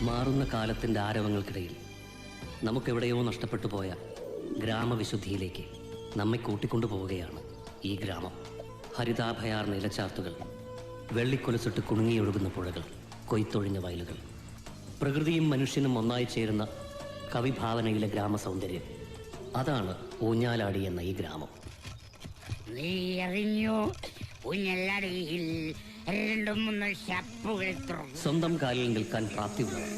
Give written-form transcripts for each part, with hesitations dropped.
മാറുന്ന കാലത്തിൻ്റെ ആരവങ്ങൾക്കിടയിൽ നമുക്കെവിടെയോ നഷ്ടപ്പെട്ടു പോയ ഗ്രാമവിശുദ്ധിയിലേക്ക് നമ്മെ കൂട്ടിക്കൊണ്ടുപോവുകയാണ് ഈ ഗ്രാമം. ഹരിതാഭയാർന്ന ഇലച്ചാർത്തുകൾ, വെള്ളിക്കൊലസിട്ട് കുണുങ്ങിയൊഴുകുന്ന പുഴകൾ, കൊയ്ത്തൊഴിഞ്ഞ വയലുകൾ, പ്രകൃതിയും മനുഷ്യനും ഒന്നായി ചേരുന്ന കവിഭാവനയിലെ ഗ്രാമസൗന്ദര്യം. അതാണ് ഊഞ്ഞാലാടി എന്ന ഈ ഗ്രാമം. നീ അറിഞ്ഞു ഊഞ്ഞാലാടിയിൽ സ്വന്തം കാലിൽ നിൽക്കാൻ പ്രാപ്തിയുള്ളവർ,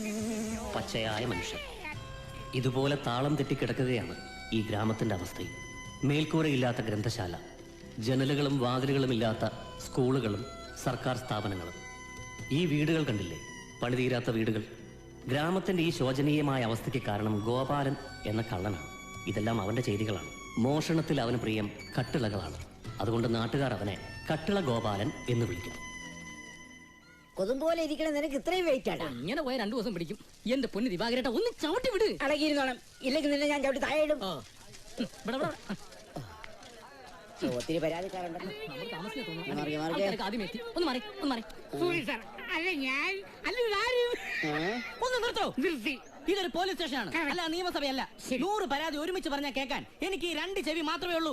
പച്ചയായ മനുഷ്യർ. ഇതുപോലെ താളം തെറ്റിക്കിടക്കുകയാണ് ഈ ഗ്രാമത്തിന്റെ അവസ്ഥയും. മേൽക്കൂരയില്ലാത്ത ഗ്രന്ഥശാല, ജനലുകളും വാതിലുകളും ഇല്ലാത്ത സ്കൂളുകളും സർക്കാർ സ്ഥാപനങ്ങളും. ഈ വീടുകൾ കണ്ടില്ലേ, പണിതീരാത്ത വീടുകൾ. ഗ്രാമത്തിന്റെ ഈ ശോചനീയമായ അവസ്ഥയ്ക്ക് കാരണം ഗോപാലൻ എന്ന കള്ളനാണ്. ഇതെല്ലാം അവന്റെ ചെയ്തികളാണ്. മോഷണത്തിൽ അവന് പ്രിയം കട്ടിളകളാണ്. അതുകൊണ്ട് നാട്ടുകാർ അവനെ കട്ടിള ഗോപാലൻ എന്ന് വിളിക്കുന്നു. കൊതുമ്പോലെ ഇരിക്കണ നിനക്ക് ഇത്രയും വെയിറ്റ് ആണ്. ഇങ്ങനെ പോയ 2 ദിവസം പിടിക്കും. എന്റെ പൊന്ന് ദിവാകരേട്ട ഒന്ന് ചവിട്ടി വിട്. അടങ്ങിയിരുന്നോണം, ഇല്ലെങ്കിൽ നിന്നെ ഞാൻ ചവിട്ടി താഴെ ഇടും. ഒത്തിരി പരാതിക്കാരുണ്ടല്ലോ. ഇതൊരു പോലീസ് സ്റ്റേഷനാണ്, അല്ല നിയമസഭയല്ല. 100 പരാതി ഒരുമിച്ച് പറഞ്ഞാൽ കേൾക്കാൻ എനിക്ക് 2 ചെവി മാത്രമേ ഉള്ളൂ.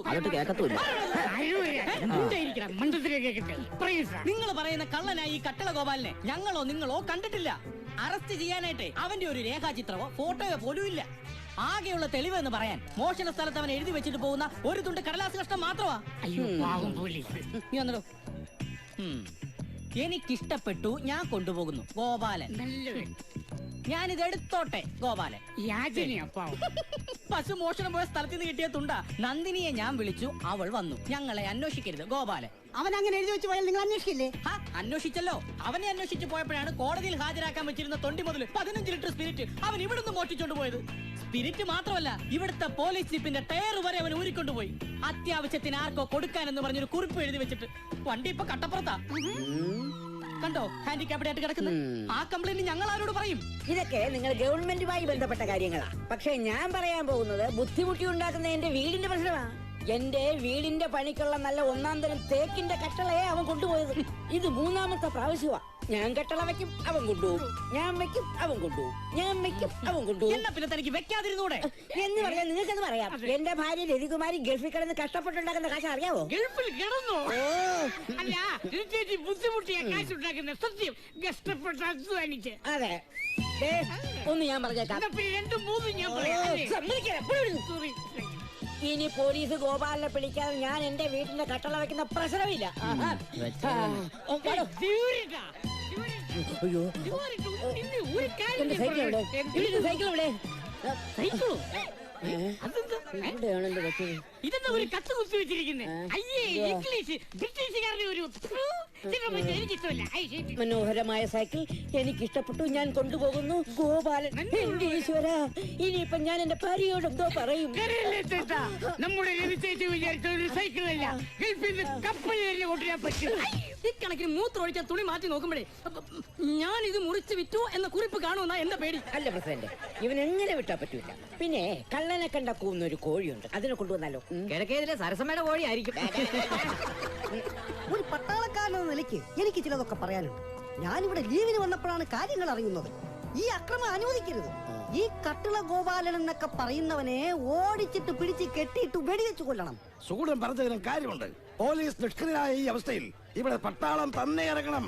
നിങ്ങൾ പറയുന്ന കള്ളനായി ഈ കട്ടിള ഗോപാലിനെ ഞങ്ങളോ നിങ്ങളോ കണ്ടിട്ടില്ല. അറസ്റ്റ് ചെയ്യാനായിട്ട് അവന്റെ ഒരു രേഖാചിത്രമോ ഫോട്ടോയോ പോലും ഇല്ല. ആകെയുള്ള തെളിവ് എന്ന് പറയാൻ മോഷണ സ്ഥലത്ത് അവൻ എഴുതി വെച്ചിട്ട് പോകുന്ന ഒരു തുണ്ട് കടലാസ് കഷ്ടം മാത്രമാ. നീ വന്നോ. എനിക്കിഷ്ടപ്പെട്ടു, ഞാൻ കൊണ്ടുപോകുന്നു. ഗോപാലൻ, ഞാനിത് എടുത്തോട്ടെ. ഗോപാലൻ പശു മോഷണം പോയ സ്ഥലത്ത് നിന്ന് കിട്ടിയ തുണ്ട. നന്ദിനിയെ ഞാൻ വിളിച്ചു, അവൾ വന്നു. ഞങ്ങളെ അന്വേഷിക്കരുത്. ഗോപാലൻ അവൻ അങ്ങനെ എഴുതി വെച്ച് പോയാൽ നിങ്ങൾ അന്വേഷിക്കില്ലേ? അന്വേഷിച്ചല്ലോ. അവനെ അന്വേഷിച്ചു പോയപ്പോഴാണ് കോടതിയിൽ ഹാജരാക്കാൻ വെച്ചിരുന്ന തൊണ്ടി മുതൽ 15 ലിറ്റർ സ്പിരിറ്റ് അവൻ ഇവിടുന്ന് മോഷ്ടിച്ചോണ്ട് പോയത്. സ്പിരിറ്റ് മാത്രമല്ല, ഇവിടുത്തെ പോലീസ് ജീപ്പിന്റെ ടയർ വരെ അവൻ ഊരിക്കൊണ്ടുപോയി. അത്യാവശ്യത്തിന് ആർക്കോ കൊടുക്കാനെന്ന് പറഞ്ഞൊരു കുറിപ്പ് എഴുതി വെച്ചിട്ട് വണ്ടി ഇപ്പൊ കട്ടപ്പുറത്താ. കണ്ടോ, ഹാൻഡിക്യാപ്ഡ് ആയിട്ട് കിടക്കുന്നത്. ആ കംപ്ലൈന്റ് ഞങ്ങൾ ആരോട് പറയും? ഇതൊക്കെ നിങ്ങൾ ഗവൺമെന്റുമായി ബന്ധപ്പെട്ട കാര്യങ്ങളാ. പക്ഷെ ഞാൻ പറയാൻ പോകുന്നത് ബുദ്ധിമുട്ടി ഉണ്ടാക്കുന്ന എന്റെ വീടിന്റെ പ്രശ്നമാണ്. എന്റെ വീടിന്റെ പണിക്കുള്ള നല്ല 1-ാം തരം തേക്കിന്റെ കട്ടളയെ അവൻ കൊണ്ടുപോയത്. ഇത് 3-ാമത്തെ പ്രാവശ്യമാ. ഞാൻ കട്ടള വെക്കും, അവൻ കൊണ്ടുപോകും. ഞാൻ വെക്കും, അവൻ കൊണ്ടുപോകും. ഞാൻ വെക്കും, അവൻ കൊണ്ടുപോകും. എന്നാ പിന്നെ തനിക്ക് വെക്കാതിരുന്നൂടെ എന്ന് പറയാൻ നിങ്ങൾക്കെന്ന് പറയാം. എന്റെ ഭാര്യ രവികുമാരി ഗൾഫിൽ കിടന്ന് കഷ്ടപ്പെട്ടുണ്ടാക്കുന്ന കാശ് അറിയാവോ? ഗൾഫിൽ കിടന്നോ? അല്ല, ബുദ്ധിമുട്ടിയ കാശ് ഉണ്ടാക്കുന്ന സത്യം കഷ്ടപ്പെട്ട് അധ്വാനിച്ച്. അതെ, ഒന്ന് ഞാൻ പറഞ്ഞേക്കാം. 2-3 ഞാൻ പറയാം. ഇനി പോലീസ് ഗോപാലിനെ പിടിക്കാതെ ഞാൻ എന്റെ വീട്ടിന്റെ കട്ടള വെക്കുന്ന പ്രശ്നമില്ല. അയ്യോ, സൈക്കിൾ എവിടെ? സൈക്കിൾ എവിടെ? ഇതെന്താ ഒരു കത്ത് കുത്തി വെച്ചിരിക്കുന്നത്? അയ്യേ, ഇംഗ്ലീഷ് ബ്രിട്ടീഷുകാരുടെ ഒരു എനിക്കിഷ്ടമല്ല. മനോഹരമായ സൈക്കിൾ എനിക്ക് ഇഷ്ടപ്പെട്ടു, ഞാൻ കൊണ്ടുപോകുന്നു. ഗോപാലൻ, എന്റെ ഈശ്വര, ഇനിയിപ്പൊ ഞാൻ എന്റെ ഭാര്യയോട് എന്തോ പറയും? നമ്മുടെ രവിചേച്ചി വിചാരിച്ച ഒരു സൈക്കിളല്ല, ഗൾഫിൽ നിന്ന് കപ്പൽ കൊണ്ടുവരാൻ പറ്റും. ഇക്കണക്കിന് മൂത്രം ഒഴിക്കാൻ തുണി മാറ്റി നോക്കുമ്പോഴേ ഞാൻ ഇത് മുറിച്ച് വിറ്റു എന്ന കുറിപ്പ് കാണുമെന്നാ എന്റെ പേടി. അല്ല പ്രസിഡന്റ്, ഇവൻ എങ്ങനെ വിട്ടാ പറ്റൂല. പിന്നെ കള്ളനെ കണ്ട കൂന്ന ഒരു കോഴിയുണ്ട്, അതിനെ കൊണ്ടുവന്നാലോ? കിഴക്കേതിലെ സരസമ്മയുടെ കോഴി ആയിരിക്കും. ഒരു പട്ടാളക്കാരനെന്ന നിലയ്ക്ക് എനിക്ക് ചിലതൊക്കെ പറയാനുണ്ട്. ഞാനിവിടെ ലീവിന് വന്നപ്പോഴാണ് കാര്യങ്ങൾ അറിയുന്നത്. ഈ അക്രമം അനുവദിക്കരുത്. ഈ കട്ടിള ഗോപാലൻ എന്നൊക്കെ പറയുന്നവനെ ഓടിച്ചിട്ട് പിടിച്ച് കെട്ടിയിട്ട് വെടിവെച്ച് കൊല്ലണം. സുഗുണൻ പറഞ്ഞതിനും കാര്യമുണ്ട്. പോലീസ് നിഷ്ക്രിയരായ ഈ അവസ്ഥയിൽ ഇവിടെ പട്ടാളം തന്നെ ഇറങ്ങണം.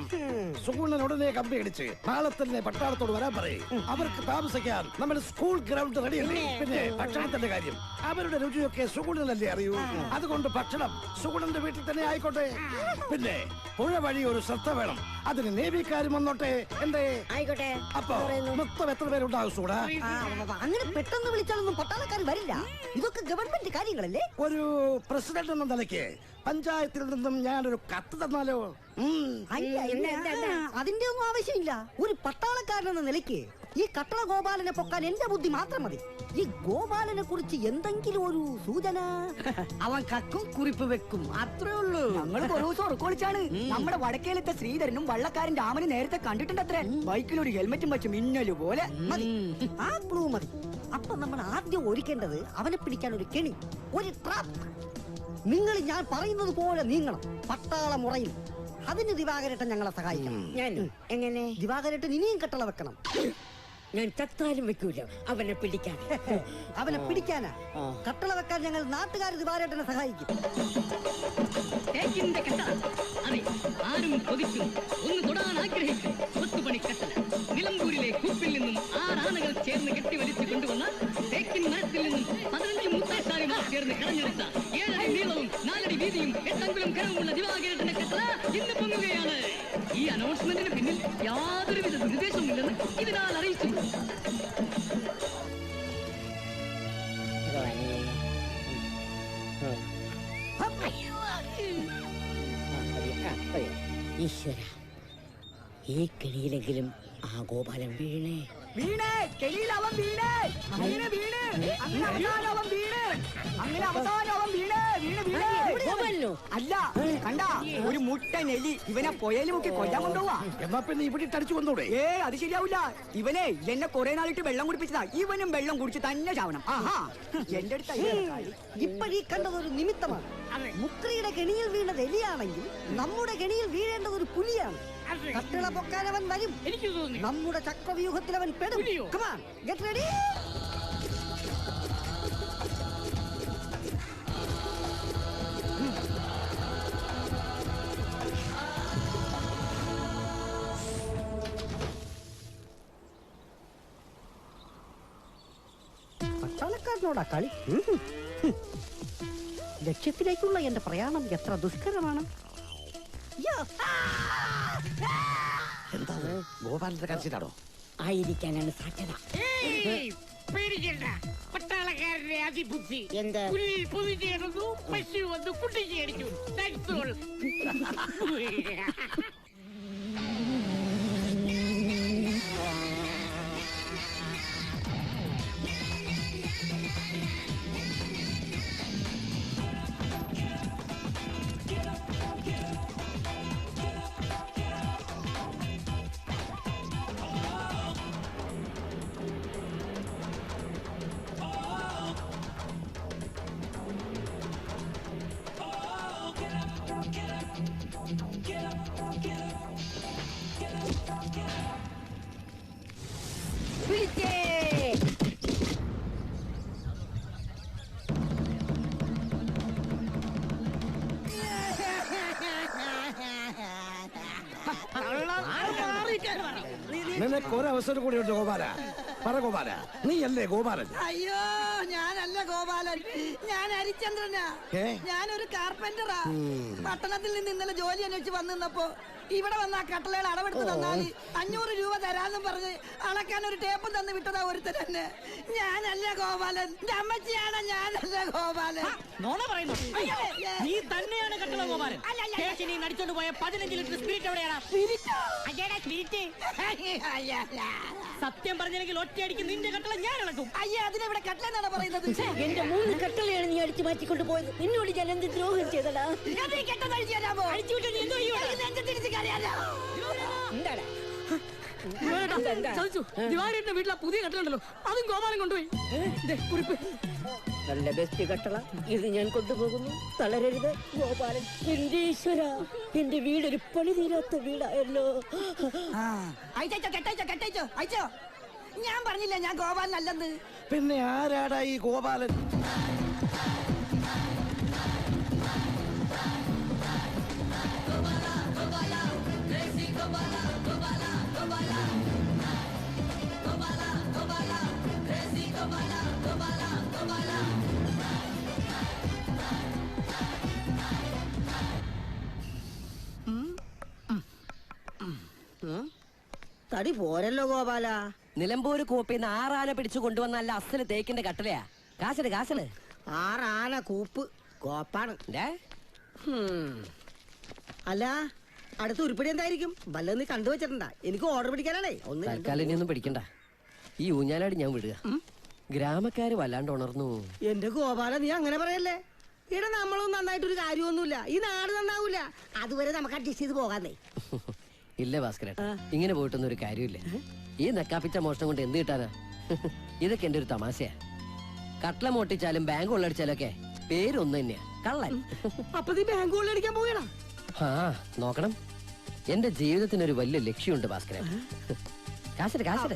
സുഗുണൻ ഉടനെ കമ്പി അടിച്ച് നാളെ തന്നെ പട്ടാളത്തോട് വരാൻ പറയും. അവർക്ക് താമസിക്കാൻ നമ്മുടെ സ്കൂൾ ഗ്രൗണ്ട് റെഡിയല്ലേ. പിന്നെ ഭക്ഷണത്തിന്റെ കാര്യം അവരുടെ രുചിയൊക്കെ സുഗുണനല്ലേ അറിയൂ. അതുകൊണ്ട് ഭക്ഷണം സുഗുണന്റെ വീട്ടിൽ തന്നെ ആയിക്കോട്ടെ. പിന്നെ പുഴ വഴി ഒരു ശ്രദ്ധ വേണം. അതിന് നേവിക്കാരും വന്നോട്ടെ. എന്തേ? ആയിക്കോട്ടെ. അപ്പൊ മൊത്തം എത്ര പേരുണ്ടാവും സുഗുണ? അങ്ങനെ പെട്ടെന്ന് വിളിച്ചാലൊന്നും പട്ടാളക്കാർ വരില്ല. ഇതൊക്കെ ഗവൺമെന്റ് കാര്യങ്ങളല്ലേ. ഒരു പ്രസിഡന്റ് എന്ന നിലയ്ക്ക് പഞ്ചായത്തിൽ നിന്നും ഞാനൊരു കത്ത് തന്നാലോ? അതിന്റെ ഒന്നും ആവശ്യമില്ല. ഒരു പട്ടാളക്കാരനെന്ന നിലയ്ക്ക് ഈ കട്ടള ഗോപാലനെ പൊക്കാൻ എന്റെ ബുദ്ധി മാത്രം മതി. ഈ ഗോപാലനെ കുറിച്ച് എന്തെങ്കിലും ഒരു സൂചന? അവൻ കക്കും കുറിപ്പ് വെക്കും, അത്രേ ഉള്ളൂ. ഞങ്ങൾ ഒരു ദിവസം ഉറക്കൊളിച്ചാണ് നമ്മുടെ വടക്കേലത്തെ ശ്രീധരനും വള്ളക്കാരൻ രാമനും നേരത്തെ കണ്ടിട്ടുണ്ടത്രേ. ബൈക്കിൽ ഒരു ഹെൽമെറ്റും വെച്ച് മിന്നല് പോലെ. മതി, ആ ക്ലൂ മതി. അപ്പൊ നമ്മൾ ആദ്യം ഒരുക്കേണ്ടത് അവനെ പിടിക്കാൻ ഒരു കെണി, ഒരു ട്രാപ്പ്. നിങ്ങൾ ഞാൻ പറയുന്നത് പോലെ നീങ്ങണം, പട്ടാള മുറയിൽ. അതിന് ദിവാകരേട്ടൻ ഞങ്ങളെ സഹായിക്കണം. ഞാൻ എങ്ങനെ? ദിവാകരേട്ടൻ ഇനിയും കട്ടള വെക്കണം. ഞാൻ ചത്താലും വെക്കൂല അവനെ പിടിക്കാൻ. അവനെ പിടിക്കാനാ കട്ടള വെക്കാൻ ഞങ്ങൾ നാട്ടുകാർ ദിവാരേട്ടനെ സഹായിക്കും. തേക്കിന്റെ കട്ടള, അതെ, ആരും കൊതിക്കും, ഒന്ന് തൊടാൻ ആഗ്രഹിക്കും. കൊത്തുപണി കട്ടള നിലമ്പൂരിലെ കൂപ്പിൽ നിന്നും 6 ആനകൾ ചേർന്ന് കെട്ടിവലിച്ചു കൊണ്ടുവന്ന തേക്കിൻ മരത്തിൽ നിന്നും 15 മുത്താശാരിമാർ ചേർന്ന് കളഞ്ഞെടുത്ത 7 അടി നീളവും 4 അടി വീതിയും 8 അങ്കുലം ഘനവുമുള്ള ദിവാകരന്റെ കട്ടള ഇന്ന് പൊങ്ങുകയാണ്. ഈ അനൗൺസ്മെന്റിന് പിന്നിൽ യാതൊരുവിധ നിർദ്ദേശവുമില്ലെന്ന് ഇതിനാൽ അറിയിച്ചു. ഈശ്വര, ഈ കിളിയിലെങ്കിലും ആ ഗോപാലൻ വീണേ. വീണേ, കെണിയിൽ അവൻ വീണേ, അങ്ങനെ വീണ്, അങ്ങനെ അവസാനം അവൻ വീണ്, അങ്ങനെ അവസാനം അവൻ വീണ്, വീണ് വീണ്. ഗോപാലനോ? അല്ല, കണ്ടാ ഒരു മുട്ടൻ എലി ഇവനെ പുഴയിൽ മുക്കി കൊല്ലാൻ കൊണ്ടുപോവാ. എന്നാ പിന്നെ ഇവിടെ ഇട്ടടിച്ചു വന്നൂടെ? അത് ശരിയാവില്ല. ഇവനെ എന്നെ കുറെ നാളിട്ട് വെള്ളം കുടിപ്പിച്ചതാ. ഇവനും വെള്ളം കുടിച്ച് തന്നെ ചാവണം. ആഹാ, എന്റെ അടുത്ത് ഇപ്പോഴീ കണ്ടത് ഒരു നിമിത്തമാണ്. മുക്രിയുടെ കെണിയിൽ വീണത് എലിയാണെങ്കിൽ നമ്മുടെ കെണിയിൽ വീഴേണ്ടത് ഒരു പുലിയാണ്. കട്ടള പൊക്കാൻ അവൻ വരും. എനിക്ക് തോന്നി നമ്മുടെ ചക്രവ്യൂഹത്തിൽ അവൻ പെടും. പുലിയോ? Come on, get ready. പട്ടാളക്കാരനോടാ കളി. ലക്ഷ്യത്തിലേക്കുള്ള എന്റെ പ്രയാണം എത്ര ദുഷ്കരമാണ്. എന്താ ഗോപാലന്റെ കരച്ചിലാണോ? ആയിരിക്കാനാണ് സാധ്യത. പേടിക്കണ്ട, പട്ടാളക്കാരന്റെ അതിബുദ്ധി. എന്താ? പുലിയിൽ പൊതിഞ്ഞ് കിടന്നു, പശു വന്ന് കുട്ടിക്ക് അടിച്ചു. That's all. പിടിച്ചേ. നിനക്ക് ഒരവസരം കൂടി ഉണ്ട് ഗോപാല. പറ ഗോപാല, നീ അല്ലേ ഗോപാലൻ? അയ്യോ, ഞാനല്ല ഗോപാലൻ, ഞാൻ ഹരിചന്ദ്രനാ. ഏ? ഞാനൊരു കാർപ്പന്ററാ. പട്ടണത്തിൽ നിന്ന് ഇന്നലെ ജോലി അന്വേഷിച്ച് വന്നിരുന്നപ്പോ ഇവിടെ വന്ന ആ കട്ടളകൾ അടവെടുത്ത് തന്നാല് 500 രൂപ തരാന്നും പറഞ്ഞ് അളക്കാൻ ഒരു ടേപ്പും തന്ന് വിട്ടതാ ഒരുത്തൻ തന്നെ. ഞാനല്ല ഗോപാലൻ, എന്റെ അമ്മച്ചിയാണ്. ഞാനല്ല ഗോപാലൻ. നോണ പറയുന്നു. നീ തന്നെയാണ് കട്ടള ഗോപാലൻ. സ്റ്റേഷനിൽ നടിച്ചോണ്ട് പോയ 15 ലിറ്റർ സ്പിരിറ്റ് എവിടെയാണ്? അയ്യടാ സ്പിരിറ്റ്. സത്യം പറഞ്ഞെങ്കിൽ ഒറ്റയടിക്ക് നിന്റെ കട്ടള ഞാൻ ഇളക്കും. അയ്യേ, അതിനെവിടെ കട്ടലെന്നാണ് പറയുന്നത്? എന്റെ 3 കട്ടളയാണ് നീ അടിച്ചു മാറ്റിക്കൊണ്ട് പോയത്. നിന്നോട് ഞാൻ എന്ത് ദ്രോഹം ചെയ്തടാ? എന്താടാ? ദിവാരേട്ടന്റെ വീട്ടിലെ പുതിയ കട്ടലുണ്ടല്ലോ, അതും ഗോപാലൻ കൊണ്ടുപോയി. കുറിപ്പ് നല്ല ബെസ്റ്റ് കട്ടള, ഇത് ഞാൻ കൊണ്ടുപോകുന്നു. തളരരുത് ഗോപാലൻ. എന്റെ ഈശ്വര, എന്റെ വീടൊരു പണി തീരാത്ത വീടായല്ലോ. അയച്ചോ, ഞാൻ പറഞ്ഞില്ല ഞാൻ ഗോപാലൻ അല്ലെന്ന്. പിന്നെ ആരാടാ ഈ ഗോപാലൻ? തടി പോരല്ലോ ഗോപാല. നിലമ്പൂര് കൂപ്പിന്ന് 6 ആന പിടിച്ചു കൊണ്ടുവന്നല്ല അസല് തേക്കിന്റെ കട്ടലയാ. കാശട് കാശട്. 6 ആന കൂപ്പ് ഗോപ്പാണ്. അല്ല, അടുത്ത ഉരുപ്പടി എന്തായിരിക്കും? വല്ലതും നീ കണ്ടുവച്ചിട്ടുണ്ടാ? എനിക്ക് ഓർഡർ പിടിക്കാനാണേ. തൽക്കാലം ഇനിയൊന്നും പിടിക്കണ്ട. ഈ ഊഞ്ഞാലാടി ഞാൻ വിടുക. ഗ്രാമക്കാര് വല്ലാണ്ട് ഉണർന്നു. എന്റെ ഗോപാല, നീ അങ്ങനെ പറയല്ലേ. ഇവിടെ നമ്മളൊന്നും നന്നായിട്ടൊരു കാര്യമൊന്നുമില്ല. ഈ നാട് നന്നാവൂല. അതുവരെ നമുക്ക് അഡ്ജസ്റ്റ് ചെയ്ത് പോകാന്നേ. ഇല്ല ഭാസ്കരേട്ടാ, ഇങ്ങനെ പോയിട്ടൊന്നും ഒരു കാര്യമില്ല. ഈ നെക്കാപ്പിച്ച മോഷണം കൊണ്ട് എന്ത് കിട്ടാനാ? ഇതൊക്കെ എന്റെ ഒരു തമാശയാ. കട്ട്ല മോട്ടിച്ചാലും ബാങ്ക് കൊള്ളടിച്ചാലും ഒക്കെ പേരൊന്നു തന്നെയാ, കള്ളൻ. അപ്പൊ നീ ബാങ്ക് കൊള്ളടിക്കാൻ പോകണം. ആ നോക്കണം. എന്റെ ജീവിതത്തിനൊരു വലിയ ലക്ഷ്യമുണ്ട് ഭാസ്കരേട്ടാ. കാശട് കാശട്.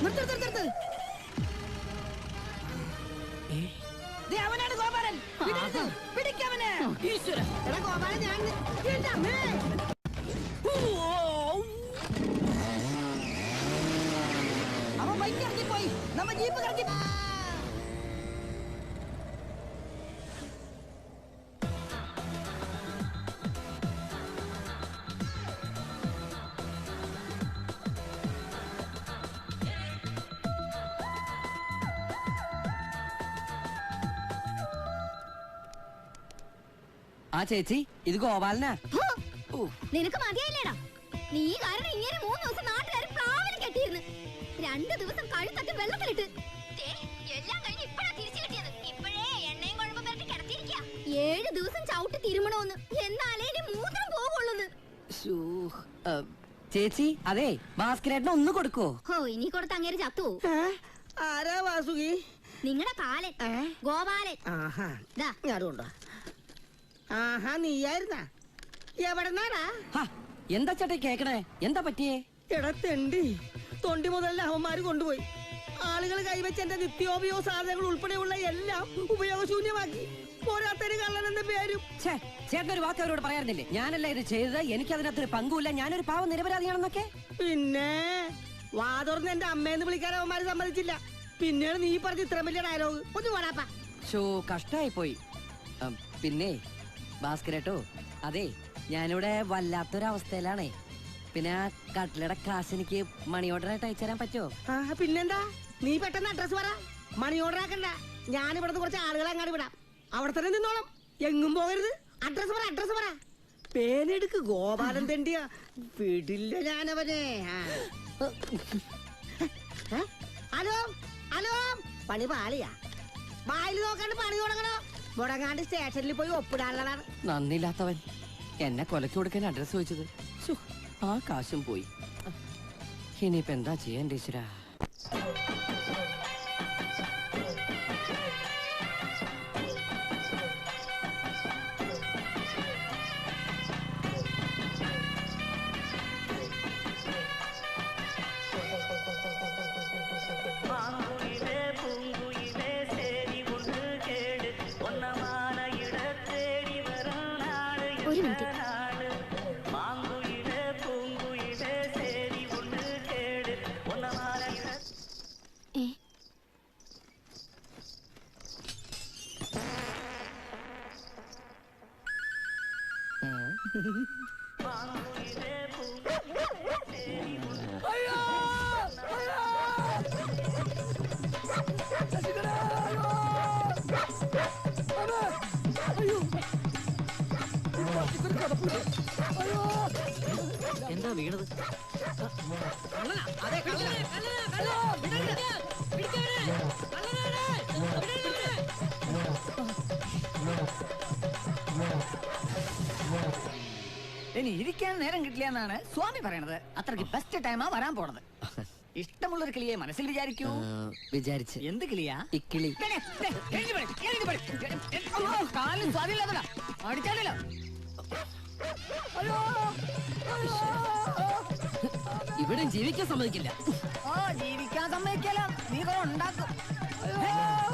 നിർത്ത്, നിർത്ത്, നിർത്ത്. ദേ, അവനാണ് ഗോപാലൻ. പിടിക്ക്, പിടിക്കവനെ. എടാ ഗോപാലൻ, ഞാൻ എന്റെ അമ്മേ. അവൻ ബൈക്ക് ഇറങ്ങിപ്പോയി. നമ്മ ജീപ്പ് കറക്കി. ആ ചേച്ചി, ഇത് ഗോപാലനാ. നിനക്ക് മതിയായില്ലേടാ? നീ കാരണം ഇങ്ങനെ 3 ദിവസം നാട്ടുകാർ പ്രാവിനെ കെട്ടിയിരുന്നു. 2 ദിവസം കഴുത്തട്ടി വെള്ളത്തിലിട്ട്. ദേ, എല്ലാം കഴിഞ്ഞ് ഇപ്പഴാ തിരിച്ചു കിട്ടിയത്. ഇപ്പഴേ എണ്ണയും കുഴമ്പും വരട്ടി കിടത്തിയിരിക്കാ. 7 ദിവസം ചവിട്ടി തിരുമണോന്ന്, എന്നാലേ ഇനി മൂത്രം പോകുള്ളൂന്ന്. ചേച്ചി, അതെ ഭാസ്കരേട്ടന് ഒന്ന് കൊടുക്കോ? ഹോ, ഇനി കൊടുത്ത് അങ്ങേര് ചത്തു. ആരാ വാസുകി? നിങ്ങളുടെ കാലൻ ഗോപാലൻ. ആഹാ, ദാ. ഞാനുണ്ടോ? ആഹാ, നീയായിരുന്നാ? എവിടെന്നാടാ? എന്താ ചേട്ടാ കേക്കണേ? എന്താ പറ്റിയേ? എടാ തെണ്ടി, തൊണ്ടി മുതലിന് അവന്മാര് കൊണ്ടുപോയി. ആളുകൾ കൈവച്ച് എന്റെ നിത്യോപയോഗ സാധനങ്ങൾ ഉൾപ്പെടെയുള്ള എല്ലാം ഉപയോഗശൂന്യമാക്കി. പോരാത്തൊരു കള്ളൻ എന്ന പേരും. ചേട്ടനൊരു വാക്ക് അവരോട് പറയാറുന്നില്ലേ? ഞാനല്ല ഇത് ചെയ്തത്, എനിക്ക് അതിനകത്തൊരു പങ്കുമില്ല, ഞാനൊരു പാവം നിരപരാധിയാണെന്നൊക്കെ. പിന്നെ വാതുറന്ന് എന്റെ അമ്മയെന്ന് വിളിക്കാൻ അവന്മാര് സമ്മതിച്ചില്ല. പിന്നീട് നീ പറഞ്ഞ ഇത്ര വലിയ ഡയലോഗ് ഒന്ന് പോടാപ്പാ. കഷ്ടായി പോയി. പിന്നെ ഭാസ്കരേട്ടോ, അതെ ഞാനിവിടെ വല്ലാത്തൊരവസ്ഥയിലാണേ. പിന്നെ ആ കട്ടിലയുടെ കാശ് എനിക്ക് മണി ഓർഡർ ആയിട്ട് അയച്ചു തരാൻ പറ്റുമോ? പിന്നെന്താ, നീ പെട്ടെന്ന് അഡ്രസ് പറ. മണി ഓർഡർ ആക്കണ്ട, ഞാൻ ഇവിടുന്ന് കുറച്ച് ആളുകളെ അങ്ങാടി വിടാം. അവിടെ തന്നെ നിന്നോളം, എങ്ങും പോകരുത്. അഡ്രസ് പറ, അഡ്രസ് പറ. പേരെടുക്ക് ഗോപാലൻ തെണ്ടിയ വിടില്ല ഞാനവനെ. ഹലോ ഹലോ, പണി പാളിയാ. വായിൽ നോക്കാണ്ട് പണി തുടങ്ങണോ? മുടങ്ങാണ്ട് സ്റ്റേഷനിൽ പോയി ഒപ്പിടാനുള്ളതാണ്. നന്ദില്ലാത്തവൻ എന്നെ കൊലക്ക് കൊടുക്കാൻ അഡ്രസ് ചോദിച്ചത്. ആ കാശും പോയി. ഇനിയിപ്പോ എന്താ ചെയ്യാൻ ടീച്ചറാ? ഒരു മിനിറ്റ്. എന്താ വീണത്? ഇനി ഇരിക്കാൻ നേരം കിട്ടില്ല എന്നാണ് സ്വാമി പറയണത്. അത്രയ്ക്ക് ബെസ്റ്റ് ടൈമാ വരാൻ പോണത്. ഇഷ്ടമുള്ളൊരു കിളിയെ മനസ്സിൽ വിചാരിക്കൂ. വിചാരിച്ച് എന്ത് കിളിയാ? ഇക്കിളി. കാലും സ്വാധീനമില്ലാത്തതാ, അടിച്ചാലോ. ഇവിടെ ജീവിക്കാൻ സമ്മതിക്കില്ല. ഓ, ജീവിക്കാൻ സമ്മതിക്കല. നീ കുറെ ഉണ്ടാക്കും.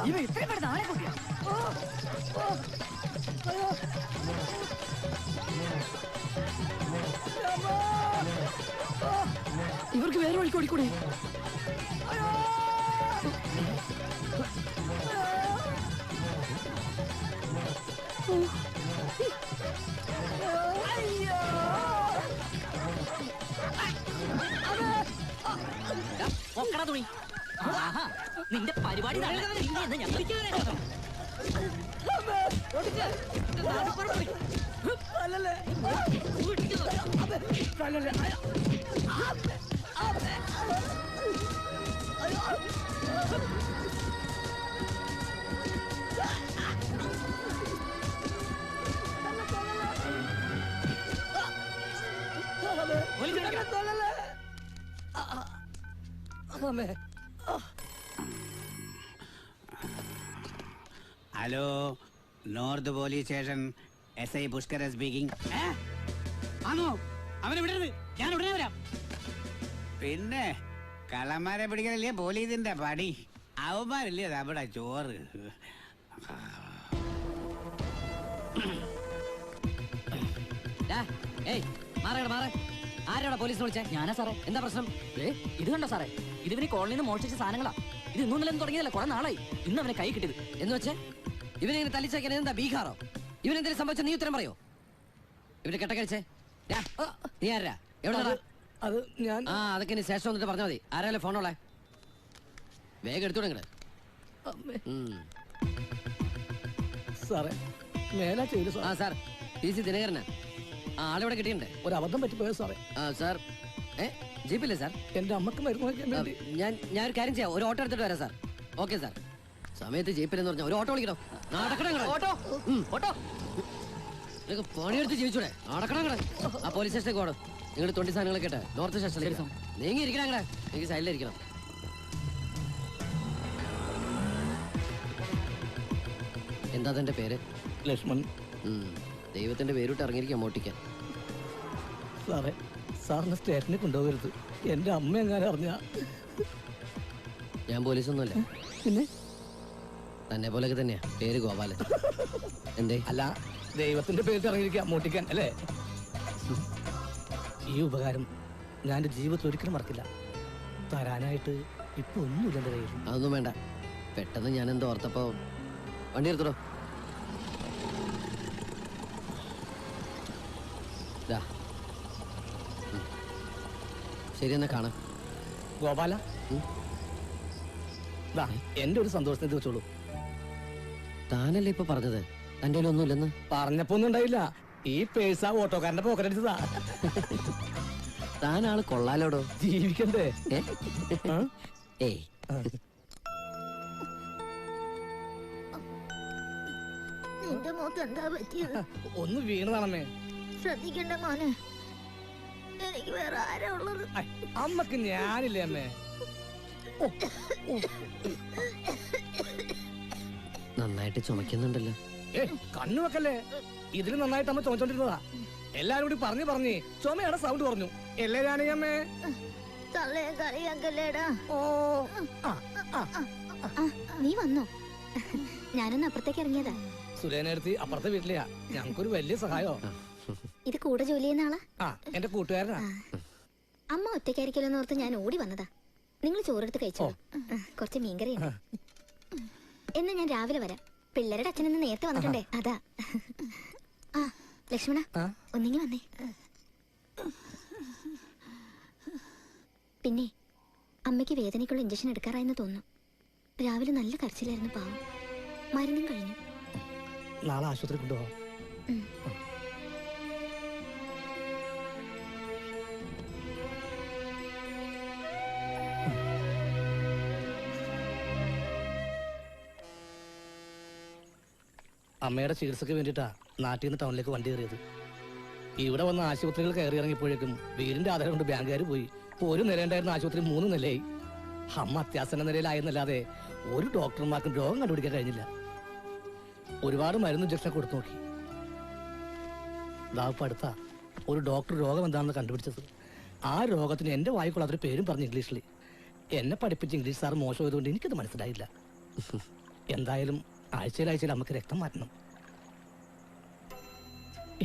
ഇവ ഇത്രയും പെടുത്ത ആളെ കുട്ടിയോ? ഇവർക്ക് വേറെ വഴിക്ക് ഓടിക്കൂടെ? തുണി നിന്റെ പരിപാടി hello, north police station, SI Pushkar speaking. ആണോ? അവനെ വിടരുത്, ഞാൻ ഉടനെ വരാം. പിന്നെ കള്ളന്മാരെ പിടിക്കലല്ലേ പോലീസിന്റെ പണി. അവന്മാരല്ലേ നമ്മുടെ ചോറ്. ആരാടാ പോലീസ് വിളിച്ചേ? ഞാനാ സാറേ. എന്താ പ്രശ്നം? ഇത് കണ്ടോ സാറേ, ഇത് ഇവന് കോളനിയിൽ നിന്ന് മോഷ്ടിച്ച സാധനങ്ങളാ. ഇത് ഇന്നൊന്നും തുടങ്ങിയതല്ല, കുറെ നാളായി. ഇന്ന് അവനെ കൈ കിട്ടിയത്. എന്ന് വെച്ചേ ഇവനെ തല്ലിച്ചേക്കാൻ എന്താ ബീഹാറോ? ഇവനെന്തെങ്കിലും സംഭവിച്ച നീ ഉത്തരം പറയോ? ഇവന്റെ കെട്ട കഴിച്ചേ നീ ആരാ? എവിടെ? അത് ഞാൻ അതൊക്കെ ഇനി ശേഷം വന്നിട്ട് പറഞ്ഞാൽ മതി. ആരായാലും ഫോണോളെ വേഗം എടുത്തോടെ. സാറേ മേലാ ചെയ്തു സാർ PC ദിനകരനാ. ആളിവിടെ കിട്ടിയിട്ടുണ്ട്. ഒരു അബദ്ധം പറ്റിപ്പോയോ സാറേ? സാർ ജീപ്പില്ലേ സാർ? എന്റെ അമ്മക്ക് മരുന്ന് ഞാൻ ഒരു കാര്യം ചെയ്യാം, ഒരു ഓട്ടോ എടുത്തിട്ട് വരാം സാർ. Okay sir. സമയത്ത് ജീപ്പിലെന്ന് പറഞ്ഞാൽ ഒരു ഓട്ടോ വിളിക്കണം. നിങ്ങൾക്ക് പണിയെടുത്ത് ജീവിച്ചൂടെ? നടക്കണം. ആ പോലീസ് സ്റ്റേഷനിലേക്ക് ഓടും. നിങ്ങളുടെ 20 സാധനങ്ങളൊക്കെ ഇട്ടെ നോർത്ത് സ്റ്റേഷനിലേക്ക് നീങ്ങി ഇരിക്കണം. അങ്ങനെ എനിക്ക് സൈഡിലിരിക്കണം. എന്താ തന്റെ പേര്? ലക്ഷ്മൺ. ദൈവത്തിന്റെ പേരിട്ട് ഇറങ്ങിയിരിക്കാം മോട്ടിക്കാൻ. സാറേ സാറിന് സ്റ്റേഷനിൽ കൊണ്ടുപോകരുത്. എന്റെ അമ്മ എങ്ങാനും അറിഞ്ഞ. ഞാൻ പോലീസൊന്നുമല്ല. പിന്നെ തന്നെ പോലെയൊക്കെ തന്നെയാ പേര് ഗോപാലൻ. എന്തേ? അല്ല ദൈവത്തിന്റെ പേരിൽ ഇറങ്ങിയിരിക്കാം മോട്ടിക്കാൻ അല്ലേ? ഈ ഉപകാരം ഞാൻ എന്റെ ജീവിതത്തിൽ ഒരിക്കലും മറക്കില്ല. തരാനായിട്ട് ഇപ്പൊ ഒന്നുമില്ല എന്റെ കയ്യിൽ. അതൊന്നും വേണ്ട. പെട്ടെന്ന് ഞാൻ എന്തോ ഓർത്തപ്പോ വണ്ടി എടുത്തോ. ശരി എന്നാ കാണാം. ഗോപാല എന്റെ ഒരു സന്തോഷത്തിന് ഇത് വെച്ചോളൂ. താനല്ലേ ഇപ്പൊ പറഞ്ഞത് തന്റെ ഒന്നുമില്ലെന്ന്? പറഞ്ഞപ്പോ ഒന്നും ഉണ്ടായില്ല. ഈ പേഴ്സ ഓട്ടോക്കാരന്റെ പോക്കറ്റടിച്ചതാ. താനാള് കൊള്ളാലോടോ. ജീവിക്കണ്ടേ? ഏയ് നിന്റെ മോത്ത് എന്താ പറ്റിയത്? ഒന്ന് വീണതാണമ്മേ. ശ്രദ്ധിക്കണ്ട മോനെ, എനിക്ക് വേറെ ആരാ ഉള്ളത്? അമ്മക്ക് ഞാനില്ലേ അമ്മേ? നന്നായിട്ട് ചുമക്കുന്നുണ്ടല്ലോ. കണ്ണു വെക്കല്ലേ, ഇതിൽ നന്നായിട്ട് അമ്മ ചുമച്ചോണ്ടിരുന്നതാ. എല്ലാരും കൂടി പറഞ്ഞ് ചുമയാണ് സൗണ്ട് പറഞ്ഞു. എല്ലേ ഞാനമ്മേ തള്ളയെ കളിയാക്കല്ലേടാ. നീ വന്നോ? ഞാനൊന്ന് അപ്പുറത്തേക്ക് ഇറങ്ങിയതാ. സുരേനടുത്ത് അപ്പുറത്തെ വീട്ടിലെയാ. ഞങ്ങൾക്കൊരു വലിയ സഹായോ. ഇത് കൂടെ ജോലി ചെയ്യുന്ന ആളാ? എന്റെ കൂട്ടുകാരനാ. അമ്മ ഒറ്റയ്ക്കായിരിക്കലോന്ന് ഓർത്ത് ഞാൻ ഓടി വന്നതാ. നിങ്ങൾ ചോറെടുത്ത് കഴിച്ചോ? കുറച്ച് മീൻകറി ഉണ്ട്. എന്നാ ഞാൻ രാവിലെ വരാം. പിള്ളേരുടെ അച്ഛനെന്ന് നേരത്തെ വന്നിട്ടുണ്ടേ, അതാ. ആ ലക്ഷ്മണ, ഒന്നിങ്ങി വന്നേ. പിന്നെ അമ്മയ്ക്ക് വേദനയ്ക്കുള്ള ഇഞ്ചക്ഷൻ എടുക്കാറായെന്ന് തോന്നുന്നു. രാവിലെ നല്ല കരച്ചിലായിരുന്നു, പാവം. മരുന്നും കഴിഞ്ഞു. നാളെ ആശുപത്രി കൊണ്ടുപോകാം. അമ്മയുടെ ചികിത്സയ്ക്ക് വേണ്ടിയിട്ടാ നാട്ടിൽ നിന്ന് ടൗണിലേക്ക് വണ്ടി കയറിയത്. ഇവിടെ വന്ന ആശുപത്രികൾ കയറി ഇറങ്ങിയപ്പോഴേക്കും വീടിന്റെ ആധാരം കൊണ്ട് ബാങ്കുകാർ പോയി. ഒരു നിലയുണ്ടായിരുന്ന ആശുപത്രി 3 നിലയായി. അമ്മ അത്യാസന്ന നിലയിലായെന്നല്ലാതെ ഒരു ഡോക്ടർമാർക്കും രോഗം കണ്ടുപിടിക്കാൻ കഴിഞ്ഞില്ല. ഒരുപാട് മരുന്ന് ഇഞ്ചക്ഷൻ കൊടുത്തു നോക്കി. ഇതാപ്പ് അടുത്ത ഒരു ഡോക്ടർ രോഗം എന്താണെന്ന് കണ്ടുപിടിച്ചത്. ആ രോഗത്തിന് എന്റെ വായിക്കുള്ള അതൊരു പേരും പറഞ്ഞു ഇംഗ്ലീഷിൽ. എന്നെ പഠിപ്പിച്ച ഇംഗ്ലീഷ് സാർ മോശമായതുകൊണ്ട് എനിക്കത് മനസ്സിലായില്ല. എന്തായാലും ആഴ്ചയിൽ നമുക്ക് രക്തം മാറ്റണം.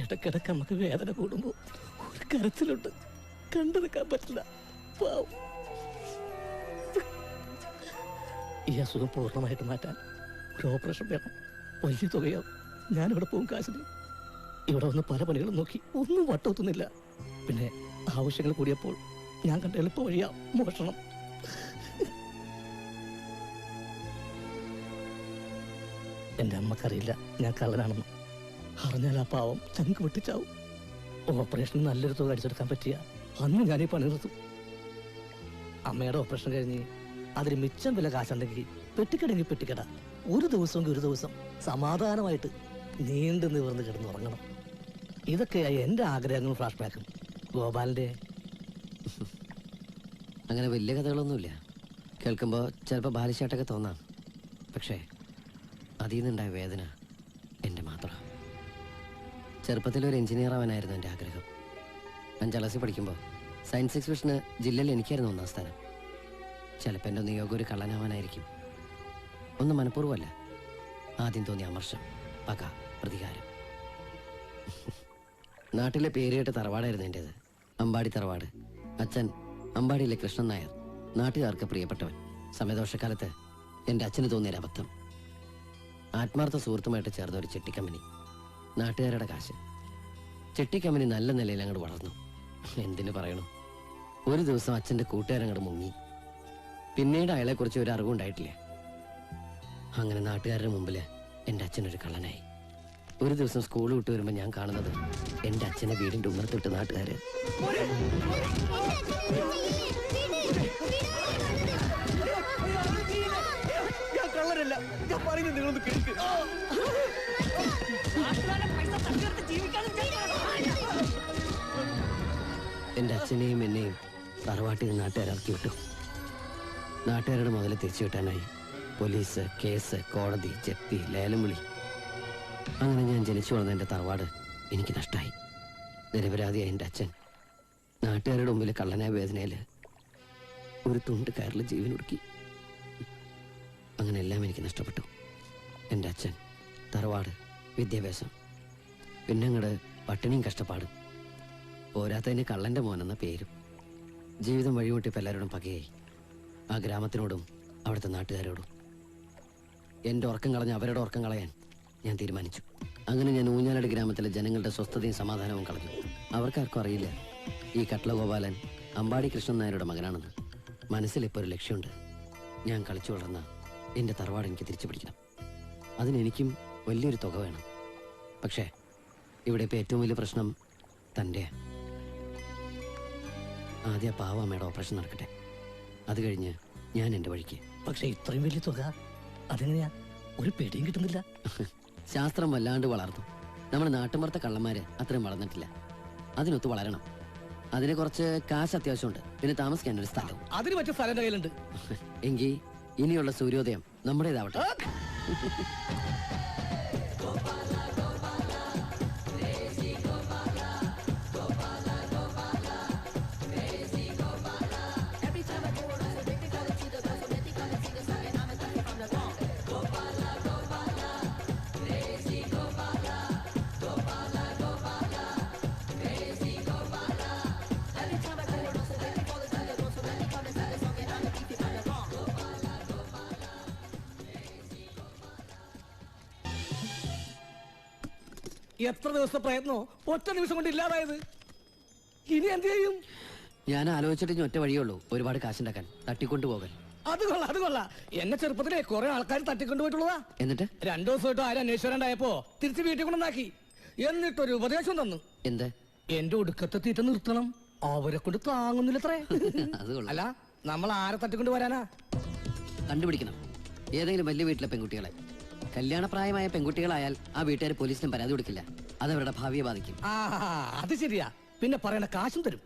ഇടക്കിടക്ക് നമുക്ക് വേദന കൂടുമ്പോ ഒരു കരച്ചിലുണ്ട്, കണ്ടു നിൽക്കാൻ പറ്റില്ല. ഈ അസുഖം പൂർണ്ണമായിട്ട് മാറ്റാൻ ഒരു ഓപ്പറേഷൻ വേണം. വലിയ തുകയോ. ഞാനിവിടെ പോകും കാശിന്. ഇവിടെ വന്ന് പല പണികളും നോക്കി ഒന്നും വട്ടൊത്തുന്നില്ല. പിന്നെ ആവശ്യങ്ങൾ കൂടിയപ്പോൾ ഞാൻ കണ്ട എളുപ്പ വഴിയാ മോഷണം. എന്റെ അമ്മക്കറിയില്ല ഞാൻ കള്ളനാണെന്ന്. അറിഞ്ഞാൽ ആ പാവം ചങ്ക് വെട്ടിച്ചാവും. ഓപ്പറേഷൻ നല്ലൊരു തുക അടിച്ചെടുക്കാൻ പറ്റിയ അന്ന് ഞാനീ പണി നിർത്തും. അമ്മയുടെ ഓപ്പറേഷൻ കഴിഞ്ഞ് അതിന് മിച്ചം വില കാശുണ്ടെങ്കിൽ പെട്ടിക്കടെങ്കിൽ പെട്ടിക്കട. ഒരു ദിവസം സമാധാനമായിട്ട് നീണ്ടു നിവർന്ന് കിടന്നുറങ്ങണം. ഇതൊക്കെയായി എൻ്റെ ആഗ്രഹങ്ങളും ഫ്ലാഷ് ബാക്കും. ഗോപാലിന്റെ അങ്ങനെ വലിയ കഥകളൊന്നുമില്ല. കേൾക്കുമ്പോൾ ചിലപ്പോൾ ബാലിശാട്ടൊക്കെ തോന്നാം. പക്ഷേ അതിൽ നിന്നുണ്ടായ വേദന എൻ്റെ മാത്രം. ചെറുപ്പത്തിലൊരു എഞ്ചിനീയർ ആവാനായിരുന്നു എൻ്റെ ആഗ്രഹം. 5ാം ക്ലാസ്സിൽ പഠിക്കുമ്പോൾ സയൻസ് എക്സിബിഷന് ജില്ലയിൽ എനിക്കായിരുന്നു 1ാം സ്ഥാനം. ചിലപ്പോൾ എൻ്റെ നിയോഗം ഒരു കള്ളനാവാനായിരിക്കും. ഒന്നും മനഃപൂർവ്വമല്ല. ആദ്യം തോന്നിയ അമർഷം, പക, പ്രതികാരം. നാട്ടിലെ പേരുകേട്ട തറവാടായിരുന്നു എൻ്റേത്. അമ്പാടി തറവാട്. അച്ഛൻ അമ്പാടിയിലെ കൃഷ്ണൻ നായർ, നാട്ടുകാർക്ക് പ്രിയപ്പെട്ടവൻ. സമയദോഷക്കാലത്ത് എൻ്റെ അച്ഛന് തോന്നിയൊരബദ്ധം. ആത്മാർത്ഥ സുഹൃത്തുമായിട്ട് ചേർന്ന ഒരു ചെട്ടിക്കമ്പനി, നാട്ടുകാരുടെ കാശ്. ചെട്ടിക്കമ്പനി നല്ല നിലയിൽ അങ്ങോട്ട് വളർന്നു. എന്തിനു പറയണു, ഒരു ദിവസം അച്ഛൻ്റെ കൂട്ടുകാരങ്ങോട്ട് മുങ്ങി. പിന്നീട് അയാളെക്കുറിച്ച് ഒരു അറിവുണ്ടായിട്ടില്ല. അങ്ങനെ നാട്ടുകാരുടെ മുമ്പിൽ എൻ്റെ അച്ഛനൊരു കള്ളനായി. ഒരു ദിവസം സ്കൂൾ വിട്ട് വരുമ്പോൾ ഞാൻ കാണുന്നത് എൻ്റെ അച്ഛനെ വീടിൻ്റെ ഉമ്മർത്തിട്ട് നാട്ടുകാർ. ഞാൻ കള്ളരല്ല, ഞാൻ പറയുന്നത് നിങ്ങളൊന്ന് കേൾക്ക്. എൻ്റെ അച്ഛനെയും എന്നെയും തറവാട്ടിൽ നാട്ടുകാർ ഇറക്കി വിട്ടു. നാട്ടുകാരുടെ മുതൽ തിരിച്ചു കിട്ടാനായി പോലീസ്, കേസ്, കോടതി, ജപ്തി, ലേലം വിളി. അങ്ങനെ ഞാൻ ജനിച്ചു വളർന്ന എൻ്റെ തറവാട് എനിക്ക് നഷ്ടമായി. നിരപരാധിയായ എൻ്റെ അച്ഛൻ നാട്ടുകാരുടെ മുമ്പിൽ കള്ളനായ വേദനയിൽ ഒരു തുണ്ട് കയറിൽ ജീവനൊടുക്കി. അങ്ങനെ എല്ലാം എനിക്ക് നഷ്ടപ്പെട്ടു. എൻ്റെ അച്ഛൻ, തറവാട്, വിദ്യാഭ്യാസം, പിന്നെ അങ്ങോട്ട് പട്ടിണിയും കഷ്ടപ്പാടും. പോരാത്തതിന് കള്ളൻ്റെ മോനെന്ന പേരും. ജീവിതം വഴിമുട്ടിപ്പോൾ എല്ലാവരോടും പകയായി. ആ ഗ്രാമത്തിനോടും അവിടുത്തെ നാട്ടുകാരോടും. എൻ്റെ ഉറക്കം കളഞ്ഞ് അവരുടെ ഉറക്കം കളയാൻ ഞാൻ തീരുമാനിച്ചു. അങ്ങനെ ഞാൻ ഊഞ്ഞാലട് ഗ്രാമത്തിലെ ജനങ്ങളുടെ സ്വസ്ഥതയും സമാധാനവും കളഞ്ഞു. അവർക്കാർക്കും അറിയില്ല ഈ കട്ട്ള ഗോപാലൻ അമ്പാടി കൃഷ്ണൻ നായരുടെ മകനാണെന്ന്. മനസ്സിലിപ്പോൾ ഒരു ലക്ഷ്യമുണ്ട്. ഞാൻ കളിച്ചു വളർന്ന എൻ്റെ തറവാട് എനിക്ക് തിരിച്ചു പിടിക്കണം. അതിനെനിക്കും വലിയൊരു തുക വേണം. പക്ഷേ ഇവിടെ ഇപ്പോൾ ഏറ്റവും വലിയ പ്രശ്നം തൻ്റെ ആദ്യ പാവമ്മയുടെ ഓപ്പറേഷൻ നടക്കട്ടെ. അത് കഴിഞ്ഞ് ഞാൻ എൻ്റെ വഴിക്ക്. പക്ഷെ ഇത്രയും വലിയ തുക അതെങ്ങനെയാ? ഒരു പേടിയും കിട്ടുന്നില്ല. ശാസ്ത്രം വല്ലാണ്ട് വളർന്നു. നമ്മുടെ നാട്ടുമ്പുറത്തെ കള്ളന്മാര് അത്രയും വളർന്നിട്ടില്ല. അതിനൊത്ത് വളരണം. അതിന് കുറച്ച് കാശ് അത്യാവശ്യമുണ്ട്. പിന്നെ താമസിക്കാൻ ഒരു സ്ഥലവും. അതിന് പറ്റിയ സ്ഥലം എൻ്റെ കയ്യിലുണ്ട്. എങ്കിൽ ഇനിയുള്ള സൂര്യോദയം നമ്മുടേതാവട്ടെ. എത്ര ദിവസത്തെ പ്രയത്നോ ഒറ്റ നിമിഷം കൊണ്ട് ഇല്ലാതായത്. ഇനി എന്ത് ചെയ്യും? ഞാൻ ആലോചിച്ചിട്ട് ഇനി ഒറ്റ വഴിയേ ഉള്ളൂ. ഒരുപാട് കാശുണ്ടാക്കാൻ. തട്ടിക്കൊണ്ടുപോകൽ. അത് കൊള്ളാം, അത് കൊള്ളാം. എന്നെ ചെറുപ്പത്തിലെ കുറെ ആൾക്കാർ തട്ടിക്കൊണ്ടുപോയിട്ടുള്ളതാ. എന്നിട്ട് 2 ദിവസമായിട്ട് ആരും അന്വേഷിച്ചാണ്ടായപ്പോ തിരിച്ച് വീട്ടിൽ കൊണ്ടുവന്നാക്കി. എന്നിട്ടൊരു ഉപദേശം തന്നു. എന്ത്? എന്റെ ഒടുക്കത്തെ തീറ്റ നിർത്തണം. അവരെ കൊണ്ട് താങ്ങുന്നില്ലത്രേ. അത് കൊള്ളാം. അല്ല, നമ്മൾ ആരെ തട്ടിക്കൊണ്ട് വരാനാ? കണ്ടുപിടിക്കണം ഏതെങ്കിലും വലിയ വീട്ടിലെ പെൺകുട്ടികളെ. കല്യാണപ്രായമായ പെൺകുട്ടികളായാൽ ആ വീട്ടുകാർ പോലീസിനും പരാതി കൊടുക്കില്ല. അത് അവരുടെ ഭാവിയെ ബാധിക്കും. ആ, അത് ശരിയാ. പിന്നെ പറയണ കാശും തരും.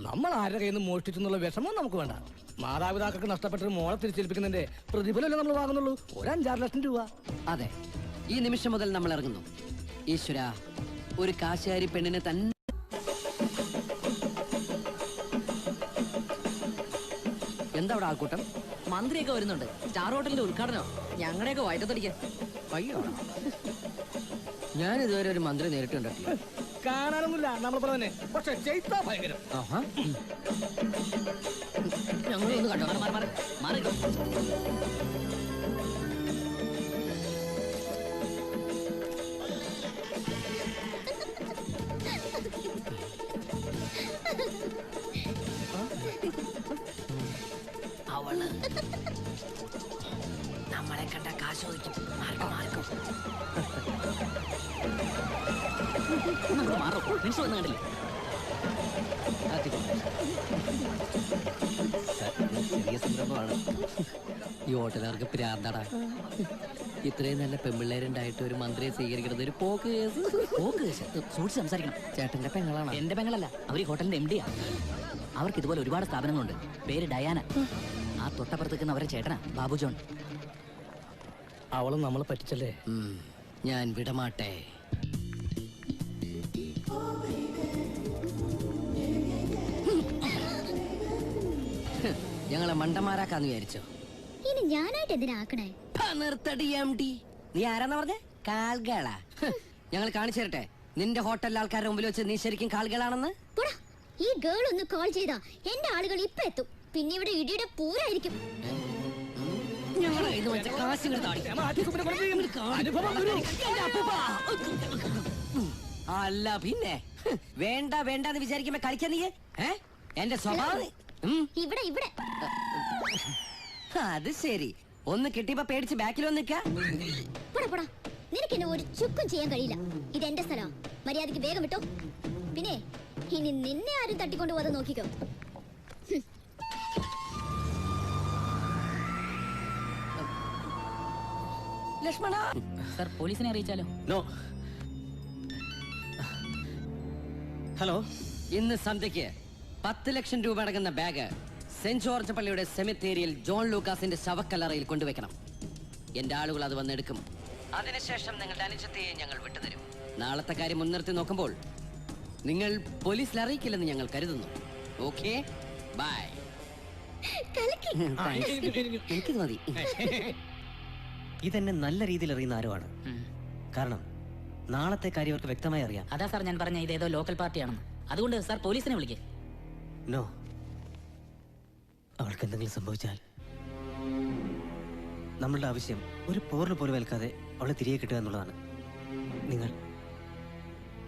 നമ്മൾ ആരുടെ കയ്യിൽ നിന്ന് മോഷ്ടിച്ചെന്നുള്ള വിഷമം നമുക്ക് വേണ്ട. മാതാപിതാക്കൾക്ക് നഷ്ടപ്പെട്ടൊരു മോളെ തിരിച്ചേൽപ്പിക്കുന്നതിന്റെ പ്രതിഫലമല്ലേ നമ്മൾ വാങ്ങുന്നുള്ളൂ. ഒരു 5-6 ലക്ഷം രൂപ. അതെ, ഈ നിമിഷം മുതൽ നമ്മൾ ഇറങ്ങുന്നു. ഈശ്വര, ഒരു കാശുകാരി പെണ്ണിനെ തന്നെ. എന്താ അവിടെ ആൾക്കൂട്ടം? മന്ത്രിയൊക്കെ വരുന്നുണ്ട്. സ്റ്റാർ ഹോട്ടലിന്റെ ഉദ്ഘാടനം. ഞങ്ങളുടെയൊക്കെ വയറ്റത്തടിക്കാൻ. അയ്യോ, ഞാൻ ഇതുവരെ ഒരു മന്ത്രി നേരിട്ട് കണ്ടിട്ടില്ല. കാണാനൊന്നുമില്ല നമ്മളെ പോലെ തന്നെ. പക്ഷെ ചെയ്താ ഭയങ്കരം. ഞങ്ങളൊന്ന് കണ്ടോ? മാറി. അവള് നമ്മളെ കണ്ട കാശ് ചോദിക്കും. മാർക്കും മാറും. നിമിഷം വന്ന് കണ്ടില്ലേ? ചെറിയ സംരംഭമാണ്. ഈ ഹോട്ടലുകാർക്ക് പ്രാന്താടാ. ഇത്രയും നല്ല പെമ്പിള്ളേരുണ്ടായിട്ട് ഒരു മന്ത്രിയെ സ്വീകരിക്കുന്നത് ഒരു പോക്ക് കേസ്. സൂക്ഷിച്ച് സംസാരിക്കണം. ചേട്ടന്റെ പെങ്ങളാണ്. എന്റെ പെങ്ങളല്ല, അവർ ഈ ഹോട്ടലിന്റെ MD-യാ. അവർക്ക് ഇതുപോലെ ഒരുപാട് സ്ഥാപനങ്ങളുണ്ട്. പേര് ഡയാന. ആ തൊട്ടപ്പുറത്ത് നിൽക്കുന്ന അവരെ ചേട്ടനാ ബാബു ജോൺ. അവളും നമ്മളെ പറ്റിച്ചല്ലേ? ഞാൻ വിടമാട്ടെ. ഞങ്ങളെ മണ്ടന്മാരാക്കാന്ന് വിചാരിച്ചോ? ഇനി ഞാനായിട്ട് എന്തിനാ ആക്കണേ? നിർത്തടി MD. നീ ആരാന്നാ പറഞ്ഞേ? കാൽകളാ. ഞങ്ങൾ കാണിച്ചു തരട്ടെ നിന്റെ ഹോട്ടലിലെ ആൾക്കാരുടെ മുമ്പിൽ വെച്ച് നീ ശരിക്കും കാൽകളാണെന്ന്. പോടാ, ഈ ഗേൾ ഒന്ന് കോൾ ചെയ്താ എന്റെ ആളുകൾ ഇപ്പൊ എത്തും. പിന്നെ ഇവിടെ ഇടിയുടെ പൂരായിരിക്കും. ഞങ്ങളെ ഇത് വെച്ച കാശുകൾ താടി. അല്ല പിന്നെ വേണ്ട വേണ്ടെന്ന് വിചാരിക്കുമ്പോ കളിക്കാൻ നീ എന്റെ സ്വഭാവം. ഇവിടെ ഇവിടെ അത് ശരി. ഒന്ന് കിട്ടിയപ്പോ പേടിച്ച് ബാക്കിൽ വന്നിക്ക. പോടാ പോടാ, നിനക്ക് എന്നെ ഒരു ചുക്കും ചെയ്യാൻ കഴിയില്ല. ഇത് എന്റെ സ്ഥലം. മര്യാദക്ക് വേഗം വിട്ടോ. പിന്നെ ഇനി നിന്നെ ആരും തട്ടിക്കൊണ്ടു പോകാതെ നോക്കിക്കോ. ലക്ഷ്മണ സർ, പോലീസിനെ അറിയിച്ചാലോ? നോ. ഹലോ. ഇന്ന് സന്ധ്യയ്ക്ക് 10 ലക്ഷം രൂപ അടങ്ങുന്ന ബാഗ് സെന്റ് ജോർജ് പള്ളിയുടെ സെമിത്തേരിയിൽ ജോൺ ലൂക്കാസിന്റെ ശവക്കല്ലറയിൽ കൊണ്ടുവയ്ക്കണം. എന്റെ ആളുകൾ അത് വന്നെടുക്കും. അതിനുശേഷം നിങ്ങളുടെ അനുജത്തെയെ ഞങ്ങൾ വിട്ടുതരും. നാളത്തെ കാര്യം മുൻനിർത്തി നോക്കുമ്പോൾ നിങ്ങൾ പോലീസിൽ അറിയിക്കില്ലെന്ന് ഞങ്ങൾ കരുതുന്നു. Okay, bye. എനിക്കിത് മതി. ഇതെന്നെ നല്ല രീതിയിൽ അറിയുന്ന ആരുമാണ്. കാരണം നാളത്തെ കാര്യം അവർക്ക് വ്യക്തമായി അറിയാം. അതാ സാർ ഞാൻ പറഞ്ഞ ഇതേതോ ലോക്കൽ പാർട്ടിയാണെന്ന്. അതുകൊണ്ട് സാർ പോലീസിനെ വിളിക്കേ. നോ. അവൾക്ക് എന്തെങ്കിലും സംഭവിച്ചാൽ നമ്മളുടെ ആവശ്യം ഒരു പോറിന് പോലും ഏൽക്കാതെ അവളെ തിരികെ കിട്ടുക എന്നുള്ളതാണ്.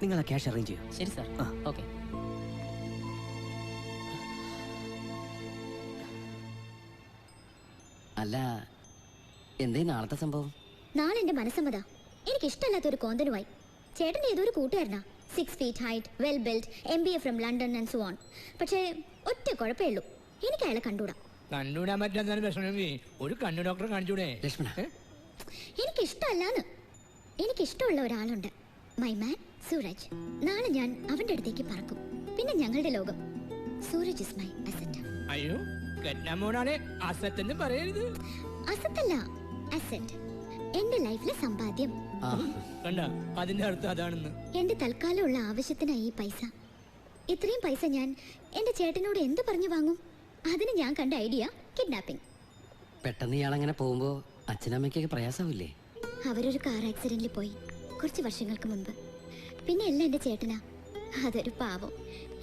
നിങ്ങൾ ആ ക്യാഷ് അറേഞ്ച് ചെയ്യും. ശരി സാർ. ഓക്കെ. അല്ല, എന്തേ നാളത്തെ സംഭവം? നാളെ എന്റെ മനസ്സമ്മത. എനിക്ക് ഇഷ്ടമല്ലാത്ത ഒരു കോന്തനുമായി. ചേട്ടന്റെ ഏതൊരു കൂട്ടുകാരനാ. 6 feet height, well built, MBA from London and so on. പക്ഷേ ഒറ്റ കുഴപ്പമേ ഉള്ളൂ, എനിക്ക് അയാളെ കണ്ടുകൂടാ. കണ്ടുകൂടാൻ പറ്റാത്ത വിഷമം ഒരു കണ്ണു ഡോക്ടറെ കാണിച്ചൂടെ? ലക്ഷ്മണ, എനിക്കിഷ്ടമല്ലാന്ന്. എനിക്കിഷ്ടമുള്ള ഒരാളുണ്ട്, മൈ മാൻ സൂരജ്. നാളെ ഞാൻ അവന്റെ അടുത്തേക്ക് പറക്കും. പിന്നെ ഞങ്ങളുടെ ലോകം. Suraj is my asset. അയ്യോ, കെട്ടാമോനാണ് അസറ്റ് പറയരുത്. അസത്തല്ല, അസറ്റ്. എന്റെ ലൈഫിലെ സമ്പാദ്യം. കണ്ട, അതിന്റെ അർത്ഥം അതാണെന്ന്. എന്റെ തൽക്കാലമുള്ള ആവശ്യത്തിനായി ഈ പൈസ. ഇത്രയും പൈസ ഞാൻ എന്റെ ചേട്ടനോട് എന്ത് പറഞ്ഞു വാങ്ങും? അതിന് ഞാൻ കണ്ട ഐഡിയ കിഡ്നാപ്പിംഗ്. പെട്ടെന്ന് ഇയാളങ്ങനെ പോകുമ്പോ അച്ഛനമ്മയ്ക്കൊക്കെ പ്രയാസമില്ലേ? അവരൊരു കാർ ആക്സിഡന്റിൽ പോയി കുറച്ച് വർഷങ്ങൾക്ക് മുൻപ്. പിന്നെ എല്ലാം എന്റെ ചേട്ടനാ. അതൊരു പാവം.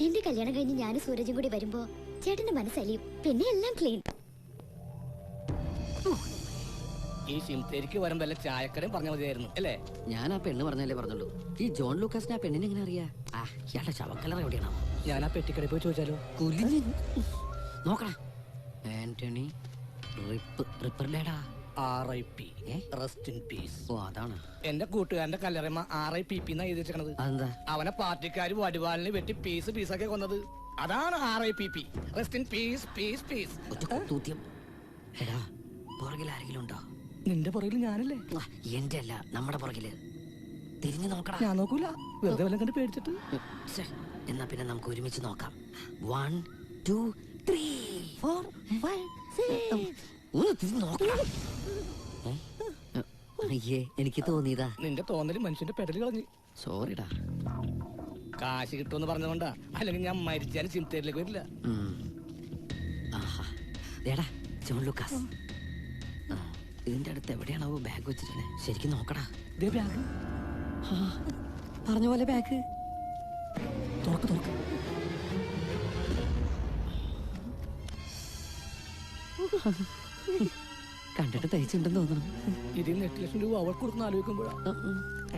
എന്റെ കല്യാണം കഴിഞ്ഞ് ഞാനും സൂരജും കൂടി വരുമ്പോ ചേട്ടന്റെ മനസ്സലിയും. പിന്നെ എല്ലാം ക്ലീൻ. ഈ സിംതേരിക്ക് വരുമ്പോ വല്ല ചായക്കടയും പറഞ്ഞ മതിയായിരുന്നു അല്ലേ? ഞാൻ ആ പെണ്ണ് പറഞ്ഞല്ലേ പറഞ്ഞുള്ളൂ. ഈ ജോൺ ലൂക്കാസിനെ ആ പെണ്ണിനെ എങ്ങനെ അറിയാ? ഇയാളുടെ ശവക്കല്ലറ എവിടെയാണോ? ഞാൻ ആ പെട്ടിക്കടയിൽ പോയി ചോദിച്ചാലോ? നോക്കണം. ആന്റണി റിപ്പർഡേടാ. RIP, rest in peace. ഓ, അതാണ്. എന്റെ കൂട്ടുകാരന്റെ കല്ലറമ്മ RIPP എന്നാ എഴുതി വെച്ചത്. അതെന്താ? അവനെ പാർട്ടിക്കാര് വടിവാലിന് വെട്ടി പീസാക്കി കൊന്നത്. അതാണ് RIPP, rest in peace peace peace. എടാ, പുറകിൽ ആരെങ്കിലും ഉണ്ടോ? നിന്റെ പുറകിൽ ഞാനല്ലേ? എന്റെ അല്ല, നമ്മുടെ പുറകില്. തിരിഞ്ഞു നോക്കടാ. ഞാൻ നോക്കൂല, വെറുതെ വല്ലതും കണ്ട് പേടിച്ചിട്ട്. എന്നാ പിന്നെ നമുക്ക് ഒരുമിച്ച് നോക്കാം. 1 2 3 4 5 6. നോക്കാം. അയ്യേ, എനിക്ക് തോന്നിയതാ. നിന്റെ തോന്നല് മനുഷ്യന്റെ പെടല് കളഞ്ഞു. സോറിടാ. കാശ് കിട്ടുമെന്ന് പറഞ്ഞതുകൊണ്ടാ, അല്ലെങ്കിൽ ഞാൻ മരിച്ചാലും സിംതേരിലേക്ക് വരില്ല. േടാ, ജോൺ ലൂക്കാസ്. ഇതിന്റെ അടുത്ത് എവിടെയാണാവോ ബാഗ് വെച്ചിരുന്നത്? ശരിക്കും നോക്കടാ. ബാഗ് പറഞ്ഞ പോലെ ബാഗ് തുറക്ക്. കണ്ടിട്ട് തയ്ച്ചിട്ടുണ്ടെന്ന് തോന്നണം. ഇതിൽ 8 ലക്ഷം രൂപ അവൾക്ക് കൊടുക്കുന്ന ആലോചിക്കുമ്പോഴാ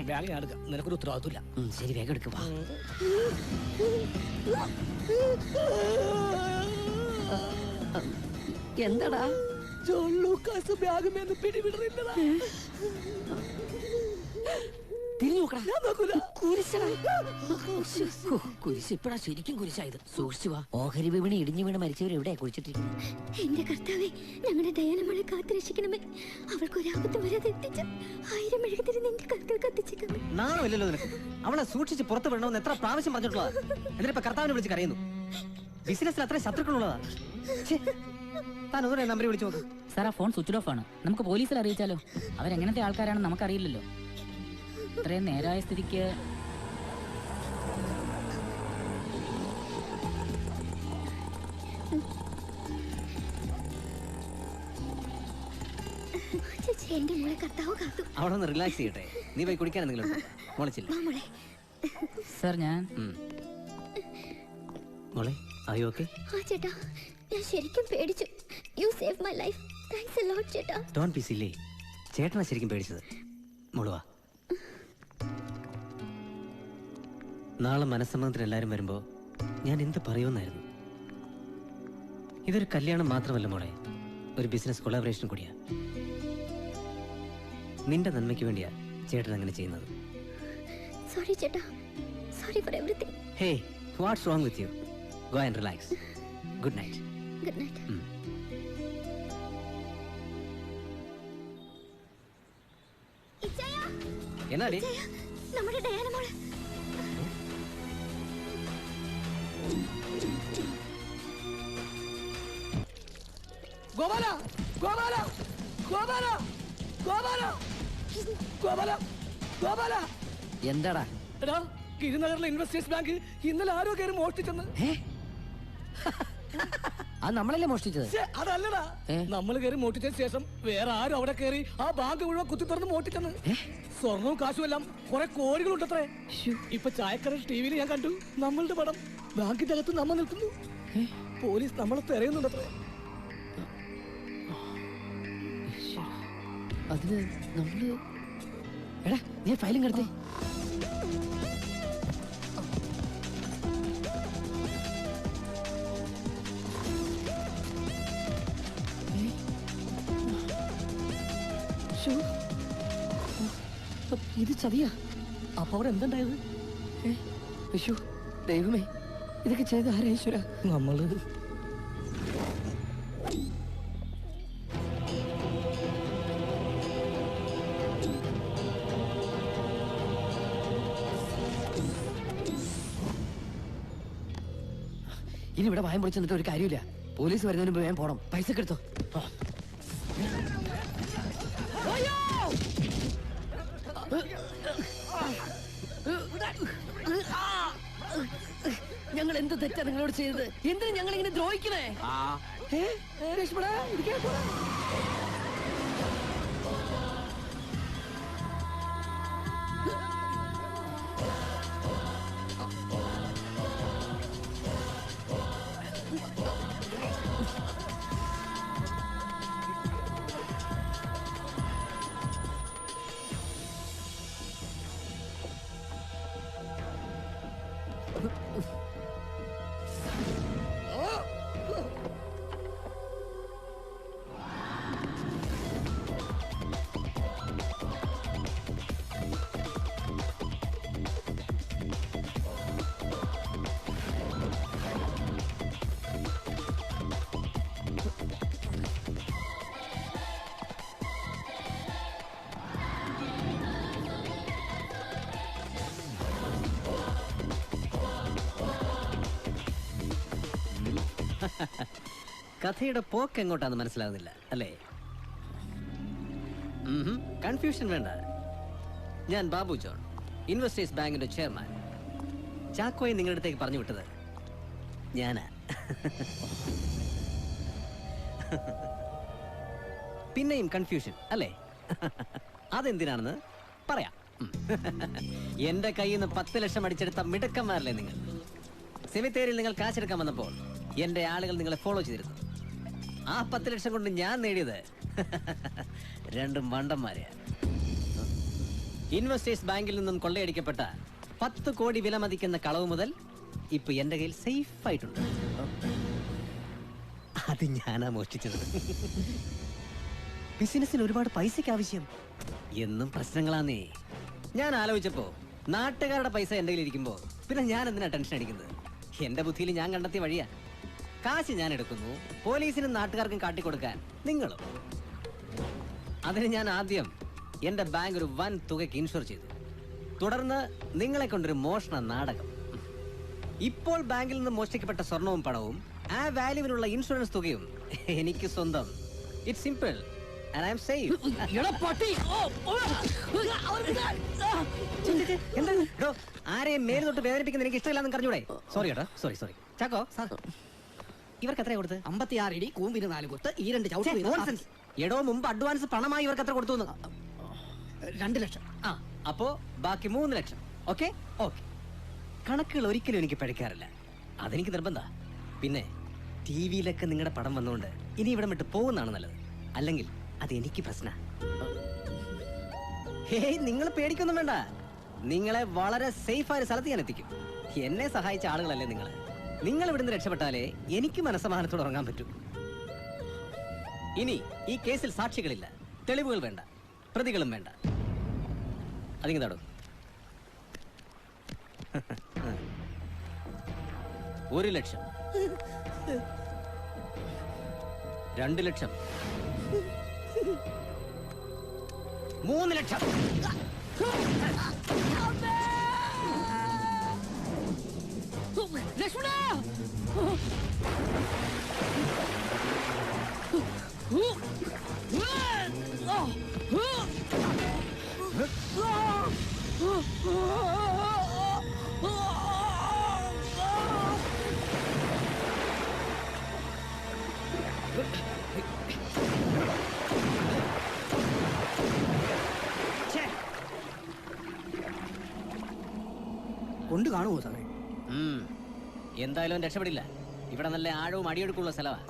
ബാഗ് ഞാൻ എടുക്കാം. നിനക്കൊരു ഉത്തരവാദിത്തമില്ല. ശരി, വേഗം എടുക്കുക. എന്താടാ? ജോൺ ലൂക്കാസ് ബാഗ് പിടിവിടുന്നില്ലടാ. തിരിഞ്ഞു നോക്കടാ. ഞാൻ നോക്കൂല. കുരിശ് ഇപ്പഴാ ശരിക്കും കുരിശായത്. സൂക്ഷിച്ചു വാ. ഓഹരി വിപണി ഇടിഞ്ഞു വീണ് മരിച്ചവർ എവിടെയാ കുഴിച്ചിട്ടിരിക്കുന്നത്? എന്റെ കർത്താവേ, ഞങ്ങളുടെ ഡയാനമോളെ കാത്തുരക്ഷിക്കണമേ. അവൾക്കൊരാപത്ത് വരാതെ എത്തിച്ച് 1000 മെഴുകുതിരി നിന്റെ കൽക്കൽ കത്തിച്ചേക്കണമേ. നാണമില്ലല്ലോ നിനക്ക്. അവളെ സൂക്ഷിച്ച് പുറത്ത് വിടണമെന്ന് എത്ര പ്രാവശ്യം പറഞ്ഞിട്ടുള്ളതാ. എന്നിട്ടിപ്പോ കർത്താവിനെ വിളിച്ച് കരയുന്നു. ബിസിനസ്സിൽ അത്ര ശത്രുക്കളുള്ളതാ. താൻ ഒന്നുകൂടെ നമ്പർ വിളിച്ചു നോക്ക്. സാർ, ആ ഫോൺ സ്വിച്ച് ഓഫ് ആണ്. നമുക്ക് പോലീസിൽ അറിയിച്ചാലോ? അവരെങ്ങനത്തെ ആൾക്കാരാണെന്ന് നമുക്കറിയില്ലല്ലോ. ഇത്രയും നേരായ സ്ഥിതിക്ക് ചേച്ചി എന്റെ മോളെ കർത്താവ് കാത്തു. അവിടെ ഒന്ന് റിലാക്സ് ചെയ്യട്ടെ. നീ പോയി കുടിക്കാൻ എന്തെങ്കിലും മോളിച്ചില്ല. വാ മോളെ. സർ ഞാൻ മോളെ ആയോ ഓക്കെ? ആ ചേട്ടാ, ഞാൻ ശരിക്കും പേടിച്ചു. You save my life. Thanks a lot ചേട്ടാ. Don't be silly. ചേട്ടനാ ശരിക്കും പേടിച്ചത്. മോളുവാ. നാളെ മനസ്സമ്മതത്തിന് എല്ലാവരും വരുമ്പോ ഞാൻ എന്ത് പറയുമെന്നായിരുന്നു. ഇതൊരു കല്യാണം മാത്രമല്ല മോളെ, ഒരു ബിസിനസ് കൊളാബറേഷൻ കൂടിയാ. നിന്റെ നന്മയ്ക്ക് വേണ്ടിയാ ചേട്ടൻ അങ്ങനെ ചെയ്യുന്നത്. സോറി ചേട്ടാ. Sorry for everything. Hey, what's wrong with you? Go and relax. Good night. Good night. ഇച്ചയ, എന്നാടി നമ്മുടെ ഡയാന മോളെ. ഗോപാല ഗോപാല ഗോപാല ഗോപാല ഗോപാല ഗോപാല. എന്താടാ? എടാ, ഗിരിനഗറിലെ ഇൻവെസ്റ്റേഴ്സ് ബാങ്ക് ഇന്നലെ ആരോ കയറി മോഷ്ടിച്ചെന്ന്. അത് നമ്മളല്ലേ മോഷ്ടിച്ചത്? ശ്ശെ, അതല്ലടാ, നമ്മൾ കയറി മോഷ്ടിച്ചതിന് ശേഷം വേറെ ആരും അവിടെ കയറി ആ ബാങ്ക് മുഴുവൻ കുത്തി തുറന്ന് മോഷ്ടിച്ചെന്ന്. സ്വർണവും കാശും എല്ലാം കുറെ കോടികളുണ്ടത്രേ. ഇപ്പൊ ചായക്കടയിൽ ടിവിയിൽ ഞാൻ കണ്ടു നമ്മളുടെ പടം. ബാങ്കിന്റെ അകത്ത് നമ്മൾ നിൽക്കുന്നു. പോലീസ് നമ്മളെ തിരയുന്നുണ്ടത്രേ. അതിന് നമ്മള് എടാ, നീ ഫയലും കിടത്തേ. ഇത് ചതിയാ. അപ്പൊ അവിടെ എന്തുണ്ടായത്? വിഷു, ദൈവമേ, ഇതൊക്കെ ചെയ്ത് ആരാ ഈശ്വര? നമ്മള് ഇനി ഇവിടെ വായം പൊളിച്ച് നിന്നിട്ട് ഒരു കാര്യമില്ല. പോലീസ് വരുന്നതിന് മുമ്പ് വേഗം പോണം. പൈസ ഒക്കെ എടുത്തോ. ഞങ്ങൾ എന്ത് തെറ്റാ നിങ്ങളോട് ചെയ്തത്? എന്തിനാ ഞങ്ങൾ ഇങ്ങനെ ദ്രോഹിക്കണേ? കഥയുടെ പോക്ക് എങ്ങോട്ടാന്ന് മനസ്സിലാകുന്നില്ല അല്ലേ? കൺഫ്യൂഷൻ വേണ്ട. ഞാൻ ബാബു ജോൺ, ഇൻവെസ്റ്റേഴ്സ് ബാങ്കിന്റെ ചെയർമാൻ. ചാക്കോയെ നിങ്ങളുടെ അടുത്തേക്ക് പറഞ്ഞു വിട്ടത് ഞാനാ. പിന്നെയും കൺഫ്യൂഷൻ അല്ലേ? അതെന്തിനാണെന്ന് പറയാം. എന്റെ കയ്യിൽ നിന്ന് 10 ലക്ഷം അടിച്ചെടുത്ത മിടുക്കന്മാരല്ലേ നിങ്ങൾ? സെമിത്തേരിയിൽ നിങ്ങൾ കാശെടുക്കാൻ വന്നപ്പോൾ എന്റെ ആളുകൾ നിങ്ങളെ ഫോളോ ചെയ്തിരുന്നു. ആ 10 ലക്ഷം കൊണ്ട് ഞാൻ നേടിയത് 2 മണ്ടന്മാരെയാ. ഇൻവെസ്റ്റേഴ്സ് ബാങ്കിൽ നിന്നും കൊള്ളയടിക്കപ്പെട്ട 10 കോടി വില മതിക്കുന്ന കളവ് മുതൽ ഇപ്പൊ എന്റെ കയ്യിൽ സേഫ് ആയിട്ടുണ്ട്. അത് ഞാനാ മോഷ്ടിച്ചത്. ബിസിനസ്സിന് ഒരുപാട് പൈസക്ക് ആവശ്യം. എന്നും പ്രശ്നങ്ങളാന്നേ. ഞാൻ ആലോചിച്ചപ്പോ നാട്ടുകാരുടെ പൈസ എന്റെ കയ്യിൽ ഇരിക്കുമ്പോ പിന്നെ ഞാൻ എന്തിനാ ടെൻഷൻ അടിക്കുന്നത്? എന്റെ ബുദ്ധിയിൽ ഞാൻ കണ്ടെത്തിയ വഴിയാ. കാശ് ഞാൻ എടുക്കുന്നു, പോലീസിനും നാട്ടുകാർക്കും കാട്ടിക്കൊടുക്കാൻ നിങ്ങളും. അതിന് ഞാൻ ആദ്യം എന്റെ ബാങ്ക് ഒരു വൻ തുകയ്ക്ക് ഇൻഷുർ ചെയ്തു. തുടർന്ന് നിങ്ങളെ കൊണ്ടൊരു മോഷണ നാടകം. ഇപ്പോൾ ബാങ്കിൽ നിന്ന് മോഷ്ടിക്കപ്പെട്ട സ്വർണവും പണവും ആ വാല്യൂവിനുള്ള ഇൻഷുറൻസ് തുകയും എനിക്ക് സ്വന്തം. It's simple and I am safe. ആരെയും മേൽ തൊട്ട് വേദനിപ്പിക്കുന്ന എനിക്ക് ഇഷ്ടമില്ലാന്ന് പറഞ്ഞൂടെ? സോറി കേട്ടോ, സോറി. ചാക്കോ സാർ, ഇവർക്ക് എത്ര കൊടുത്ത്? 56 ഇടി കൂമ്പിന് 4 കുത്ത് ഈ 2 ചവിട്ട് വീതം. Nonsense. എടോ മുമ്പ് അഡ്വാൻസ് പണമായി ഇവർക്ക് എത്ര കൊടുത്തു? 2 ലക്ഷം. ആ അപ്പോ ബാക്കി 3 ലക്ഷം. Okay okay. കണക്കുകൾ ഒരിക്കലും എനിക്ക് പഠിക്കാറില്ല, അതെനിക്ക് നിർബന്ധ. പിന്നെ ടി വിയിലൊക്കെ നിങ്ങളുടെ പടം വന്നുകൊണ്ട് ഇനി ഇവിടെ വിട്ട് പോകുന്നതാണ് നല്ലത്, അല്ലെങ്കിൽ അത് എനിക്ക് പ്രശ്ന. ഹേയ്, നിങ്ങൾ പേടിക്കൊന്നും വേണ്ട, നിങ്ങളെ വളരെ സേഫ് ആയ സ്ഥലത്ത് ഞാൻ എത്തിക്കും. എന്നെ സഹായിച്ച ആളുകളല്ലേ നിങ്ങൾ ഇവിടുന്ന് രക്ഷപ്പെട്ടാലേ എനിക്ക് മനസ്സമാനത്തോടെ ഉറങ്ങാൻ പറ്റൂ. ഇനി ഈ കേസിൽ സാക്ഷികളില്ല, തെളിവുകൾ വേണ്ട, പ്രതികളും വേണ്ട. അതിങ്ങതാടോ. 1 ലക്ഷം, 2 ലക്ഷം, 3 ലക്ഷം. ലക്ഷ്മണ! കൊണ്ട് കാണുമോ സാറേ? എന്തായാലും രക്ഷപ്പെടില്ല. ഇവിടെ നല്ല ആഴവും അടിയൊഴുക്കുള്ള സ്ഥലമാണ്.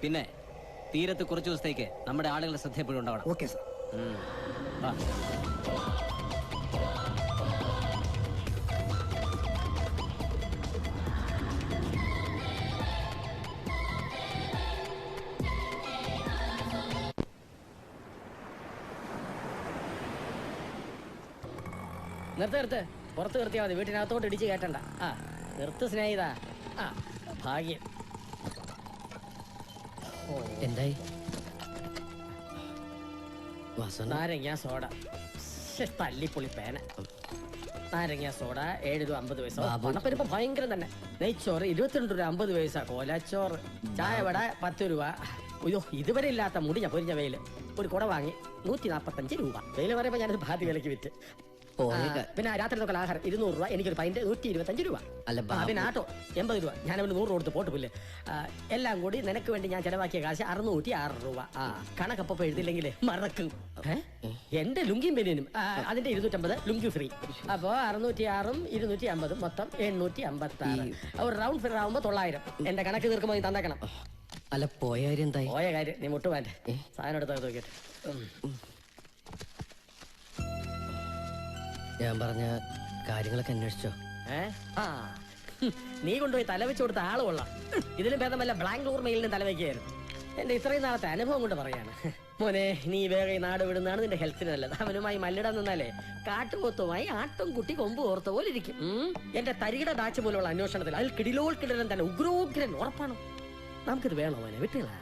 പിന്നെ തീരത്ത് കുറച്ചു ദിവസത്തേക്ക് നമ്മുടെ ആളുകളുടെ ശ്രദ്ധ എപ്പോഴും ഉണ്ടാവണം. Okay sir. നിർത്ത്, പുറത്ത് നിർത്തിയാൽ മതി, വീട്ടിനകത്തോട്ട് ഇടിച്ച് കയറ്റണ്ട. ആ നിർത്ത് സ്നേഹിത. ആ ഭാഗ്യം. എന്തായി? നാരങ്ങ സോഡ. തല്ലിപ്പൊളി പേന. നാരങ്ങ സോഡ 7 രൂപ 50 പൈസ. പണപ്പെരുപ്പം ഭയങ്കരം തന്നെ. നെയ്ച്ചോറ് 22 രൂപ 50 പൈസ. കോലച്ചോറ്, ചായ വട 10 രൂപ. അയ്യോ, ഇതുവരെ ഇല്ലാത്ത മുടിഞ്ഞ പൊരിഞ്ഞ വെയില്. ഒരു കുട വാങ്ങി 145 രൂപ. വെയില് പറയുമ്പോൾ ഞാനത് ഭാതി വിലക്ക് വിറ്റ്. പിന്നെ രാത്രി നോക്കൽ ആഹാരം 200 രൂപ. എനിക്കൊരു പൈന്റ് 125 രൂപ. പിന്നെ ആട്ടോ 80 രൂപ. ഞാൻ അവന് 100 കൊടുത്ത് പോട്ട് പുല്ല്. എല്ലാം കൂടി നിനക്ക് വേണ്ടി ഞാൻ ചെലവാക്കിയ കാശ് 606 രൂപ. കണക്കപ്പ എഴുതില്ലെങ്കിൽ മറക്കും. എന്റെ ലുങ്കിയും ബനിയനും അതിന്റെ 250 ലുങ്കി ഫ്രീ. അപ്പോ 606ഉം 250 മൊത്തം 856. ഒരു റൗണ്ട് ഫിഗർ ആവുമ്പോ 900. എന്റെ കണക്ക് തീർക്കുമ്പോൾ നീ തന്നേക്കണം. അല്ല, പോയ കാര്യം നീ മുട്ടുവാൻ്റെ സാധനം എടുത്ത് നോക്കിയിട്ട്. ഞാൻ പറഞ്ഞ കാര്യങ്ങളൊക്കെ അന്വേഷിച്ചോ? നീ കൊണ്ടുപോയി തലവെച്ച് കൊടുത്ത ആള് കൊള്ളാം. ഇതിലും ഭേദമല്ല ബ്ലാംഗ്ലൂർ മെയിലിന് തലവെക്കുകയായിരുന്നു. എന്റെ ഇത്രയും നാളത്തെ അനുഭവം കൊണ്ട് പറയാണ്. മോനെ, നീ വേഗം നാട് വിടുന്നതാണ് നിന്റെ ഹെൽത്തിന് നല്ലത്. അവനുമായി മല്ലിടാൻ നിന്നാലേ കാട്ടുപോത്തുമായി ആട്ടും കുട്ടി കൊമ്പ് ഓർത്ത പോലെ ഇരിക്കും. എന്റെ തരികിട ബാച്ച് പോലുള്ള അന്വേഷണത്തിൽ അതിൽ കിടിലോൾ കിടലൻ തന്നെ ഉഗ്രോഗ്രൻ ഉറപ്പാണ്. നമുക്കിത് വേണോ മോനെ? വിട്ടുകളാ.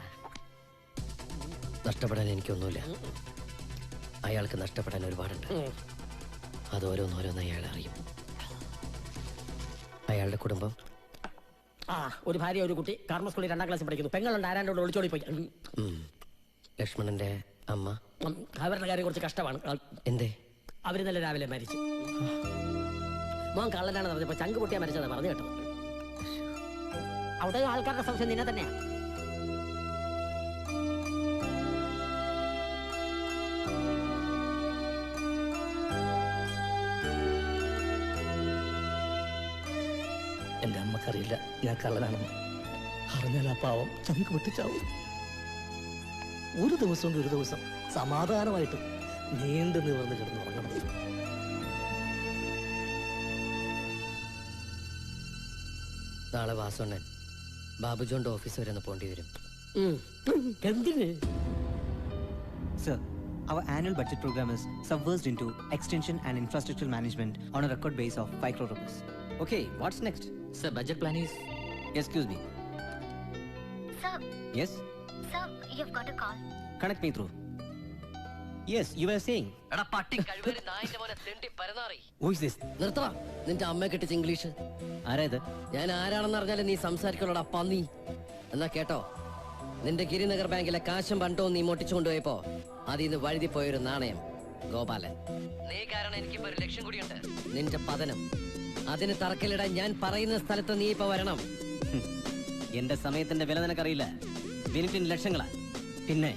നഷ്ടപ്പെടാൻ എനിക്കൊന്നുമില്ല, അയാൾക്ക് നഷ്ടപ്പെടാൻ ഒരുപാടുണ്ട്. അത് ഓരോന്നോരോന്ന് അയാൾ അറിയും. അയാളുടെ കുടുംബം, ഒരു ഭാര്യ, ഒരു കുട്ടി, കാർമ സ്കൂളിൽ 2ാം ക്ലാസ്സിൽ പഠിക്കുന്നു. പെങ്ങളുണ്ട്, ആരാണ്ടോട് ഒളിച്ചോടി പോയി. ലക്ഷ്മണന്റെ അമ്മ, അവരുടെ കാര്യം കുറച്ച് കഷ്ടമാണ്. എന്തേ? അവര് നല്ല രാവിലെ മരിച്ചു. മോൻ കള്ളനാണെന്ന് പറഞ്ഞപ്പോ ചങ്ക് പൊട്ടിയാ മരിച്ചതാ പറഞ്ഞു കേട്ടത്. അവിടെ ആൾക്കാരുടെ സംശയം നിന്നെ തന്നെയാ. എന്റെ അമ്മക്കറിയില്ല ഞാൻ കള്ളനാണെന്ന്. അറിഞ്ഞാൽ ആ പാവം ചങ്ക് പൊട്ടിച്ചാവും. ഒരു ദിവസം സമാധാനമായിട്ട് നീണ്ടു നിവർന്ന് കിടന്ന് ഉറങ്ങണം. നാളെ വാസോണ്ണൻ ബാബുജോന്റെ ഓഫീസ് വരെ ഒന്ന് പോണ്ടി വരും. എന്തിന്? Sir, our annual budget program is subversed into extension and infrastructural management on a record base of 5 crore rupees. Okay, what's next? Sir, budget plan is... Excuse me. Sir, Yes? sir, you've got a call. Connect me through. Yes, you were saying. Who is this? നിർത്തടാ നിന്റെ അമ്മയെ കെട്ടിച്ച English. ആരാ ഇത്? ഞാൻ ആരാണെന്ന് അറിഞ്ഞാലും നീ സംസാരിക്കണോടാ പന്നി. എന്നാ കേട്ടോ, നിന്റെ ഗിരിനഗർ ബാങ്കിലെ കാശും പണ്ടവും നീ മോട്ടിച്ചു കൊണ്ടുപോയപ്പോ അതിൽ നിന്ന് വഴുതി പോയൊരു നാണയം ഗോപാലൻ. നീ കാരണം എനിക്കിപ്പോ 1 ലക്ഷം കൂടിയുണ്ട്. നിന്റെ പതനം അതിന് തറക്കല്ലിടാൻ ഞാൻ പറയുന്ന സ്ഥലത്ത് നീ ഇപ്പൊ വരണം. എന്റെ സമയത്തിന്റെ വില നിനക്കറിയില്ല. മിനിറ്റിന് ലക്ഷങ്ങളാ. പിന്നെ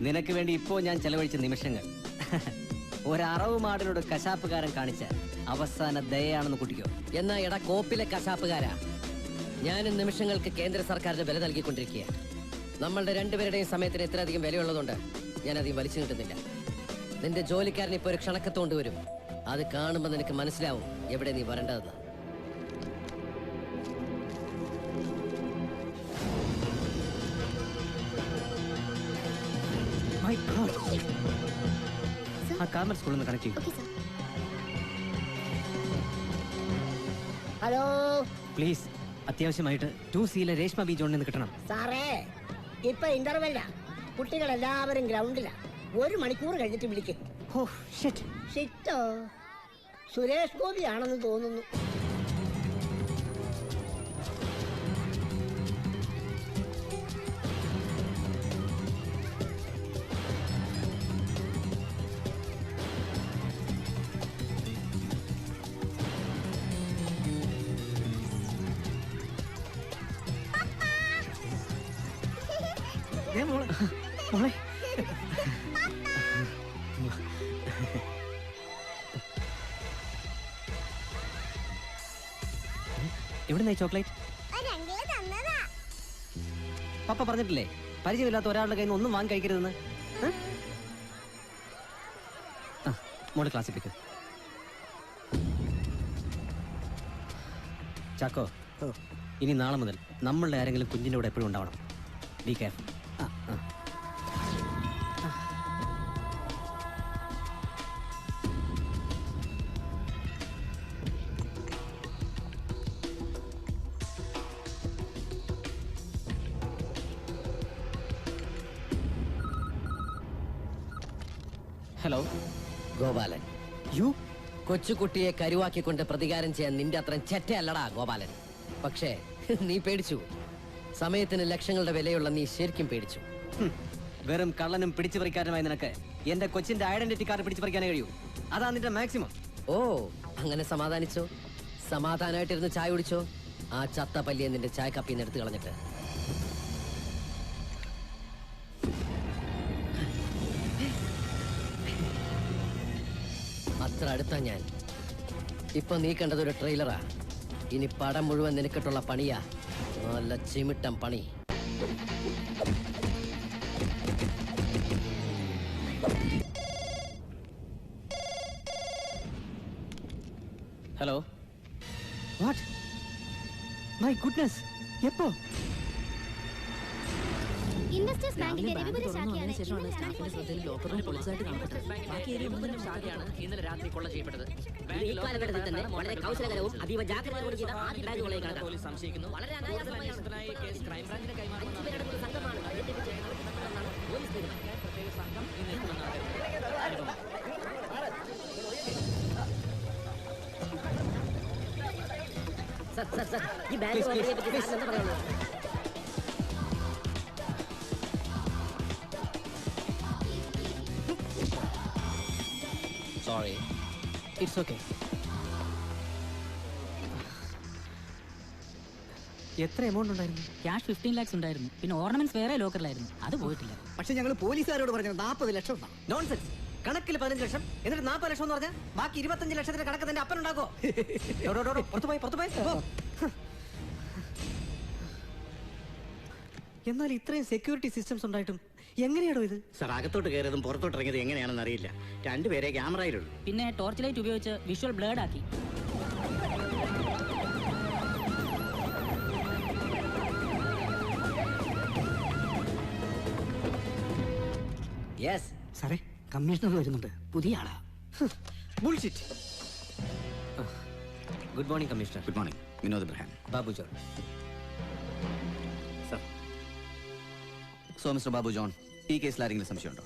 നിനക്ക് വേണ്ടി ഇപ്പോ ഞാൻ ചെലവഴിച്ച നിമിഷങ്ങൾ ഒരറവ് മാടിനോട് കശാപ്പുകാരൻ കാണിച്ച അവസാന ദയയാണെന്ന് കുട്ടിക്കോ. എന്നാ എടാ കോപ്പിലെ കശാപ്പുകാരാ, ഞാനും നിമിഷങ്ങൾക്ക് കേന്ദ്ര സർക്കാരിന് വില നൽകിക്കൊണ്ടിരിക്കുക. നമ്മളുടെ രണ്ടുപേരുടെയും സമയത്തിന് ഇത്രയധികം വിലയുള്ളതുകൊണ്ട് ഞാനധികം വലിച്ചു കിട്ടുന്നില്ല. നിന്റെ ജോലിക്കാരൻ ഇപ്പൊ ഒരു ക്ഷണക്കത്തോണ്ട് വരും. അത് കാണുമ്പോൾ നിനക്ക് മനസ്സിലാവും എവിടെ നീ വരേണ്ടതെന്ന്. ആ കാർമൽ സ്കൂളിൽ നിന്ന് കണക്ട് ചെയ്യും ഹലോ പ്ലീസ്. അത്യാവശ്യമായിട്ട് 2C രേഷ്മ ബി ജോണിൽ നിന്ന് കിട്ടണം. സാറേ, ഇപ്പൊ ഇന്റർവെല്ല. കുട്ടികളെല്ലാവരും ഗ്രൗണ്ടിലാ. 1 മണിക്കൂർ കഴിഞ്ഞിട്ട് വിളിക്കും. ഷിറ്റോ, സുരേഷ് ഗോപി ആണെന്ന് തോന്നുന്നു. മോളെ എവിടുന്നായി ചോക്ലേറ്റ്? പപ്പ പറഞ്ഞിട്ടില്ലേ പരിചയമില്ലാത്ത ഒരാളുടെ കയ്യിൽ നിന്ന് ഒന്നും വാങ്ങി കഴിക്കരുതെന്ന്? മോളെ ക്ലാസ്സിൽ പിക്ക്. ചാക്കോ, ഇനി നാളെ മുതൽ നമ്മളുടെ ആരെങ്കിലും കുഞ്ഞിൻ്റെ കൂടെ എപ്പോഴും ഉണ്ടാവണം. Be careful. ഹലോ ഗോപാലൻ, കൊച്ചുകുട്ടിയെ കരുവാക്കിക്കൊണ്ട് പ്രതികാരം ചെയ്യാൻ നിന്റെ അത്രയും ചെറ്റയല്ലടാ ഗോപാലൻ. പക്ഷേ നീ പേടിച്ചു. സമയത്തിന് ലക്ഷങ്ങളുടെ വിലയുള്ള നീ ശരിക്കും പേടിച്ചു. വെറും കള്ളനും പിടിച്ചു പറിക്കാനുമായി നിനക്ക് എന്റെ കൊച്ചിന്റെ ഐഡന്റിറ്റി കാർഡ് പിടിച്ചു പറിക്കാനേ കഴിയൂ. അതാ നിന്റെ മാക്സിമം. ഓ, അങ്ങനെ സമാധാനിച്ചോ? സമാധാനമായിട്ടിരുന്ന് ചായ കുടിച്ചോ? ആ ചത്ത പല്ലിയെ നിന്റെ ചായ കപ്പിന്ന് എടുത്തു കളഞ്ഞിട്ട്. അത്ര അടുത്താ ഞാൻ. ഇപ്പൊ നീ കണ്ടതൊരു ട്രെയിലറാ. ഇനി പടം മുഴുവൻ നിനക്കിട്ടുള്ള പണിയാ. നല്ല ചിമിട്ടം പണി. ഹലോ. വാട്ട്? മൈ ഗുഡ്നസ്, എപ്പോ? ഇൻവെസ്റ്റേഴ്സ് ബാങ്കിന്റെ രവിപുരം ശാഖയാണ് ഇന്നലെ രാത്രി കൊള്ള ചെയ്യപ്പെട്ടത്. ഈ കാലഘട്ടത്തിൽ തന്നെ വളരെ കൗശലകരവും അതീവ ജാഗ്രതയോടെ ചെയ്ത ആദ്യ ബാങ്കുകളെ പോലീസ് സംശയിക്കുന്നു. വളരെ അനായാസമായ ക്രൈംബ്രാഞ്ചിന്റെ കൈമാറുന്ന സംഘമാണ് പോലീസ് സംഘം ഈ ബാങ്ക് എന്താ പറയുന്നത്? Sorry. It's okay. എത്ര എമൗണ്ട് ഉണ്ടായിരുന്നു? ക്യാഷ് 15 lakhs ഉണ്ടായിരുന്നു. പിന്നെ ഓർണമെന്റ്സ് വേറെ ലോക്കറിലായിരുന്നു. അത് പോയിട്ടില്ല. പക്ഷെ ഞങ്ങൾ പോലീസുകാരോട് പറഞ്ഞു 40 ലക്ഷം. നോൺസെൻസ്. കണക്കിൽ 15 ലക്ഷം എന്നിട്ട് 40 ലക്ഷം എന്ന് പറഞ്ഞാൽ ബാക്കി 25 ലക്ഷത്തിന്റെ കണക്ക് തന്നെ അപ്പനുണ്ടാക്കോ? പുറത്തു പോയി. എന്നാൽ ഇത്രയും സെക്യൂരിറ്റി സിസ്റ്റംസ് ഉണ്ടായിട്ടും എങ്ങനെയാണോ ഇത്? സാർ, അകത്തോട്ട് കയറിയതും പുറത്തോട്ട് ഇറങ്ങിയത് എങ്ങനെയാണെന്ന് അറിയില്ല. രണ്ടുപേരെ ക്യാമറയിലുള്ളൂ. പിന്നെ ടോർച്ച് ലൈറ്റ് ഉപയോഗിച്ച് വിഷ്വൽ ബ്ലേഡ് ആക്കി. യെസ് സാറേ, കമ്മീഷണർ വരുന്നുണ്ട്. പുതിയ ആളാ. Bullshit. Good morning commissioner. Good morning. Vinod Ibrahim. Babu John. Sir. So mister Babu John, ഈ കേസിൽ ആരെങ്കിലും സംശയമുണ്ടോ?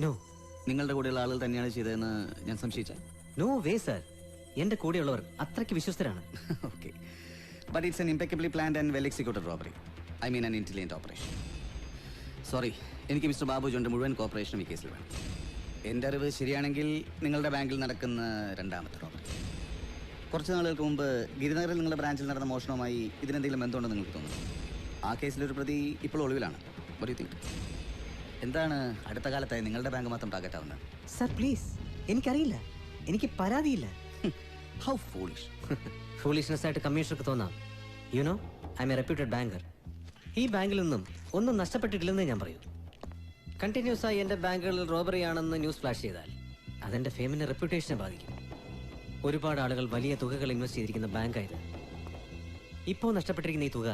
നോ. നിങ്ങളുടെ കൂടെയുള്ള ആളുകൾ തന്നെയാണ് ചെയ്തതെന്ന് ഞാൻ സംശയിച്ചാൽ? No way sir. എന്റെ കൂടെയുള്ളവർ അത്രയ്ക്ക് വിശ്വസ്തരാണ്. Okay, but it's an impeccably planned and well executed robbery. I mean an intelligent operation. Sorry, എനിക്ക് മിസ്റ്റർ ബാബു ജോണിന്റെ മുഴുവൻ കോപ്പറേഷനും ഈ കേസിൽ വേണം. എൻ്റെ അറിവ് ശരിയാണെങ്കിൽ നിങ്ങളുടെ ബാങ്കിൽ നടക്കുന്ന രണ്ടാമത്തെ റോബറി. കുറച്ച് നാളുകൾക്ക് മുമ്പ് ഗിരിനഗറിൽ നിങ്ങളുടെ ബ്രാഞ്ചിൽ നടന്ന മോഷണവുമായി ഇതിനെന്തെങ്കിലും ബന്ധമുണ്ടെന്ന് നിങ്ങൾക്ക് തോന്നുന്നു? ആ കേസിലൊരു പ്രതി ഇപ്പോൾ ഒളിവിലാണ്. What do you think? എന്താണ് അടുത്ത കാലത്തായി നിങ്ങളുടെ ബാങ്ക് മാത്രം ടാർഗറ്റ് ആവുന്നത്? സർ പ്ലീസ്, എനിക്കറിയില്ല, എനിക്ക് പരാതിയില്ല. How foolish. ഫൂളിഷ്നെസ് ആയിട്ട് കമ്മീഷണർക്ക് തോന്നാം. You know, I M A reputed banker. ഈ ബാങ്കിൽ നിന്നും ഒന്നും നഷ്ടപ്പെട്ടിട്ടില്ലെന്നേ ഞാൻ പറയൂ. കണ്ടിന്യൂസ് ആയി എൻ്റെ ബാങ്കുകളിൽ റോബറി ആണെന്ന് ന്യൂസ് ഫ്ലാഷ് ചെയ്താൽ അതെൻ്റെ ഫേമിൻ്റെ റെപ്യൂട്ടേഷനെ ബാധിക്കും. ഒരുപാട് ആളുകൾ വലിയ തുകകൾ ഇൻവെസ്റ്റ് ചെയ്തിരിക്കുന്ന ബാങ്കായത്. ഇപ്പോൾ നഷ്ടപ്പെട്ടിരിക്കുന്ന ഈ തുക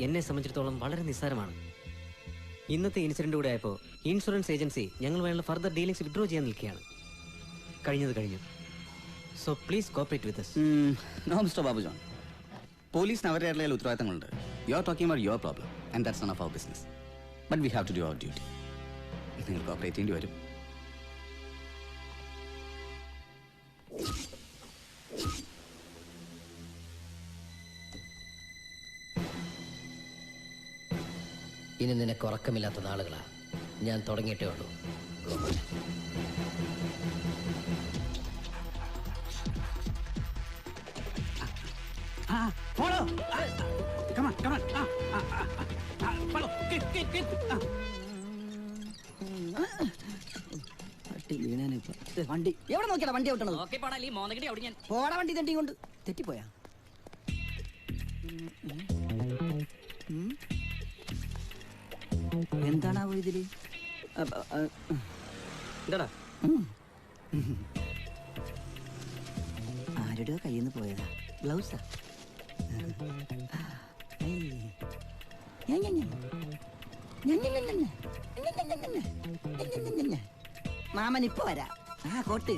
എന്നെ സംബന്ധിച്ചിടത്തോളം വളരെ നിസ്സാരമാണ്. ഇന്നത്തെ ഇൻസിഡന്റ് കൂടെ ആയപ്പോൾ ഇൻഷുറൻസ് ഏജൻസി ഞങ്ങൾ വേണ്ട ഫർദർ ഡീലിംഗ്സ് വിഡ്രോ ചെയ്യാൻ നിൽക്കുകയാണ്. കഴിഞ്ഞത് കഴിഞ്ഞു. So please cooperate with us. No mister Babu John, പോലീസിന് അവരുടെ ഉത്തരവാദിത്തങ്ങളുണ്ട്. You are talking about your problem and that's none of our business. But we have to do our duty. നിങ്ങൾ കോപ്പറേറ്റ് ചെയ്യേണ്ടി വരും. ഇനി നിനക്ക് ഉറക്കമില്ലാത്ത നാളുകളാ. ഞാൻ തുടങ്ങിയിട്ടേ ഉള്ളൂ. Follow. Come on, come on. Follow. Get. വണ്ടി എവിടെ നോക്കിയാ വണ്ടി ഓട്ടണത്? പോടാ വണ്ടി തട്ടി കൊണ്ട് തെറ്റിപ്പോയാ. എന്താണാവോ ഇതില്? എന്താടാ? ആരുടെ കയ്യിൽ നിന്ന് പോയതാ? ബ്ലൗസാ? മാമൻ ഇപ്പൊ വരാ. ആ കോട്ട്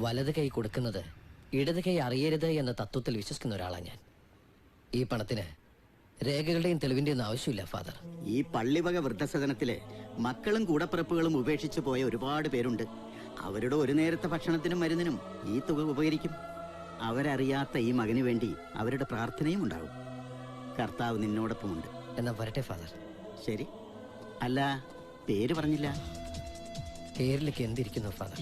വലത് കൈ കൊടുക്കുന്നത് ഇടത് കൈ അറിയരുത് എന്ന തത്വത്തിൽ വിശ്വസിക്കുന്ന ഒരാളാണ് ഞാൻ. ഈ പണത്തിന് രേഖകളുടെയും തെളിവിന്റെയും ആവശ്യമില്ല ഫാദർ. ഈ പള്ളിവക വൃദ്ധസദനത്തില് മക്കളും കൂടപ്പിറപ്പുകളും ഉപേക്ഷിച്ചു പോയ ഒരുപാട് പേരുണ്ട്. അവരുടെ ഒരു നേരത്തെ ഭക്ഷണത്തിനും മരുന്നിനും ഈ തുക ഉപകരിക്കും. അവരറിയാത്ത ഈ മകന് വേണ്ടി അവരുടെ പ്രാർത്ഥനയും ഉണ്ടാകും. കർത്താവ് നിന്നോടൊപ്പമുണ്ട്. എന്നാ വരട്ടെ ഫാദർ. ശരി. അല്ല, പേര് പറഞ്ഞില്ല. പേരിലേക്ക് എന്തിരിക്കുന്നു ഫാദർ?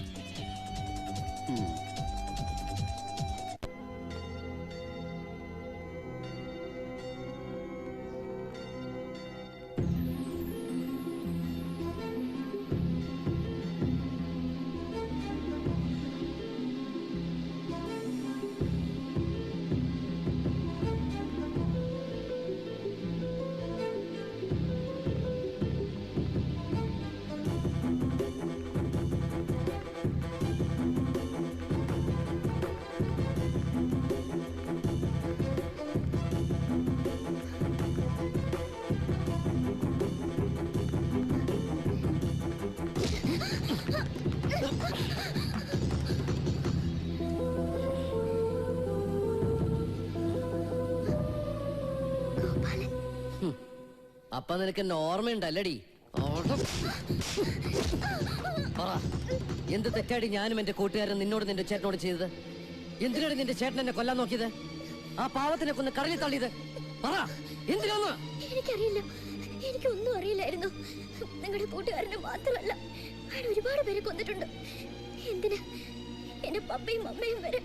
അപ്പൊ നിനക്ക് എന്നെ ഓർമ്മയുണ്ടല്ലടി? എന്ത് തെറ്റാടി ഞാനും എന്റെ കൂട്ടുകാരൻ നിന്നോട് നിന്റെ ചേട്ടനോട് ചെയ്തത്? എന്തിനാണ് നിന്റെ ചേട്ടൻ എന്നെ കൊല്ലാൻ നോക്കിയത്? ആ പാവത്തിനെ കൊന്ന് കടലിൽ തള്ളിയത്? പറ, എന്തിനാന്ന്? എനിക്കറിയില്ല, എനിക്കൊന്നും അറിയില്ലായിരുന്നു. നിങ്ങളുടെ കൂട്ടുകാരനെ മാത്രമല്ല, അയാൾ ഒരുപാട് പേരെ കൊന്നിട്ടുണ്ട്. എന്തിനാ എന്റെ പപ്പയും അമ്മയും വരെ.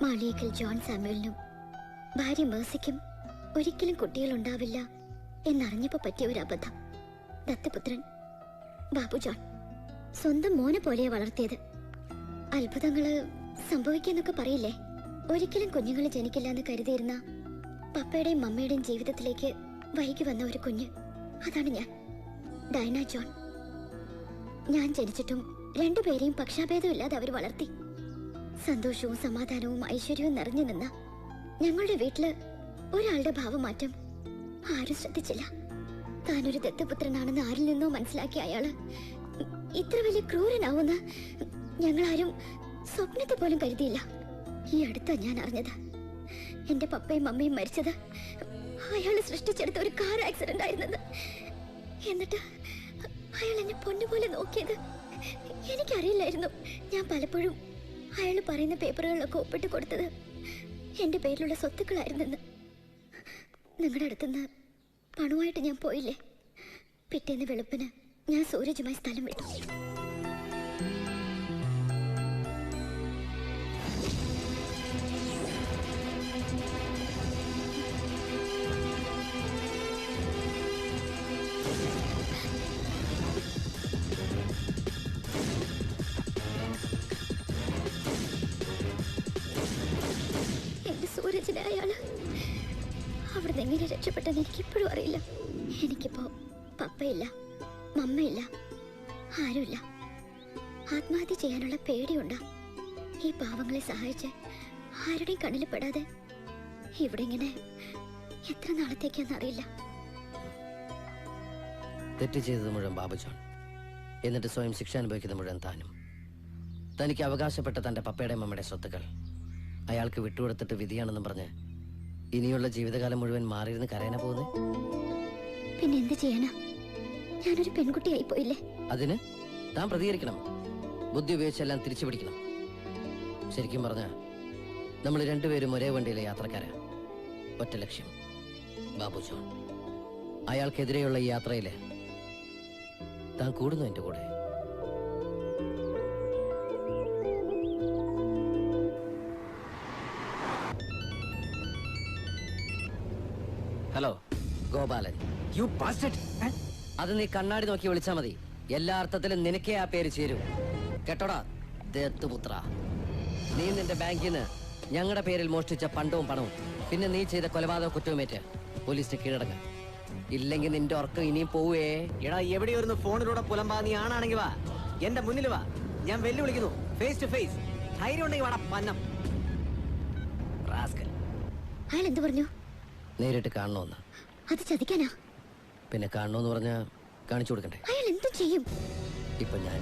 മാളിയേക്കൽ ജോൺ സാമുവലിനും ഭാര്യ മേഴ്സിക്കും ഒരിക്കലും കുട്ടികളുണ്ടാവില്ല എന്നറിഞ്ഞപ്പോ പറ്റിയ ഒരു അബദ്ധം. ദത്തപുത്രൻ ബാബു ജോൺ സ്വന്തം മോനെ പോലെയാ വളർത്തിയത്. അത്ഭുതങ്ങള് സംഭവിക്കാന്നൊക്കെ പറയില്ലേ? ഒരിക്കലും കുഞ്ഞുങ്ങൾ ജനിക്കില്ല എന്ന് കരുതിയിരുന്ന പപ്പയുടെയും മമ്മയുടെയും ജീവിതത്തിലേക്ക് വൈകി വന്ന ഒരു കുഞ്ഞ്, അതാണ് ഞാൻ, ഡൈന ജോൺ. ഞാൻ ജനിച്ചിട്ടും രണ്ടുപേരെയും പക്ഷാഭേദമില്ലാതെ അവർ വളർത്തി. സന്തോഷവും സമാധാനവും ഐശ്വര്യവും നിറഞ്ഞു നിന്ന ഞങ്ങളുടെ വീട്ടില് ഒരാളുടെ ഭാവമാറ്റം ആരും ശ്രദ്ധിച്ചില്ല. താനൊരു ദത്തപുത്രനാണെന്ന് ആരിൽ നിന്നോ മനസ്സിലാക്കിയ അയാള് ഇത്ര വലിയ ക്രൂരനാവുന്ന ഞങ്ങളാരും സ്വപ്നത്തെ പോലും കരുതിയില്ല. ഈ അടുത്താ ഞാൻ അറിഞ്ഞത്. എന്റെ പപ്പയും അമ്മയും മരിച്ചത് അയാള് സൃഷ്ടിച്ചെടുത്ത ഒരു കാർ ആക്സിഡന്റ് ആയിരുന്നത്. എന്നിട്ട് അയാൾ എന്നെ പൊന്നുപോലെ നോക്കിയത് എനിക്കറിയില്ലായിരുന്നു. ഞാൻ പലപ്പോഴും അയാൾ പറയുന്ന പേപ്പറുകളിലൊക്കെ ഒപ്പിട്ട് കൊടുത്തത് എന്റെ പേരിലുള്ള സ്വത്തുക്കളായിരുന്നെന്ന്. നിങ്ങളുടെ അടുത്തുനിന്ന് പണമായിട്ട് ഞാൻ പോയില്ലേ, പിറ്റേന്ന് വെളുപ്പിന് ഞാൻ സൂരജുമായി സ്ഥലം വിട്ടു. എന്റെ സൂരജിനെ അയാള് അവിടുന്ന് എങ്ങനെ രക്ഷപ്പെട്ടെന്ന് എനിക്കിപ്പോഴും അറിയില്ല. എനിക്കിപ്പോ പപ്പയില്ല, മമ്മയില്ല, ആരുമില്ല. ആത്മഹത്യ ചെയ്യാനുള്ള പേടിയുണ്ടാ. ഈ പാവങ്ങളെ സഹായിച്ച് ആരുടെയും കണ്ണിൽ പെടാതെ ഇവിടെ ഇങ്ങനെ എത്ര നാളത്തേക്കാന്നറിയില്ല. തെറ്റ് ചെയ്തത് മുഴുവൻ ബാബുജോൺ, എന്നിട്ട് സ്വയം ശിക്ഷ അനുഭവിക്കുന്നത് മുഴുവൻ താനും. തനിക്ക് അവകാശപ്പെട്ട തന്റെ പപ്പയുടെ മമ്മയുടെ സ്വത്തുക്കൾ അയാൾക്ക് വിട്ടുകൊടുത്തിട്ട് വിധിയാണെന്നും പറഞ്ഞ് ഇനിയുള്ള ജീവിതകാലം മുഴുവൻ മാറിയിരുന്ന് കരയാനാ പോകുന്നത്. പിന്നെ എന്ത് ചെയ്യാനാ? ഞാനൊരു പെൺകുട്ടിയായി പോയില്ലേ? അതിന് താൻ പ്രതികരിക്കണം, ബുദ്ധി ഉപയോഗിച്ചെല്ലാം തിരിച്ചു പിടിക്കണം. ശരിക്കും പറഞ്ഞ നമ്മൾ രണ്ടുപേരും ഒരേ വണ്ടിയിലെ യാത്രക്കാരാ. ഒറ്റ ലക്ഷ്യം, ബാബുജോൺ. അയാൾക്കെതിരെയുള്ള ഈ യാത്രയില് താൻ കൂടുന്നു എന്റെ കൂടെ. ഹലോ ഗോപാലൻ. You bastard. അത് നീ കണ്ണാടി നോക്കി വിളിച്ചാ മതി. എല്ലാ അർത്ഥത്തിലും നിനക്കേ ആ പേര് ചേരൂ. കേട്ടോടാ ദത്തുപുത്ര. നീ നിന്റെ ബാങ്കിൽ നിന്ന് ഞങ്ങളുടെ പേരിൽ മോഷ്ടിച്ച പണ്ടവും പണവും പിന്നെ നീ ചെയ്ത കൊലപാതക കുറ്റവുമേറ്റ് പോലീസിന് കീഴടങ്ങാം. ഇല്ലെങ്കിൽ നിന്റെ ഉറക്കം ഇനിയും പോവേ. എടാ എവിടെയൊരു ഫോണിലൂടെ പുലമ്പാ. നീ ആണാണെങ്കിൽ വാ, എന്റെ മുന്നിൽ വാ. ഞാൻ വെല്ലുവിളിക്കുന്നു, ഫേസ് ടു ഫേസ്. ധൈര്യം ഉണ്ടെങ്കിൽ വാടാ പന്നം. അയാൾ എന്ത് പറഞ്ഞു? നേരിട്ട് കാണണമെന്ന്. അത് ചതിക്കാനാ? പിന്നെ കാണണമെന്ന് പറഞ്ഞാ കാണിച്ചു കൊടുക്കണ്ടേ? അയാൾ എന്ത് ചെയ്യും? ഇപ്പൊ ഞാൻ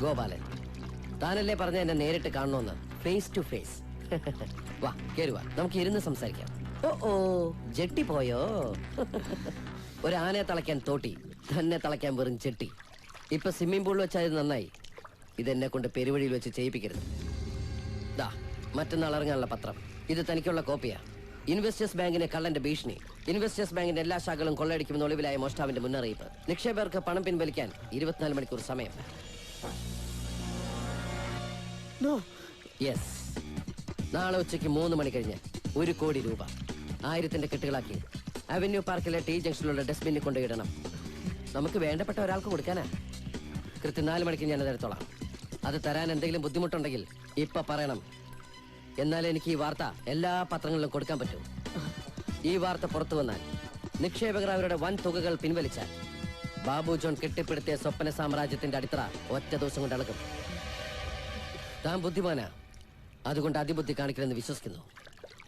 ഗോപാലൻ, താനല്ലേ പറഞ്ഞ എന്നെ നേരിട്ട് കാണണമെന്ന്? Face to face. വാ കേറുവാ, നമുക്ക് ഇരുന്ന് സംസാരിക്കാം. ഓ ജെട്ടി പോയോ? ഒരു ആനയെ തളയ്ക്കാൻ തോട്ടി, തന്നെ തളയ്ക്കാൻ വെറും ചെട്ടി. ഇപ്പൊ സ്വിമ്മിംഗ് പൂളിൽ വെച്ചായത് നന്നായി. ഇതെന്നെ കൊണ്ട് പെരുവഴിയിൽ വെച്ച് ചെയ്യിപ്പിക്കരുത്. ദാ മറ്റന്നാൾ ഇറങ്ങാനുള്ള പത്രം. ഇത് തനിക്കുള്ള കോപ്പിയാ. ഇൻവെസ്റ്റേഴ്സ് ബാങ്കിന്റെ കള്ളന്റെ ഭീഷണി. ഇൻവെസ്റ്റേഴ്സ് ബാങ്കിന്റെ എല്ലാ ശാഖകളും കൊള്ളയടിക്കുമെന്ന് ഒളിവിലായ മോഷ്ടാവിന്റെ മുന്നറിയിപ്പ്. നിക്ഷേപകർക്ക് പണം പിൻവലിക്കാൻ 24 മണിക്കൂർ സമയം. യെസ്, നാളെ ഉച്ചയ്ക്ക് 3 മണി കഴിഞ്ഞ് 1 കോടി രൂപ 1000ന്റെ കെട്ടുകളാക്കി അവന്യൂ പാർക്കിലെ ടി ജംഗ്ഷനിലുള്ള ഡസ്റ്റ്ബിന്നിൽ കൊണ്ടുപോയിടണം. നമുക്ക് വേണ്ടപ്പെട്ട ഒരാൾക്ക് കൊടുക്കാനാ. കൃത്യം 4 മണിക്ക് ഞാൻ തരത്തോളാം. അത് തരാൻ എന്തെങ്കിലും ബുദ്ധിമുട്ടുണ്ടെങ്കിൽ ഇപ്പൊ പറയണം. എന്നാൽ എനിക്ക് ഈ വാർത്ത എല്ലാ പത്രങ്ങളിലും കൊടുക്കാൻ പറ്റൂ. ഈ വാർത്ത പുറത്തു വന്നാൽ നിക്ഷേപകർ അവരുടെ വൻ തുകകൾ പിൻവലിച്ചാൽ ബാബു ജോൺ കെട്ടിപ്പടുത്തിയ സ്വപ്ന സാമ്രാജ്യത്തിന്റെ അടിത്തറ ഒറ്റ ദിവസം കൊണ്ട് അളക്കും. താൻ ബുദ്ധിമാനാ, അതുകൊണ്ട് അതിബുദ്ധി കാണിക്കണമെന്ന് വിശ്വസിക്കുന്നു.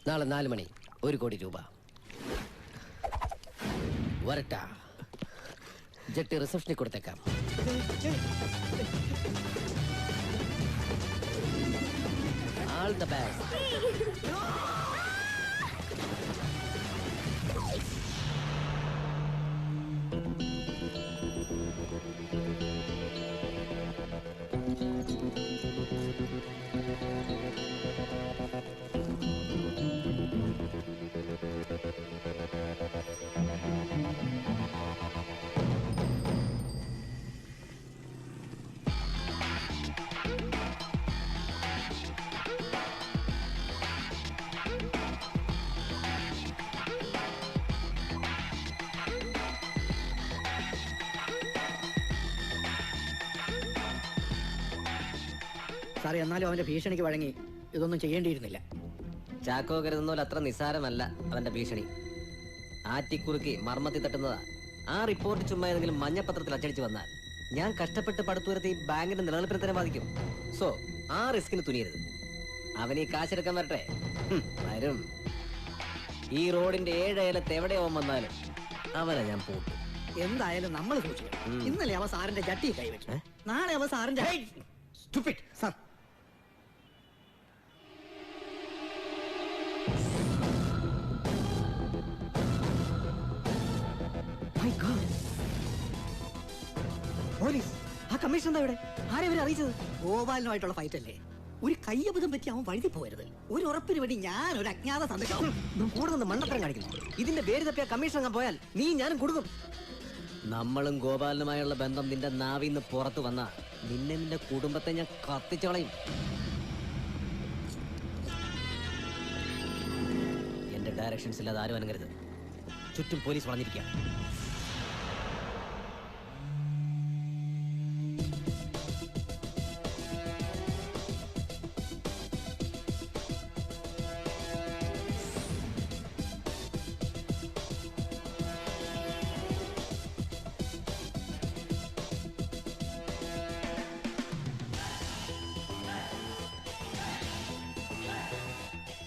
നാളെ 4 മണി 1 കോടി രൂപ. വരട്ടാ, ജെട്ടി റിസപ്ഷനിൽ കൊടുത്തേക്കാം. All the best. സാറേ, എന്നാലും അവന്റെ ഭീഷണിക്ക് വഴങ്ങി ഇതൊന്നും ചെയ്യേണ്ടിയിരുന്നില്ല. ചാക്കോ കരുതുന്ന പോലെ അത്ര നിസ്സാരമല്ല അവന്റെ ഭീഷണി. ആറ്റിക്കുറുക്കി മർമ്മത്തിൽ തട്ടുന്നതാ. ആ റിപ്പോർട്ട് ചുമ്മാ ഏതെങ്കിലും മഞ്ഞപ്പത്രത്തിൽ അച്ചടിച്ച് വന്നാൽ ഞാൻ കഷ്ടപ്പെട്ട് പടുത്തുയർത്തി ബാങ്കിന്റെ നിലനിൽപ്പിനെ തന്നെ ബാധിക്കും. സോ ആ റിസ്കിന് തുനിയരുത്. അവൻ ഈ കാശെടുക്കാൻ വരട്ടെ. വരും. ഈ റോഡിന്റെ 7 അയലത്ത് എവിടെ ഓൻ വന്നാലും അവനെ ഞാൻ പൂട്ടും. എന്തായാലും നമ്മൾ സൂക്ഷിക്കണം. ഇന്നലെ അവ സാറിന്റെ ജട്ടി കൈവച്ചു, നാളെ അവ സാറിന്റെ സാർ. പോലീസ് ആ കമ്മീഷൻ എന്താ ഇവിടെ? ആരെ ഇവരെ അറിയിച്ചത്? ഗോപാലനുമായിട്ടുള്ള ഫൈറ്റ് അല്ലേ? ഒരു കയ്യബദ്ധം പറ്റി അവൻ വഴുതി പോകരുത്. ഒരു ഉറപ്പിന് വേണ്ടി ഞാൻ ഒരു അജ്ഞാത സന്ദേശം കൂടുതൽ മണ്ടത്തരം കാണിക്കുന്നു. ഇതിന്റെ പേര് തപ്പിയ കമ്മീഷൻ അങ്ങ് പോയാൽ നീ ഞാനും കൊടുക്കും. നമ്മളും ഗോപാലനുമായുള്ള ബന്ധം നിന്റെ നാവിന്ന് പുറത്തു വന്ന നിന്നെ നിന്റെ കുടുംബത്തെ ഞാൻ കത്തിച്ചു കളയും. എന്റെ ഡയറക്ഷൻസ് ഇല്ലാതെ ആരും അനങ്ങരുത്. ചുറ്റും പോലീസ് വളഞ്ഞിരിക്കുക.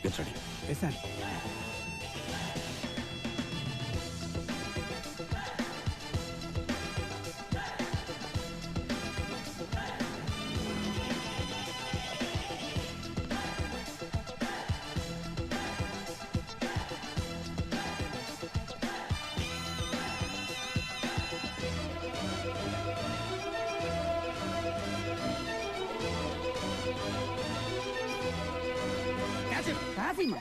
Get ready. Yes, sir. കാസിമോ?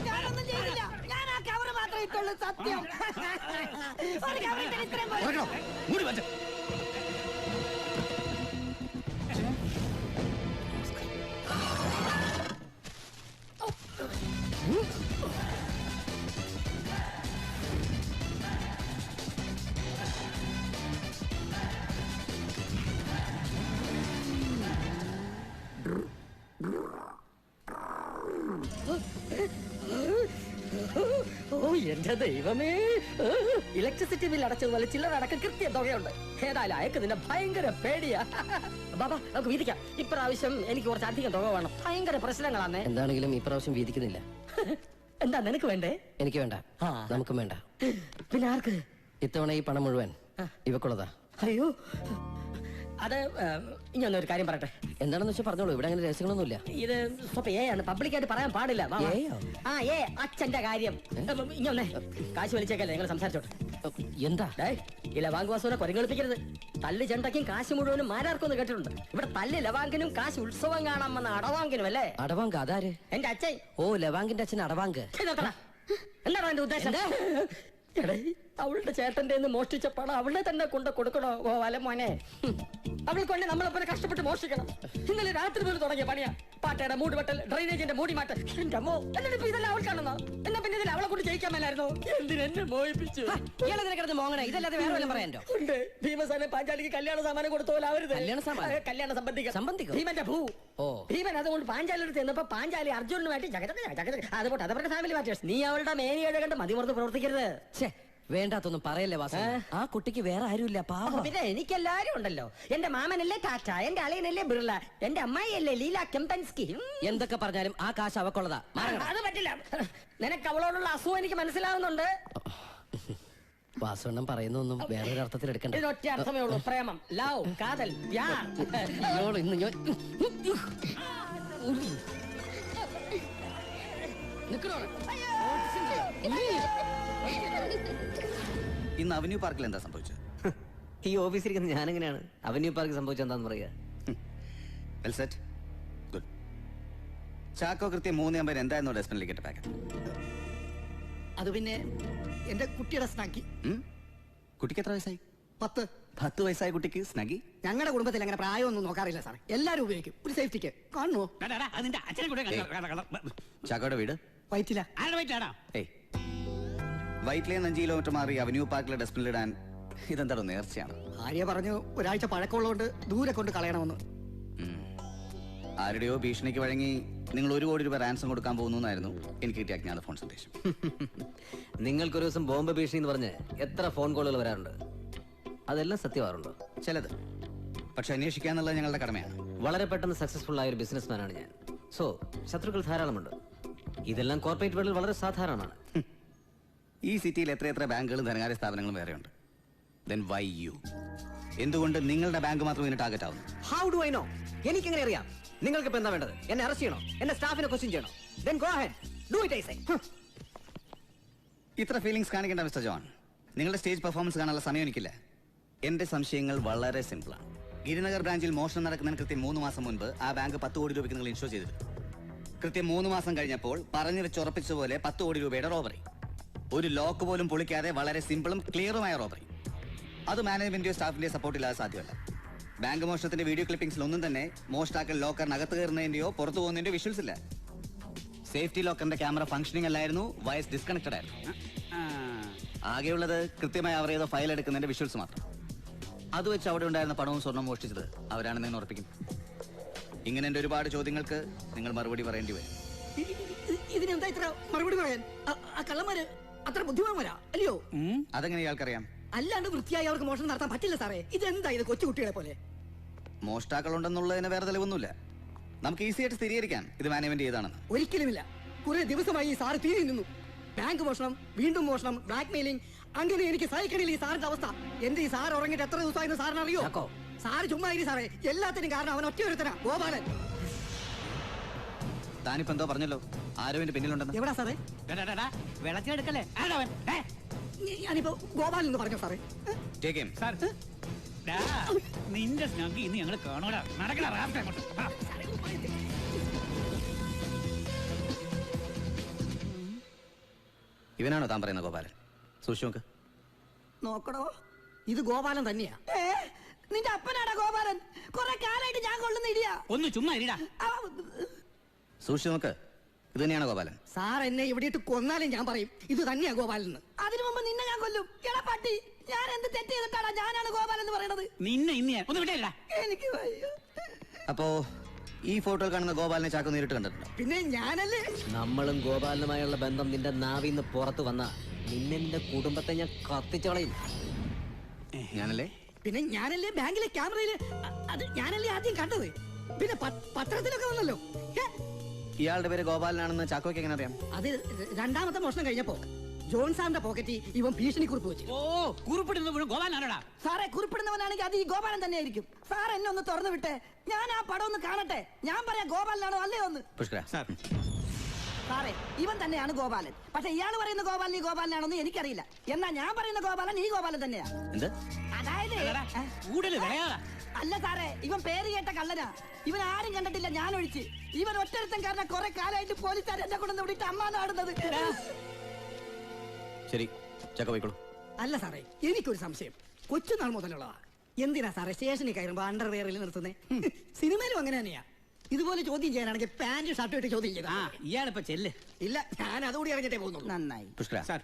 ഞാനൊന്നും ചെയ്തില്ല. ഞാൻ ആ കവറ് മാത്രമേ ഇട്ടുള്ളൂ. സത്യം. ഒരു കവറിട്ട് ഇത്രയും പോയി. ഓ എന്റെ ദൈവമേ, ഇലക്ട്രിസിറ്റി ബിൽ അടച്ചത് പോലെ ചില്ലറ അടക്കം കൃത്യ തുകയുണ്ട്. ഏതായാലും അയക്ക് നിന്നെ ഭയങ്കര പേടിയാ. ബാബാ നമുക്ക് വീതിക്കാം. ഇപ്രാവശ്യം എനിക്ക് കുറച്ച് അധികം തുക വേണം. ഭയങ്കര പ്രശ്നങ്ങളാണ്. എന്താണെങ്കിലും ഇപ്രാവശ്യം വീതിക്കുന്നില്ല. എന്താ നിനക്ക് വേണ്ടേ? എനിക്ക് വേണ്ട, നമുക്കും വേണ്ട. പിന്നെ ആർക്ക്? ഇത്തവണ ഈ പണം മുഴുവൻ ഇവക്കുള്ളതാ. അയ്യോ, അത് ഇനി ഒരു കാര്യം പറയട്ടെ. എന്താണെന്ന് വെച്ചാൽ പറഞ്ഞോളൂ. ഇവിടെ അങ്ങനെ രഹസ്യങ്ങളൊന്നുമില്ല. ഇത് സ്വപ്പം ആണ്, പബ്ലിക്കായിട്ട് പറയാൻ പാടില്ല. ആ അച്ഛന്റെ കാര്യം. ഇങ്ങനെ കാശ് വലിച്ചേക്കല്ലേ നിങ്ങൾ സംസാരിച്ചോട്ടെ. എന്താ ഈ ലവാങ്ക് വാസുവിനെ കൊരങ്ങളിപ്പിക്കരുത്. തല്ല് ചെണ്ടയ്ക്കും കാശ് മുഴുവനും മാരാർക്കൊന്ന് കേട്ടിട്ടുണ്ട്. ഇവിടെ തല്ല് ലവാങ്കിനും കാശ് ഉത്സവം കാണാൻ വന്ന അടവാങ്കിനും അല്ലേ? അടവാങ്ക് അതാര്? എന്റെ അച്ഛൻ. ഓ, ലവാങ്കിന്റെ അച്ഛൻ അടവാങ്ക്. എന്താണ് എന്റെ ഉദ്ദേശം? അവളുടെ ചേട്ടന്റെ മോഷ്ടിച്ച പണം അവളെ തന്നെ കൊണ്ട് കൊടുക്കണോ ഗോപാല മോനെ? അവൾക്ക് വേണ്ടി നമ്മളെപ്പോലെ കഷ്ടപ്പെട്ട് മോഷ്ടിക്കണം. ഇന്നലെ രാത്രി പോലും തുടങ്ങിയ പണിയാ. പാട്ടയുടെ മൂടുവെട്ടൽ, ഡ്രൈനേജിന്റെ മൂടി മാറ്റൽ. എന്റെ അമ്മോ, എന്നിട്ട് ഇതെല്ലാം അവൾ കാണുന്നോ? എന്നാ പിന്നെ ഇതിൽ അവളെ കൊണ്ട് ജയിക്കാൻ മേലായിരുന്നോ? എന്തിനെന്നെ മോഹിപ്പിച്ചു? ഇയാളെതിനെ കിടന്ന് മോങ്ങണേ. ഇതല്ലാതെ വേറെ വല്ലതും പറയാനോ? ഉണ്ട്. ഭീമസേന പാഞ്ചാലിക്ക് കല്യാണ സാമാനം കൊടുത്ത പോലെ അവരുത്. കല്യാണ സംബന്ധിക്കും ഭീമന്റെ ഭൂ. ഭീമൻ അതുകൊണ്ട് പാഞ്ചാലിയുടെ ചെന്നപ്പോ പാഞ്ചാലി അർജുനുമായിട്ട് അതുപോലെ അതവരുടെ ഫാമിലി മാറ്റേഴ്സ്. നീ അവളുടെ മേനിയുടെ കണ്ട് മതിമറന്ന് പ്രവർത്തിക്കരുത്. വേണ്ടാത്തൊന്നും പറയല്ലേ വാസു. ആ കുട്ടിക്ക് വേറെ ആരുമില്ല, പാവം. പിന്നെ എനിക്കെല്ലാരും ഉണ്ടല്ലോ. എന്റെ മാമനല്ലേ ടാറ്റ, എന്റെ അളിയനല്ലേ ബിർള, എന്റെ അമ്മായിയല്ലേ ലീല കെംപൻസ്കി. എന്തൊക്കെ പറഞ്ഞാലും ആ കാശ് അവക്കുള്ളതാ. അത് പറ്റില്ല. നിനക്ക് അവളോടുള്ള അസുഖം എനിക്ക് മനസ്സിലാവുന്നുണ്ട്. വാസുവണ്ണം പറയുന്നൊന്നും വേറൊരു അർത്ഥത്തിൽ എടുക്കണ്ട. ഇതിനൊറ്റ അർത്ഥമേ ഉള്ളൂ. പ്രേമം, ലവ്, കാതൽ, പ്യാർ. ഇന്ന് ഞാൻ ഇന്ന് അവന്യൂ പാർക്കിൽ എന്താ സംഭവിച്ചത്? ഈ ഓഫീസിരിക്കുന്ന ഞാനെങ്ങനെയാണ് അവന്യൂ പാർക്ക് സംഭവിച്ചെന്താന്ന് പറയാ? Well set, good. ചാക്കോ കൃത്യം 3:50 എന്തായിരുന്നു ഡസ്റ്റ്ബിനിലേക്ക് ഇട്ട പാക്കറ്റ്? അത് പിന്നെ എന്റെ കുട്ടിയുടെ സ്നാക്കി. കുട്ടിക്ക് എത്ര വയസ്സായി? 10 വയസ്സായ കുട്ടിക്ക് സ്നഗി? ഞങ്ങളുടെ കുടുംബത്തിൽ അങ്ങനെ പ്രായമൊന്നും നോക്കാറില്ല സാറേ. എല്ലാരും ഉപയോഗിക്കും, ഒരു സേഫ്റ്റിക്ക്. കാണുമോ? ചാക്കോയുടെ വീട് വൈറ്റില. വൈറ്റിലെ 5 കിലോമീറ്റർ മാറി അവന്യൂ പാർക്കിലെ ഡസ്റ്റ്ബിനിലിടാൻ ഇതെന്താണോ നേർച്ചയാണ്? ഭാര്യ പറഞ്ഞു ഒരാഴ്ച പഴക്കമുള്ളതുകൊണ്ട് ദൂരെ കൊണ്ട് കളയണമെന്ന്. ആരുടെയോ ഭീഷണിക്ക് വഴങ്ങി നിങ്ങൾ 1 കോടി രൂപ റാൻസം കൊടുക്കാൻ പോകുന്നു എന്നായിരുന്നു എനിക്ക് കിട്ടിയ അജ്ഞാത ഫോൺ സന്ദേശം. നിങ്ങൾക്കൊരു ദിവസം ബോംബ് ഭീഷണി എന്ന് പറഞ്ഞ് എത്ര ഫോൺ കോളുകൾ വരാറുണ്ട്? അതെല്ലാം സത്യമാറുണ്ടോ? ചിലത്. പക്ഷെ അന്വേഷിക്കുക എന്നുള്ളത് ഞങ്ങളുടെ കടമയാണ്. വളരെ പെട്ടെന്ന് സക്സസ്ഫുൾ ആയ ഒരു ബിസിനസ്മാനാണ് ഞാൻ. സോ ശത്രുക്കൾ ധാരാളമുണ്ട്. ഇതെല്ലാം കോർപ്പറേറ്റ് വേൾഡിൽ വളരെ സാധാരണമാണ്. ഈ സിറ്റിയിൽ എത്രയെത്ര ബാങ്കുകളും ധനകാര്യ സ്ഥാപനങ്ങളും വേറെയുണ്ട്. Then why you? എന്തുകൊണ്ട് നിങ്ങളുടെ ബാങ്ക് മാത്രം ഇതിന് ടാർഗറ്റ് ആവുന്നു? How do I know? എനിക്കെങ്ങനെ അറിയാം? നിങ്ങൾക്ക് ഇപ്പൊ എന്താ വേണ്ടത്? എന്നെ അറസ്റ്റ് ചെയ്യണോ? എന്റെ സ്റ്റാഫിനെ ക്വസ്റ്റ്യൻ ചെയ്യണോ? Then go ahead. Do it, I say. ഇത്ര ഫീലിംഗ്സ് കാണിക്കേണ്ട മിസ്റ്റർ ജോൺ. നിങ്ങളുടെ സ്റ്റേജ് പെർഫോമൻസ് കാണാനുള്ള സമയം എനിക്കില്ല. എന്റെ സംശയങ്ങൾ വളരെ സിമ്പിളാണ്. ഗിരിനഗർ ബ്രാഞ്ചിൽ മോഷണം നടക്കുന്നതിന് കൃത്യം 3 മാസം മുൻപ് ആ ബാങ്ക് 10 കോടി രൂപയ്ക്ക് നിങ്ങൾ ഇൻഷുർ ചെയ്തിരുന്നു. കൃത്യം 3 മാസം കഴിഞ്ഞപ്പോൾ പറഞ്ഞു വെച്ച് ഉറപ്പിച്ചതുപോലെ 10 കോടി രൂപയുടെ റോബറി. ഒരു ലോക്ക് പോലും പൊളിക്കാതെ വളരെ സിമ്പിളും ക്ലിയറുമായ റോബറി. അത് മാനേജ്മെന്റിയോ സ്റ്റാഫിന്റെയോ സപ്പോർട്ട് ഇല്ലാതെ സാധ്യമല്ല. ബാങ്ക് മോഷണത്തിന്റെ വീഡിയോ ക്ലിപ്പിംഗ്സിൽ ഒന്നും തന്നെ മോഷ്ടാക്കൾ ലോക്കറിനകത്ത് കയറുന്നതിന്റെയോ പുറത്തു പോകുന്നതിന്റെയോ വിഷ്വൽസ് ഇല്ല. സേഫ്റ്റി ലോക്കറിന്റെ ക്യാമറ ഫംഗ്ഷനിങ് അല്ലായിരുന്നു, വയസ് ഡിസ്കണക്റ്റഡ് ആയിരുന്നു. ആകെയുള്ളത് കൃത്യമായി അവർ ചെയ്ത ഫയൽ എടുക്കുന്നതിന്റെ വിഷ്വൽസ് മാത്രം. അത് വെച്ച് അവിടെ ഉണ്ടായിരുന്ന പണവും സ്വർണം മോഷ്ടിച്ചത് അവരാണെന്ന് ഞാൻ ഉറപ്പിക്കും. ഇങ്ങനെ എന്റെ ഒരുപാട് ചോദ്യങ്ങൾക്ക് നിങ്ങൾ മറുപടി പറയേണ്ടി വരും. ഇതിനെന്താ ഇത്ര മറുപടി പറയാൻ? ആ കള്ളന്മാര് അത്ര ബുദ്ധിമാന്മാരാ അല്ലയോ? അതെങ്ങനെ ഇയാൾക്കറിയാം? അല്ലാണ്ട് വൃത്തിയായി അവർക്ക് മോഷണം നടത്താൻ പറ്റില്ല സാറേ. ഇതെന്താ ഇത് കൊച്ചുകുട്ടികളെ പോലെ? മോഷ്ടാക്കളുണ്ടെന്നുള്ളതിന് വേറെ തെളിവൊന്നുമില്ല. നമുക്ക് ഈസി ആയിട്ട് സ്ഥിരീകരിക്കാം ഇത് മാനേജ്മെന്റ് ചെയ്താണെന്ന്. ഒരിക്കലുമില്ല. കുറെ ദിവസമായി ഈ സാറ് തീരെ നിന്നു. ബാങ്ക് മോഷണം, വീണ്ടും മോഷണം, ബ്ലാക്ക് മെയിലിംഗ്, അങ്ങനെ എനിക്ക് സഹിക്കണില്ല ഈ സാറിന്റെ അവസ്ഥ. എന്റെ ഈ സാർ ഉറങ്ങിട്ട് എത്ര ദിവസമായിരുന്നു സാറിന് അറിയോ? സാറ് ചുമ്മാ ഇരി സാറേ. എല്ലാത്തിനും കാരണം അവൻ ഒറ്റ ഒരുത്തനാ, ഗോപാലൻ. താനിപ്പോ എന്തോ പറഞ്ഞല്ലോ ആരോ എന്റെ പിന്നിലുണ്ടെന്ന്. എവിടാ സാറേ? വെള്ളത്തിലെടുക്കല്ലേ? ഞാനിപ്പോ ഗോപാലൻ എന്ന് പറഞ്ഞോ സാറേ? നിന്റെ സ്നഗ്ഗി ഇന്ന് ഞങ്ങള് കാണൂടാ. നടക്കണ റാഫ്റ്റ് അങ്ങോട്ട്. ഇവനാണോ താൻ പറയുന്ന ഗോപാലൻ? സൂക്ഷിച്ചു നോക്കടോ, ഇത് ഗോപാലൻ തന്നെയാ. നിന്റെ അപ്പനാടാ ഗോപാലൻ. കുറെ കാലായിട്ട് ഞാൻ കൊള്ളുന്ന ഇടിയാ. ഒന്ന് ചുമ്മാ ഇരിടാ. സൂക്ഷിച്ചു നോക്ക്, ഇത് തന്നെയാണ് ഗോപാലൻ. സാർ എന്നെ ഇവിടെ ഇട്ട് കൊന്നാലും ഞാൻ പറയും ഇത് തന്നെയാ ഗോപാലൻ. അതിനു മുമ്പ് നിന്നെ ഞാൻ കൊല്ലും. എടാ പട്ടി, ഞാൻ എന്ത് തെറ്റ് ചെയ്തിട്ടാടാ ഞാനാണ് ഗോപാലൻ എന്ന് പറയണത്? നിന്നെ ഇന്ന് ഞാൻ ഒന്ന് വിട്ടേടാ. എനിക്ക് വയ്യ. അപ്പോ ഈ ഫോട്ടോയിൽ കാണുന്ന ഗോപാലിനെ ചാക്കോ നേരിട്ട് കണ്ടിട്ടുണ്ടോ? പിന്നെ ഞാനല്ലേ. നമ്മളും ഗോപാലനുമായുള്ള ബന്ധം നിന്റെ നാവിന്ന് പുറത്തു വന്ന നിന്നെ കുടുംബത്തെ ഞാൻ കത്തിച്ചോളയും. ഞാനല്ലേ? പിന്നെ ഞാനല്ലേ ബാങ്കിലെ ക്യാമറയില്. അത് ഞാനല്ലേ ആദ്യം കണ്ടത്. പിന്നെ പത്രത്തിലൊക്കെ വന്നല്ലോ. ഇയാളുടെ പേര് ഗോപാലനാണെന്ന് ചാക്കോയ്ക്ക് എങ്ങനെ അറിയാം? അത് രണ്ടാമത്തെ മോഷണം കഴിഞ്ഞപ്പോ ജോൺ സാറിന്റെ പോക്കറ്റിൽ ഇവൻ ഭീഷണി കുറിപ്പ് വെച്ചു. ഓ, കുറിപ്പിടുന്നത് മുഴുവൻ ഗോപാലനാണോടാ? സാറേ, കുറിപ്പിടുന്നവനാണെങ്കിൽ അത് ഈ ഗോപാലൻ തന്നെ ആയിരിക്കും. സാർ എന്നെ ഒന്ന് തുറന്നു വിട്ടെ, ഞാൻ ആ പടം ഒന്ന് കാണട്ടെ. ഞാൻ പറയാം ഗോപാലനാണോ അല്ലേ ഒന്ന്. സാറേ, ഇവൻ തന്നെയാണ് ഗോപാലൻ. പക്ഷെ ഇയാൾ പറയുന്ന ഗോപാലൻ ഈ ഗോപാലനാണെന്ന് എനിക്കറിയില്ല. എന്നാ ഞാൻ പറയുന്ന ഗോപാലൻ ഈ ഗോപാലൻ തന്നെയാ. അതായത് അല്ല സാറേ, ഇവൻ പേര് കേട്ട കള്ളനാ. ഇവൻ ആരും കണ്ടിട്ടില്ല, ഞാൻ ഒഴിച്ച്. ഇവൻ ഒറ്റരുത്തൻ കാരണം കുറെ കാലമായിട്ട് പോലീസുകാർ എന്നെ കൊണ്ടു വിട്ടിട്ട് അമ്മ നാടുന്നത്. ശരി, ചക്ക പോയിക്കോളൂ. അല്ല സാറേ, എനിക്കൊരു സംശയം. കൊച്ചുനാൾ മുതലുള്ളതാ. എന്തിനാ സാറേ സ്റ്റേഷനിൽ കയറുമ്പോ അണ്ടർവെയറിൽ നിർത്തുന്നേ? സിനിമയിലും അങ്ങനെ തന്നെയാ. ഇതുപോലെ ചോദ്യം ചെയ്യാനാണെങ്കിൽ പാന്റ് ഷർട്ട് ഇട്ട് ചോദ്യം ചെയ്താ. ഇയാളിപ്പോ ചെല്ല്. ഇല്ല, ഞാൻ അതുകൂടി അറിഞ്ഞിട്ടേ പോകുന്നുള്ളൂ. നന്നായി. സാർ,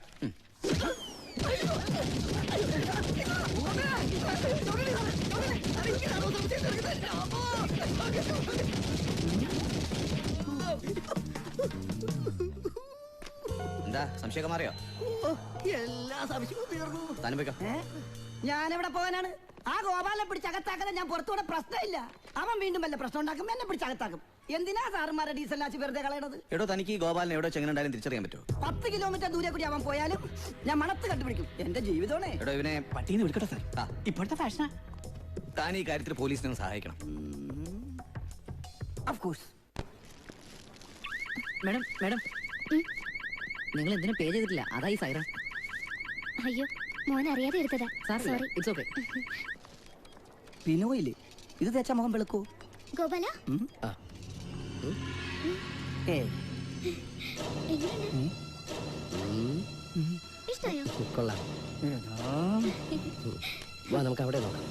എന്താ സംശയം മാറിയോ? എല്ലാ സംശയവും തീർന്നു. താനും പോയിക്കോ. ഞാനെവിടെ പോകാനാണ്? ആ ഗോപാലനെ പിടിച്ചകത്താക്കാതെ ഞാൻ പുറത്തുകൂടെ പ്രശ്നമില്ല. അവൻ വീണ്ടും വല്ല പ്രശ്നം ഉണ്ടാക്കും, എന്നെ പിടിച്ചകത്താക്കും. എന്തിനാ സാറുമാരെ ഡീസൽ ആച്ച് വെറുതെ കളയണത്? എടോ, തനിക്ക് ഈ ഗോപാലിനെ എവിടെ ചെങ്ങനുണ്ടായാലും തിരിച്ചറിയാൻ പറ്റുമോ? 10 കിലോമീറ്റർ ദൂരെ കൂടി അവൻ പോയാലും ഞാൻ മണത്ത് കണ്ടുപിടിക്കും. എന്റെ ജീവിതമാണേ. എടോ, ഇവനെ പട്ടീന്ന് വിളിക്കട്ടെ സാർ? ഇപ്പോഴത്തെ ഫാഷനാ. താൻ ഈ കാര്യത്തിൽ പോലീസിനെ സഹായിക്കണം. Of course. മാഡം, മാഡം, നിങ്ങൾ എന്തിനും പേ ചെയ്തിട്ടില്ല. അതായി സൈറ. അയ്യോ, മോൻ അറിയാതെ എടുത്തതാ. സോറി. It's okay. പിന്നോയില്ലേ, ഇത് തേച്ചാ മുഖം വെളുക്കൂ. ഗോപാല, ഇഷ്ടായോ? കൊള്ളാം. വാ, നമുക്ക് അവിടെ നോക്കാം.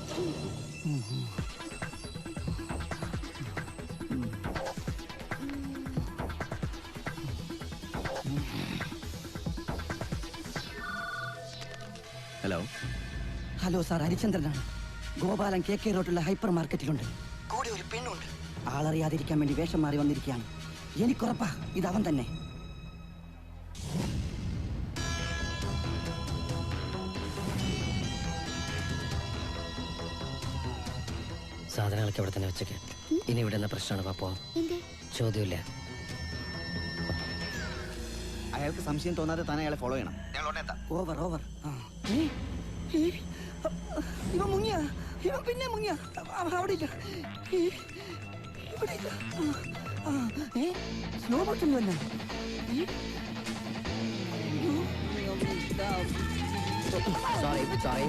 ഹലോ. ഹലോ സാർ, ഹരിചന്ദ്രനാണ്. ഗോപാലൻ KK റോഡിലുള്ള ഹൈപ്പർ മാർക്കറ്റിലുണ്ട്. കൂടെ ഒരു പെണ്ണുണ്ട്. ആളറിയാതിരിക്കാൻ വേണ്ടി വേഷം മാറി വന്നിരിക്കുകയാണ്. എനിക്കുറപ്പാ ഇതവൻ തന്നെ. സാധനങ്ങളൊക്കെ ഇവിടെ തന്നെ വെച്ചേക്ക്. ഇനി ഇവിടെ എന്താ പ്രശ്നമാണ് പാപ്പോ? ചോദ്യമില്ല. അയാൾക്ക് സംശയം തോന്നാതെ തന്നെ അയാളെ ഫോളോ ചെയ്യണം. Over over. ഇവൻ മുങ്ങിയ, ഇവൻ പിന്നെ മുങ്ങിയ. അവിടെ ഇല്ല, ഇവിടെ ഇല്ല. സ്ലോ മോഷൻ തന്നെ. Sorry sorry.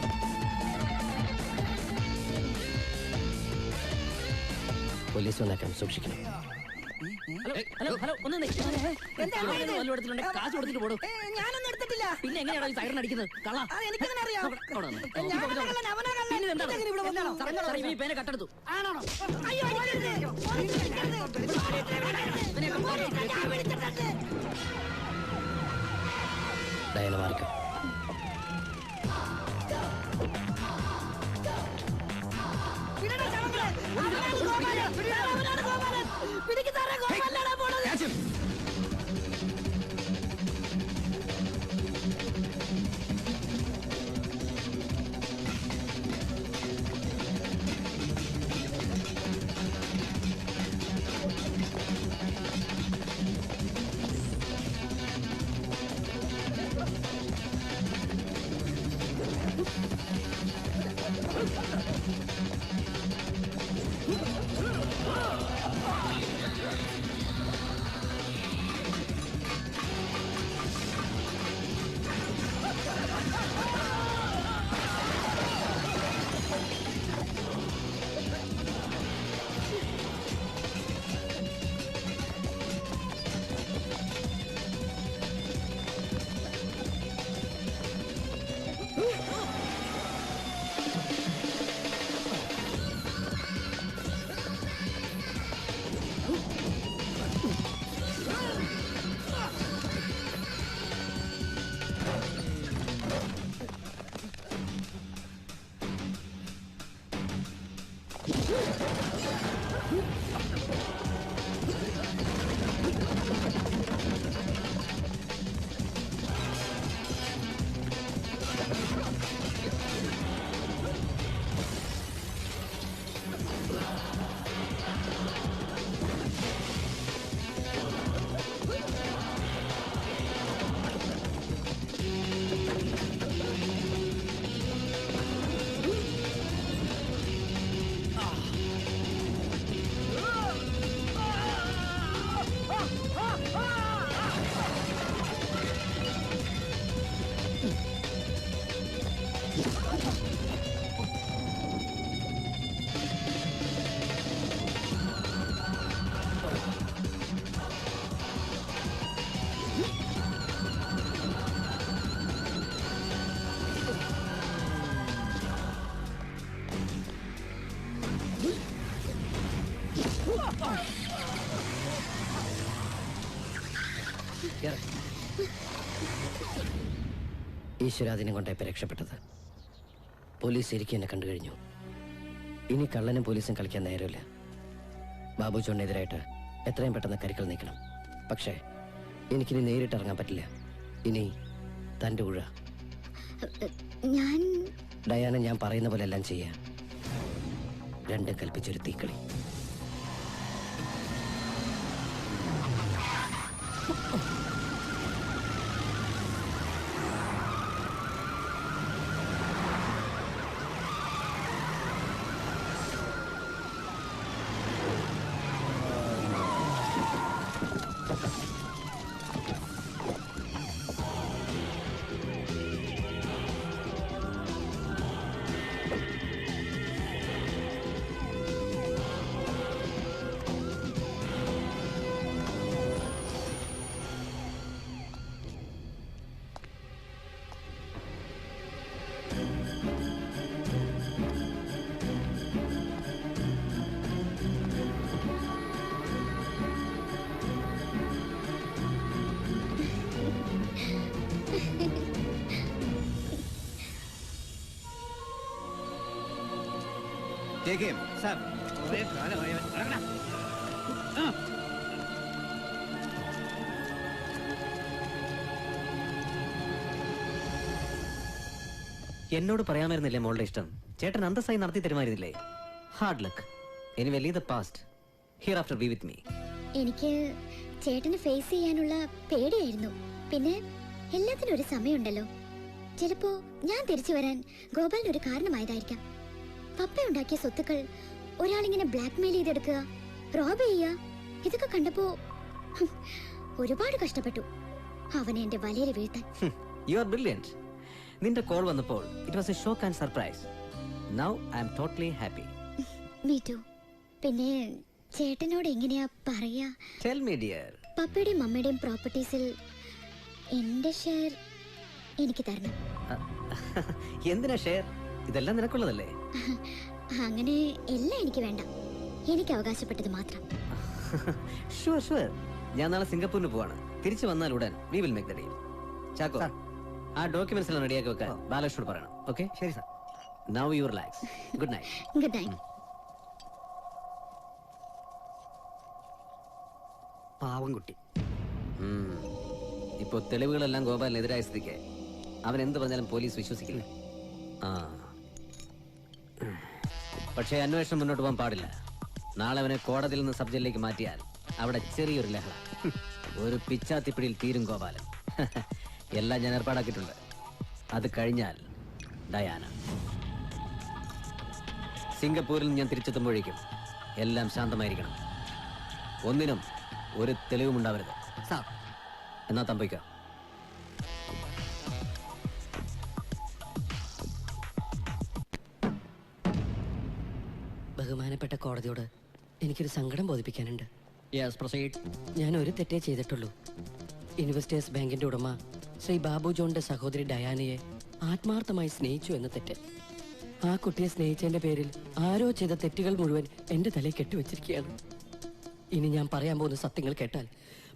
പോലീസ് വന്നേക്കാം, സൂക്ഷിക്കണം. ഹലോ ഹലോ ഒന്ന് കാശ് കൊടുത്തിട്ട് പോടും. ഞാനൊന്നും എടുത്തിട്ടില്ല. പിന്നെ എങ്ങനെയാണോ ഈ സൈറൻ അടിക്കുന്നത്? കള്ളാ. എനിക്കങ്ങനെ അറിയാം. ഈ പേന കട്ടെടുത്തു. ഡയന മാറിക്കോ. ഈശ്വരാധീനം കൊണ്ടാ ഇപ്പൊ രക്ഷപ്പെട്ടത്. പോലീസ് ശരിക്കും എന്നെ കണ്ടു കഴിഞ്ഞു. ഇനി കള്ളനും പോലീസും കളിക്കാൻ നേരമില്ല. ബാബു ചോണിനെതിരായിട്ട് എത്രയും പെട്ടെന്ന് കരുക്കൾ നീക്കണം. പക്ഷേ എനിക്കിനി നേരിട്ട് ഇറങ്ങാൻ പറ്റില്ല. ഇനി തൻ്റെ ഊഴ. ഡയാന, ഞാൻ പറയുന്ന പോലെ എല്ലാം ചെയ്യാം. രണ്ടും കൽപ്പിച്ചൊരു തീക്കളി. Take him. Sir, എന്നോട് പറയാമായിരുന്നില്ലേ മോളുടെ ഇഷ്ടം? ചേട്ടൻ അന്തസ്സായി നടത്തി തരുമായിരുന്നില്ലേ? Hard luck. Anyway leave the past. Hereafter be with me. എനിക്ക് ചേട്ടന് ഫേസ് ചെയ്യാനുള്ള പേടിയായിരുന്നു. പിന്നെ എല്ലാത്തിനും ഒരു സമയമുണ്ടല്ലോ. ചിലപ്പോ ഞാൻ തിരിച്ചു വരാൻ ഗോപാലിന് ഒരു കാരണമായതായിരിക്കാം. പപ്പ ഉണ്ടാക്കിയ സ്വത്തുക്കൾ ഒരാളിങ്ങനെ ബ്ലാക്ക്മെയിൽ ചെയ്തെടുക്കുക, റോബ് ചെയ്യുക, ഇതൊക്കെ കണ്ടപ്പോ ഒരുപാട് കഷ്ടപ്പെട്ടു അവനെ എന്റെ വലയിൽ വീഴ്ത്താൻ. You are brilliant. നിന്റെ കോൾ വന്നപ്പോൾ it was a shock and surprise. Now I am totally happy. Me too. പിന്നെ ചേട്ടനോട് എങ്ങനെയാ പറയാ? Tell me dear. പപ്പയുടെയും മമ്മയുടെയും പ്രോപ്പർട്ടീസിൽ എന്റെ ഷെയർ എനിക്ക് തരണം. എന്തിനാ ഷെയർ? ഇതെല്ലാം നിനക്കുള്ളതല്ലേ? അങ്ങനെ എല്ലാം എനിക്ക് വേണ്ട, എനിക്ക് അവകാശപ്പെട്ടത് മാത്രം. Sure sure. ഞാൻ നാളെ സിംഗപ്പൂരിന് പോവാണ്. തിരിച്ചു വന്നാൽ ഉടൻ we will make the deal. Chacko, ആ ഡോക്യുമെന്റ്സ് എല്ലാം റെഡിയാക്കി വെക്കാൻ ബാലകൃഷ്ണനോട് പറയണം. ഓക്കെ? ശരി sir. Now you relax. Good night. Good night. പാവം കുട്ടി. ഇപ്പോ തെളിവുകളെല്ലാം ഗോപാലിനെതിരായ സ്ഥിതിക്ക് അവൻ എന്ത് പറഞ്ഞാലും പോലീസ് വിശ്വസിക്കില്ല. പക്ഷേ അന്വേഷണം മുന്നോട്ട് പോകാൻ പാടില്ല. നാളെ അവനെ കോടതിയിൽ നിന്ന് സബ് ജയിലിലേക്ക് മാറ്റിയാൽ അവിടെ ചെറിയൊരു ലഹള, ഒരു പിച്ചാത്തിപ്പിടിയിൽ തീരും ഗോപാലൻ. എല്ലാം ഞാൻ ഏർപ്പാടാക്കിയിട്ടുണ്ട്. അത് കഴിഞ്ഞാൽ ഡയാന. സിംഗപ്പൂരിൽ ഞാൻ തിരിച്ചെത്തുമ്പോഴേക്കും എല്ലാം ശാന്തമായിരിക്കണം. ഒന്നിനും ഒരു തെളിവും ഉണ്ടാവരുത്. എന്നാ തമ്പിക്കോ. ബഹുമാനപ്പെട്ട കോടതിയോട് എനിക്കൊരു സങ്കടം ബോധിപ്പിക്കാനുണ്ട്. ഞാൻ ഒരു തെറ്റേ ചെയ്തിട്ടുള്ളൂ. ഇൻവെസ്റ്റേഴ്സ് ബാങ്കിന്റെ ഉടമ ശ്രീ ബാബു ജോണിന്റെ സഹോദരി ഡയാനയെ ആത്മാർത്ഥമായി സ്നേഹിച്ചു എന്ന തെറ്റ്. ആ കുട്ടിയെ സ്നേഹിച്ചതിന്റെ പേരിൽ ആരോ ചെയ്ത തെറ്റുകൾ മുഴുവൻ എന്റെ തലയിൽ കെട്ടിവെച്ചിരിക്കുകയാണ്. ഇനി ഞാൻ പറയാൻ പോകുന്ന സത്യങ്ങൾ കേട്ടാൽ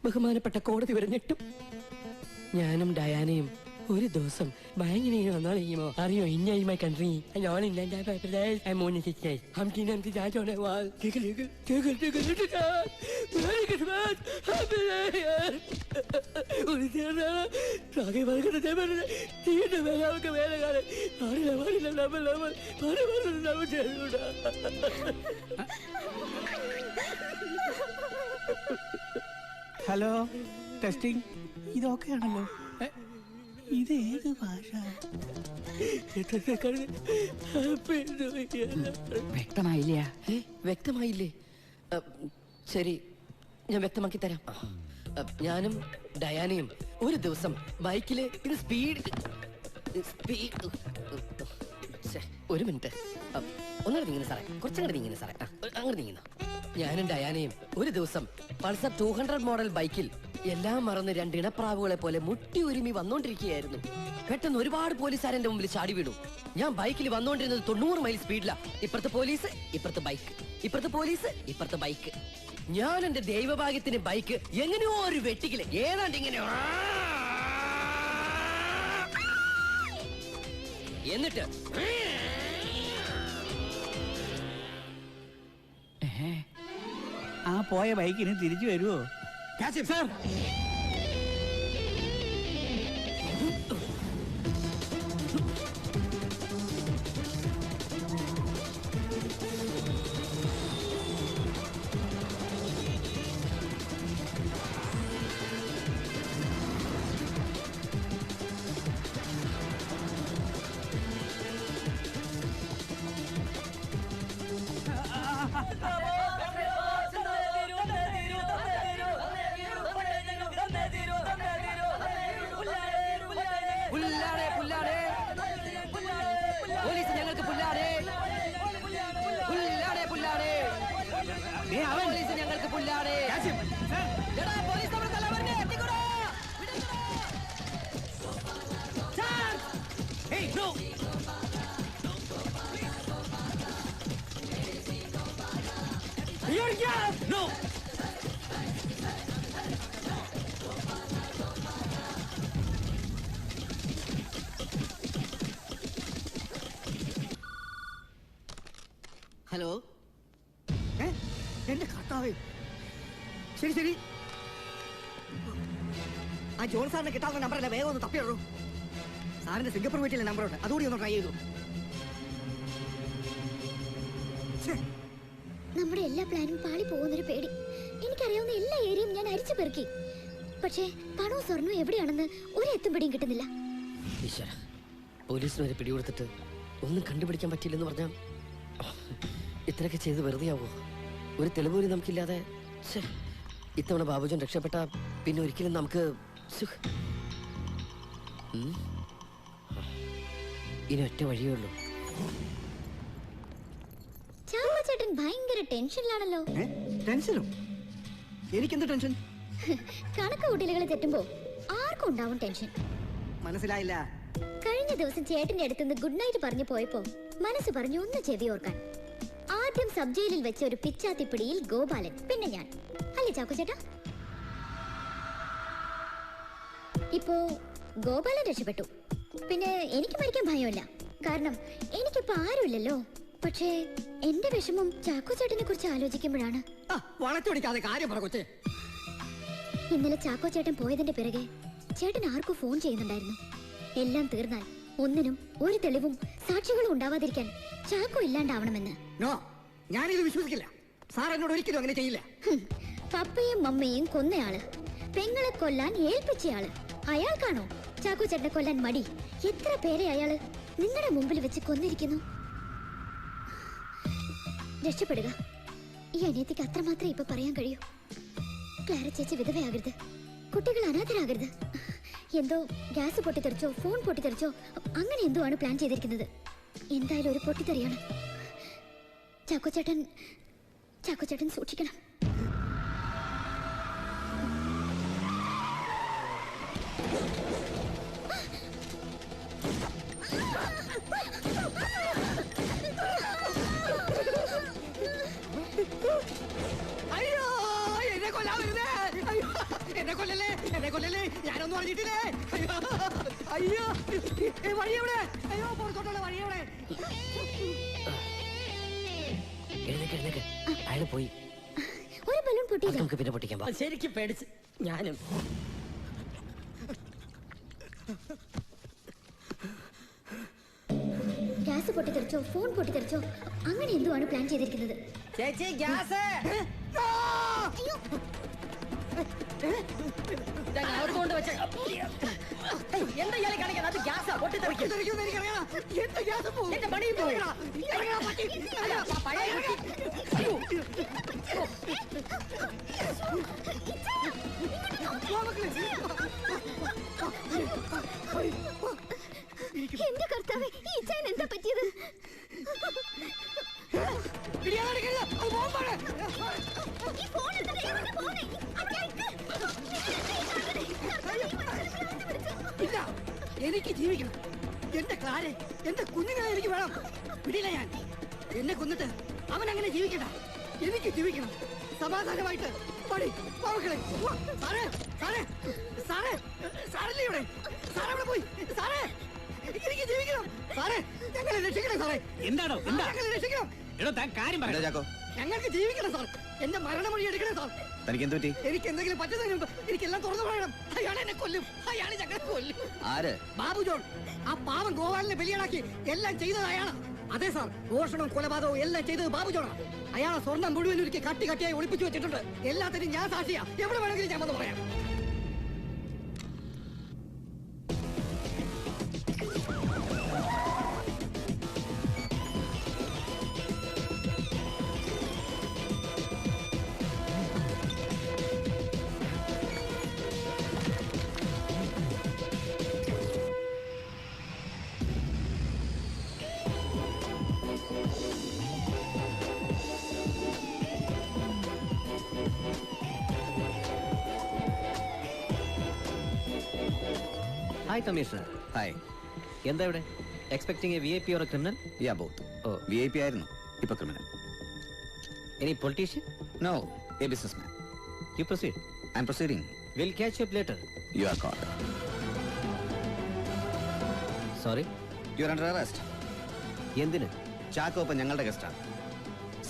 ബഹുമാനപ്പെട്ട കോടതി വരെ ഞെട്ടും. ഞാനും ഡയാനയും ഒരു ദിവസം ബാങ്കിനെ വന്നോ അറിയോ ഇന്ന കൺട്രി ഹലോ, ടെസ്റ്റിംഗ്. ഇതൊക്കെയാണല്ലോ. ഇത് ഏത് ഭാഷ? വ്യക്തമായില്ല. വ്യക്തമായില്ലേ? ശരി, ഞാൻ വ്യക്തമാക്കി തരാം. ഞാനും ഡയാനയും ഒരു ദിവസം ബൈക്കില് ഇത് സ്പീഡ് ഒരു മിനിറ്റ് ഒന്നൂടെ നീങ്ങുന്നു സാറേ, കുറച്ചങ്ങോട്ട് നീങ്ങുന്നു സാറേ, അങ്ങോട്ട് നീങ്ങുന്നു. ഞാനും ഡയാനയും ഒരു ദിവസം പൾസർ 200 മോഡൽ ബൈക്കിൽ എല്ലാം മറന്ന് രണ്ട് ഇണപ്രാവുകളെ പോലെ മുട്ടി ഒരുമി വന്നോണ്ടിരിക്കുകയായിരുന്നു. പെട്ടെന്ന് ഒരുപാട് പോലീസുകാർ എന്റെ മുമ്പിൽ ചാടി വീണു. ഞാൻ ബൈക്കിൽ വന്നോണ്ടിരുന്നത് 90 മൈൽ സ്പീഡിലാ. ഇപ്പുറത്തെ പോലീസ്, ഇപ്പുറത്തെ ബൈക്ക്, ഇപ്പുറത്തെ പോലീസ്, ഇപ്പുറത്തെ ബൈക്ക്. ഞാൻ എന്റെ ദൈവഭാഗ്യത്തിന് ബൈക്ക് എങ്ങനെയോ ഒരു വെട്ടിക്കില് ഏതാണ്ട് ഇങ്ങനെ എന്നിട്ട് ആ പോയ ബൈക്കിന് തിരിച്ചു വരുമോ? സാർ, പോലീസ് ഞങ്ങൾക്ക് പുല്ലാടേ, പുല്ലാടേ, പുല്ലാടേ, പോലീസ് ഞങ്ങൾക്ക് പുല്ലാടേ. പോലീസ് നമ്മുടെ തലവരനെ എത്തിക്കൂടാ. ഹലോ, എന്റെ കർത്താവേ, ശരി ശരി. ആ ജോൺ സാറിന് കിട്ടാവുന്ന നമ്പറല്ല, വേഗം ഒന്ന് തപ്പിയുള്ളൂ. സാറിന്റെ സിംഗപ്പൂർ വീട്ടിലെ നമ്പറുണ്ട്, അതുകൂടി ഒന്ന് ട്രൈ ചെയ്തു. നമ്മുടെ എല്ലാ പ്ലാനും പാളി പോകുന്നൊരു പേടി. എനിക്കറിയാവുന്ന എല്ലാ ഏരിയയും ഞാൻ അരിച്ചു പെറുക്കി. പക്ഷേ പണവും സ്വർണവും എവിടെയാണെന്ന് ഒരു എത്തും പിടിയും കിട്ടുന്നില്ല. ഈശ്വര, പോലീസിന് വരെ പിടികൊടുത്തിട്ട് ഒന്നും കണ്ടുപിടിക്കാൻ പറ്റില്ലെന്ന് പറഞ്ഞാൽ ഇത്രയൊക്കെ ചെയ്ത് വെറുതെ ആവോ? ഒരു തെളിവ് പോലും നമുക്കില്ലാതെ. ഇത്തവണ ബാബുജൻ രക്ഷപ്പെട്ട പിന്നെ ഒരിക്കലും നമുക്ക് ഇനി ഒറ്റ വഴിയേ ഉള്ളൂ. ചേട്ടൻ ഭയങ്കര ടെൻഷനിലാണല്ലോ. ടെൻഷനോ? എനിക്കെന്ത് ടെൻഷൻ? കണക്ക് കൂട്ടലുകൾ തെറ്റുമ്പോ ആർക്കും ഉണ്ടാവും ടെൻഷൻ. മനസ്സിലായില്ല. കഴിഞ്ഞ ദിവസം ചേട്ടന്റെ അടുത്തുനിന്ന് ഗുഡ് നൈറ്റ് പറഞ്ഞു പോയപ്പോ മനസ്സ് പറഞ്ഞു ഒന്ന് ചെവി ഓർക്കാൻ. ആദ്യം സബ് ജയിലിൽ വെച്ച ഒരു പിച്ചാത്തിപ്പിടിയിൽ ഗോപാലൻ, പിന്നെ ഞാൻ. അല്ലേ ചാക്കോ ചേട്ടാ? ഇപ്പോ ഗോപാലൻ രക്ഷപ്പെട്ടു. പിന്നെ എനിക്ക് മരിക്കാൻ ഭയമില്ല. കാരണം എനിക്കിപ്പോ ആരുമില്ലല്ലോ. പക്ഷേ എന്റെ വിഷമം ചാക്കോ ചേട്ടനെ കുറിച്ച് ആലോചിക്കുമ്പോഴാണ്. ഇന്നലെ ചാക്കോ ചേട്ടൻ പോയതിന്റെ പിറകെ ചേട്ടൻ ആർക്കും ഫോൺ ചെയ്യുന്നുണ്ടായിരുന്നു. എല്ലാം തീർന്നാൽ ഒന്നിനും ഒരു തെളിവും സാക്ഷികളും ഉണ്ടാവാതിരിക്കാൻ ചാക്കോ ഇല്ലാണ്ടാവണമെന്ന്. ഞാനിത് വിശ്വസിക്കില്ല. സാർ എന്നോട് ഒരിക്കലും അങ്ങനെ ചെയ്യില്ല. പപ്പയും മമ്മയും കൊന്നയാള്, പെങ്ങളെ കൊല്ലാൻ ഏൽപ്പിച്ചയാള്, അയാൾക്കാണോ ചാക്കോ ചേട്ടനെ കൊല്ലാൻ മടി? എത്ര പേരെ അയാള് നിങ്ങളുടെ മുമ്പിൽ വെച്ച് കൊന്നിരിക്കുന്നു. രക്ഷപ്പെടുക. ഈ അനിയത്തിക്ക് അത്രമാത്രം ഇപ്പൊ പറയാൻ കഴിയൂ. ക്ലാര ചേച്ചി വിധവയാകരുത്, കുട്ടികൾ അനാഥരാകരുത്. എന്തോ ഗ്യാസ് പൊട്ടിത്തെറിച്ചോ ഫോൺ പൊട്ടിത്തെറിച്ചോ അങ്ങനെ എന്തോ ആണ് പ്ലാൻ ചെയ്തിരിക്കുന്നത്. എന്തായാലും ഒരു പൊട്ടിത്തെറിയാണ്. ചാക്കോ ചേട്ടൻ സൂക്ഷിക്കണം. അയ്യോ, എന്നെ കൊല്ലാവരുതേ. അയ്യോ, എന്നെ കൊല്ലല്ലേ, എന്നെ കൊല്ലല്ലേ. ഞാനൊന്നും അറിഞ്ഞിട്ടില്ലേ. അയ്യോ, വഴിയെവിടെ? അയ്യോ, പുറത്തോട്ടുള്ള വഴിയെവിടെ? എഴുന്നേക്ക്, അയാൾ പോയി. ഒരു ബലൂൺ പൊട്ടിയില്ല. നമുക്ക് പിന്നെ പൊട്ടിക്കാം. ശരിക്കും പേടിച്ച് ഞാനും. ഗ്യാസ് പൊട്ടിത്തെറിച്ചോ ഫോൺ പൊട്ടിത്തെറിച്ചോ അങ്ങനെ എന്തോ ആണ് പ്ലാൻ ചെയ്തിരിക്കുന്നത്. ചേച്ചി ഗ്യാസ് കൊണ്ട് വെച്ച എന്താ ഇയാളെ കാണിക്കുന്നത്? അത് ഗ്യാസാ പൊട്ടിത്തെറിക്കും. എന്റെ പണിയും പോയി. പഴയ എന്റെ കർത്താവേ, ഈ ഇച്ചാൻ എന്താ പറ്റിയത്? എനിക്ക് ജീവിക്കണം. എന്റെ ക്ലാരെ, എന്റെ കുഞ്ഞുങ്ങളെ എനിക്ക് വേണം. പിടിയില്ല ഞാൻ. എന്നെ കൊന്നിട്ട് അവൻ അങ്ങനെ ജീവിക്കണ്ട. എനിക്ക് ജീവിക്കണം സമാധാനമായിട്ട്. സാറല്ലേ ഇവിടെ? സാറവിടെ പോയി. സാറേ, എനിക്ക് ജീവിക്കണം. സാറേ, ഞങ്ങളെ രക്ഷിക്കണം. സാറേ, എന്താണോ ഞങ്ങളെ രക്ഷിക്കണം. ഞങ്ങൾക്ക് ജീവിക്കണം സാർ. എന്റെ മരണമൊഴി എടുക്കണം സാർ. എനിക്ക് എന്തെങ്കിലും പറ്റുന്നതിന് മുമ്പ് എനിക്കെല്ലാം തുറന്നു പറയണം. അയാൾ എന്നെ കൊല്ലും. അയാൾ ഞങ്ങളെ കൊല്ലും. ബാബു ജോൺ ആ പാവം ഗോപാലിനെ ബലിയാടാക്കി എല്ലാം ചെയ്തത് അയാളാ. അതെ സാർ, മോഷണവും കൊലപാതകവും എല്ലാം ചെയ്തത് ബാബു ജോണാ. അയാളെ സ്വർണം മുഴുവൻ ഒരിക്കൽ കട്ടിയായി ഒളിപ്പിച്ചു വെച്ചിട്ടുണ്ട്. എല്ലാത്തിനും ഞാൻ സാക്ഷിയാ. എവിടെ വേണമെങ്കിലും ഞാൻ വന്ന് പറയാം. Hi, Commissioner. Hi. എന്താ ഇവിടെ? Expecting a VIP or a criminal? Yeah, both. Oh. VIP ആയിരുന്നു, ഇപ്പൊ criminal. Any politician? No, a businessman. You proceed. I'm proceeding. We'll catch you up later. You are caught. Sorry? You are under arrest. എന്തിന്? ചാക്കോ ഇപ്പൊ ഞങ്ങളുടെ ഗസ്റ്റാണ്.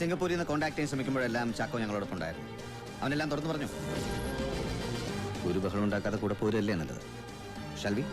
സിംഗപ്പൂരിൽ നിന്ന് contact ചെയ്യാൻ ശ്രമിക്കുമ്പോഴെല്ലാം ചാക്കോ ഞങ്ങളോടൊപ്പം ഉണ്ടായിരുന്നു. അവനെല്ലാം തുറന്നു പറഞ്ഞു. ഒരു ബഹളം ഉണ്ടാക്കാതെ കൂടെ പോരല്ലേ നല്ലത്. ഷാൽവി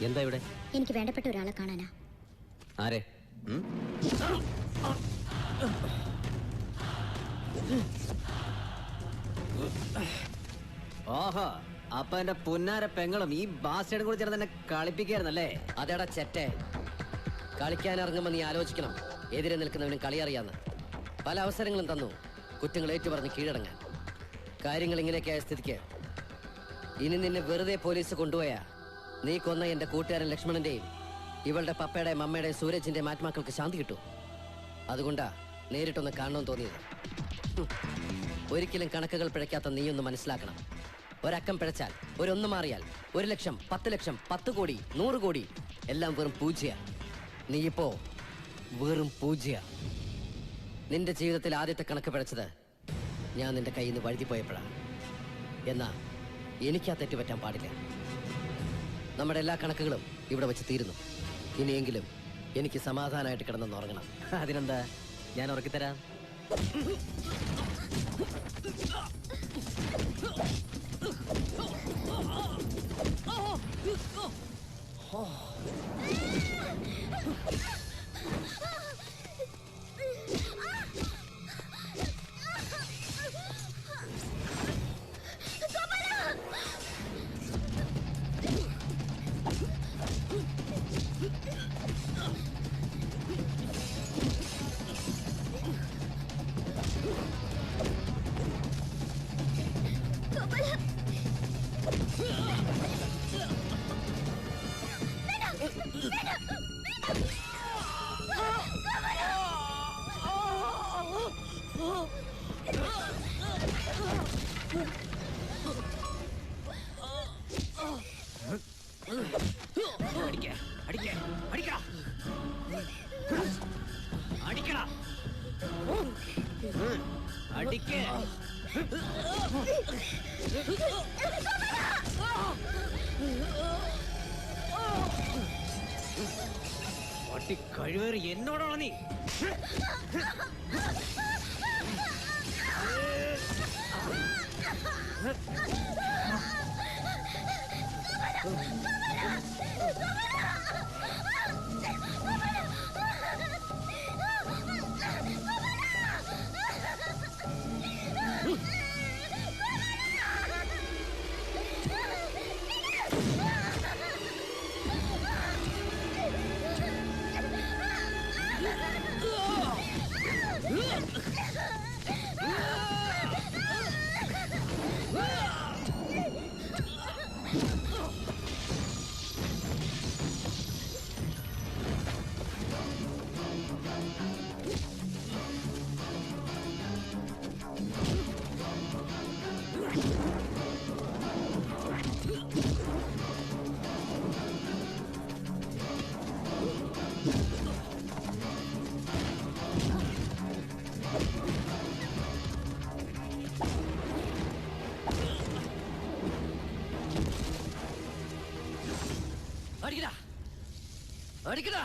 എന്താ ഇവിടെ? എനിക്ക് വേണ്ടപ്പെട്ട ഒരാളെ കാണാനാ. ആരെ? ഓഹോ, അപ്പൊ എന്റെ പുന്നാര പെങ്ങളും ഈ ബാസ്റ്റേഡും കൂടി ചേർന്ന് തന്നെ കളിപ്പിക്കായിരുന്നല്ലേ? അതേടാ ചെറ്റെ, കളിക്കാൻ ഇറങ്ങുമ്പോ നീ ആലോചിക്കണം എതിരെ നിൽക്കുന്നവനും കളി അറിയാന്ന്. പല അവസരങ്ങളും തന്നു കുറ്റങ്ങൾ ഏറ്റുപറഞ്ഞ് കീഴടങ്ങാൻ. കാര്യങ്ങൾ ഇങ്ങനെയൊക്കെയായ സ്ഥിതിക്ക് ഇനി നിന്നെ വെറുതെ പോലീസ് കൊണ്ടുപോയാ നീ കൊന്ന എന്റെ കൂട്ടുകാരൻ ലക്ഷ്മണന്റെയും ഇവളുടെ പപ്പയുടെയും അമ്മയുടെയും സൂരജിന്റെയും ആത്മാക്കൾക്ക് ശാന്തി കിട്ടും. അതുകൊണ്ടാ നേരിട്ടൊന്ന് കാണണമെന്ന് തോന്നിയത്. ഒരിക്കലും കണക്കുകൾ പിഴയ്ക്കാത്ത നീയൊന്ന് മനസ്സിലാക്കണം. ഒരക്കം പിഴച്ചാൽ, ഒരൊന്നു മാറിയാൽ 1 ലക്ഷം, 10 ലക്ഷം, 10 കോടി, 100 കോടി എല്ലാം വെറും പൂജ്യ. നീ ഇപ്പോ വെറും പൂജ്യ. നിന്റെ ജീവിതത്തിൽ ആദ്യത്തെ കണക്ക് പിഴച്ചത് ഞാൻ നിന്റെ കയ്യിൽ നിന്ന് വഴുതിപ്പോയപ്പോഴാണ്. എന്നാ എനിക്കാ തെറ്റുപറ്റാൻ പാടില്ല. നമ്മുടെ എല്ലാ കണക്കുകളും ഇവിടെ വെച്ച് തീരുന്നു. ഇനിയെങ്കിലും എനിക്ക് സമാധാനമായിട്ട് കിടന്നെന്ന് ഉറങ്ങണം. അതിനെന്താ, ഞാൻ ഉറക്കിത്തരാം. കഴിവേറി എന്നോടാണോ നീ? അടിക്കടാ, അടിക്കടാ.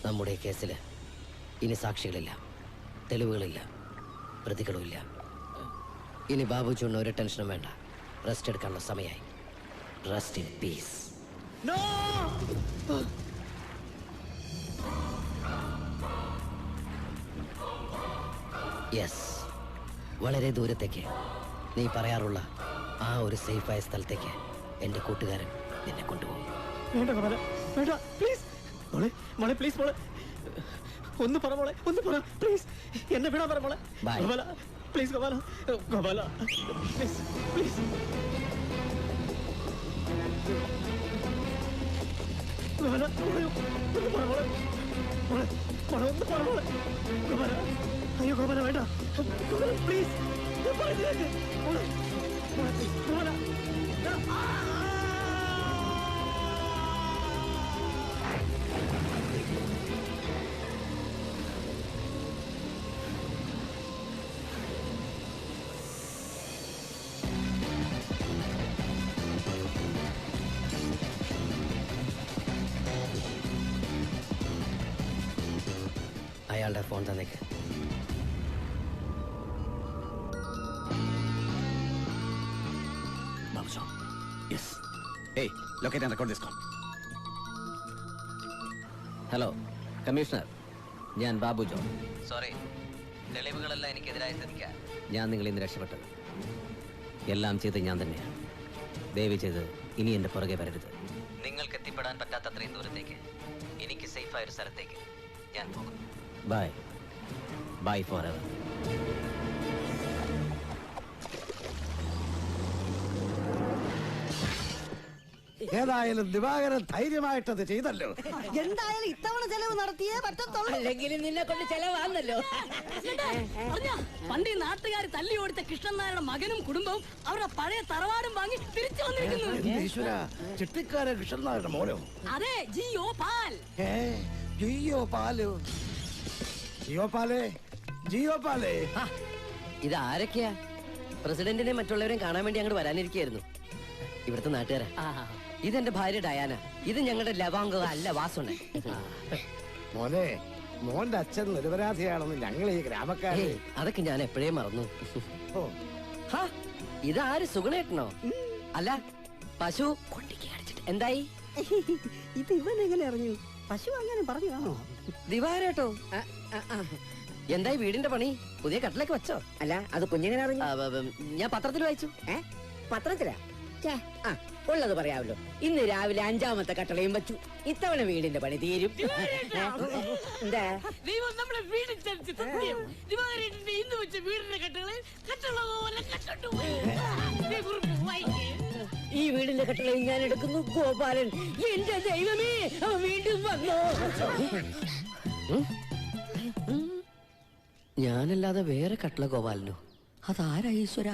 നമ്മുടെ ഈ കേസിൽ ഇനി സാക്ഷികളില്ല, തെളിവുകളില്ല, പ്രതികളുമില്ല. ഇനി ബാബു ജോണിന് ഒരു ടെൻഷനും വേണ്ട. റെസ്റ്റ് എടുക്കാനുള്ള സമയമായി. Rest in piece. യെസ്, വളരെ ദൂരത്തേക്ക്, നീ പറയാറുള്ള ആ ഒരു സേഫായ സ്ഥലത്തേക്ക് എൻ്റെ കൂട്ടുകാരൻ നിന്നെ കൊണ്ടുപോകും. വേണ്ട ഗോപാല, വേണ്ട, പ്ലീസ് മോളെ, മോളെ പ്ലീസ് മോളെ, ഒന്ന് പറ മോളെ, ഒന്ന് പറ പ്ലീസ്, എന്നെ വിടാൻ പറ മോളെ. Bye. Gopala please, Gopala, Gopala please, please. Gopala മോളെ, ഒന്ന് പറ മോളെ, മോളെ, മോളെ ഒന്ന് പറ മോളെ. ഗോപാല, അയ്യോ ഗോപാല വേണ്ട, ഗോപാല പ്ലീസ്, മോളെ, മോളെ, ഗോപാല. അയാളുടെ ഫോൺ തന്നേക്ക്. ഹലോ കമ്മീഷണർ, ഞാൻ ബാബു ജോൺ. സോറി, തെളിവുകളെല്ലാം എനിക്കെതിരായ സ്ഥിതിക്ക് ഞാൻ നിങ്ങളിൽ നിന്ന് രക്ഷപ്പെട്ടത്. എല്ലാം ചെയ്ത് ഞാൻ തന്നെയാണ്. ദയവ് ചെയ്ത് ഇനി എൻ്റെ പുറകെ വരരുത്. നിങ്ങൾക്ക് എത്തിപ്പെടാൻ പറ്റാത്തത്രയും ദൂരത്തേക്ക്, എനിക്ക് സേഫായ ഒരു സ്ഥലത്തേക്ക് ഞാൻ പോകും. Bye bye for ever. ഏതായാലും ദിവാകരൻ ധൈര്യമായിട്ടത് ചെയ്തല്ലോ. എന്തായാലും ഇത്തവണ ചെലവ് നടത്തിയേ പറ്റത്തുള്ളൂ. അല്ലെങ്കിലും നിന്നെ കൊണ്ട് ചെലവാന്നല്ലോ. പണ്ട് ഈ നാട്ടുകാർ തല്ലി ഓടിച്ച കൃഷ്ണൻ നായരുടെ മകനും കുടുംബവും അവരുടെ പഴയ തറവാടും വാങ്ങി തിരിച്ചു വന്നിരിക്കുന്നു. ഈശ്വര, ചിട്ടിക്കാര കൃഷ്ണനാരുടെ മോനോ? അതെ, ജിയോ പാൽ. ജിയോ പാലോ? ജിയോ പാലേ, ജിയോ പാലേ. ഇത് ആരൊക്കെയാ? പ്രസിഡന്റിനെ മറ്റുള്ളവരെയും കാണാൻ വേണ്ടി അങ്ങോട്ട് വരാനിരിക്കായിരുന്നു. ഇവിടുത്തെ നാട്ടുകാരാ. ഇതെന്റെ ഭാര്യ ഡയാന. ഇത് ഞങ്ങളുടെ ലവാംഗ അല്ല വാസുണ്ണ. മോനെ, മോന്റെ അച്ഛൻ നിരപരാധിയാണെന്ന് ഞങ്ങൾ ഈ ഗ്രാമക്കാരെ. അതൊക്കെ ഞാൻ എപ്പോഴേ മറന്നു. ഇതാര്, സുഗുണേട്ടനോ? അല്ല, പശു എന്തായി? ഇത് ഇവൻ എങ്ങനെ അറിഞ്ഞു? പശു അങ്ങനെ പറഞ്ഞു കാണോ? ദിവാരേട്ടോ, എന്തായി വീടിന്റെ പണി? പുതിയ കട്ടിലേക്ക് വെച്ചോ? അല്ല, അത് കുഞ്ഞിങ്ങനെ അറിഞ്ഞു. ഞാൻ പത്രത്തിൽ വായിച്ചു. പത്രത്തിലാ? ഉള്ളത് പറയാമല്ലോ. ഇന്ന് രാവിലെ 5ാമത്തെ കട്ടളയും വെച്ചു. ഇത്തവണ വീടിന്റെ പണി തീരും. എന്താ ദൈവം നമ്മളെ വീടിൽ ചരിച്ച് സത്യം. ദിവാകരേട്ടന്റെ ഇന്ന് വെച്ച വീടിന്റെ കട്ടളയിൽ കട്ടുള്ള പോലെ കട്ടു. ഈ വീടിന്റെ കട്ടളയും ഞാൻ എടുക്കുന്നു. ഗോപാലൻ, എന്റെ ദൈവമേ, അവൻ വീണ്ടും വന്നോ? ഞാനല്ലാതെ വേറെ കട്ടള ഗോപാലനോ? അതാരാ ഈശ്വര?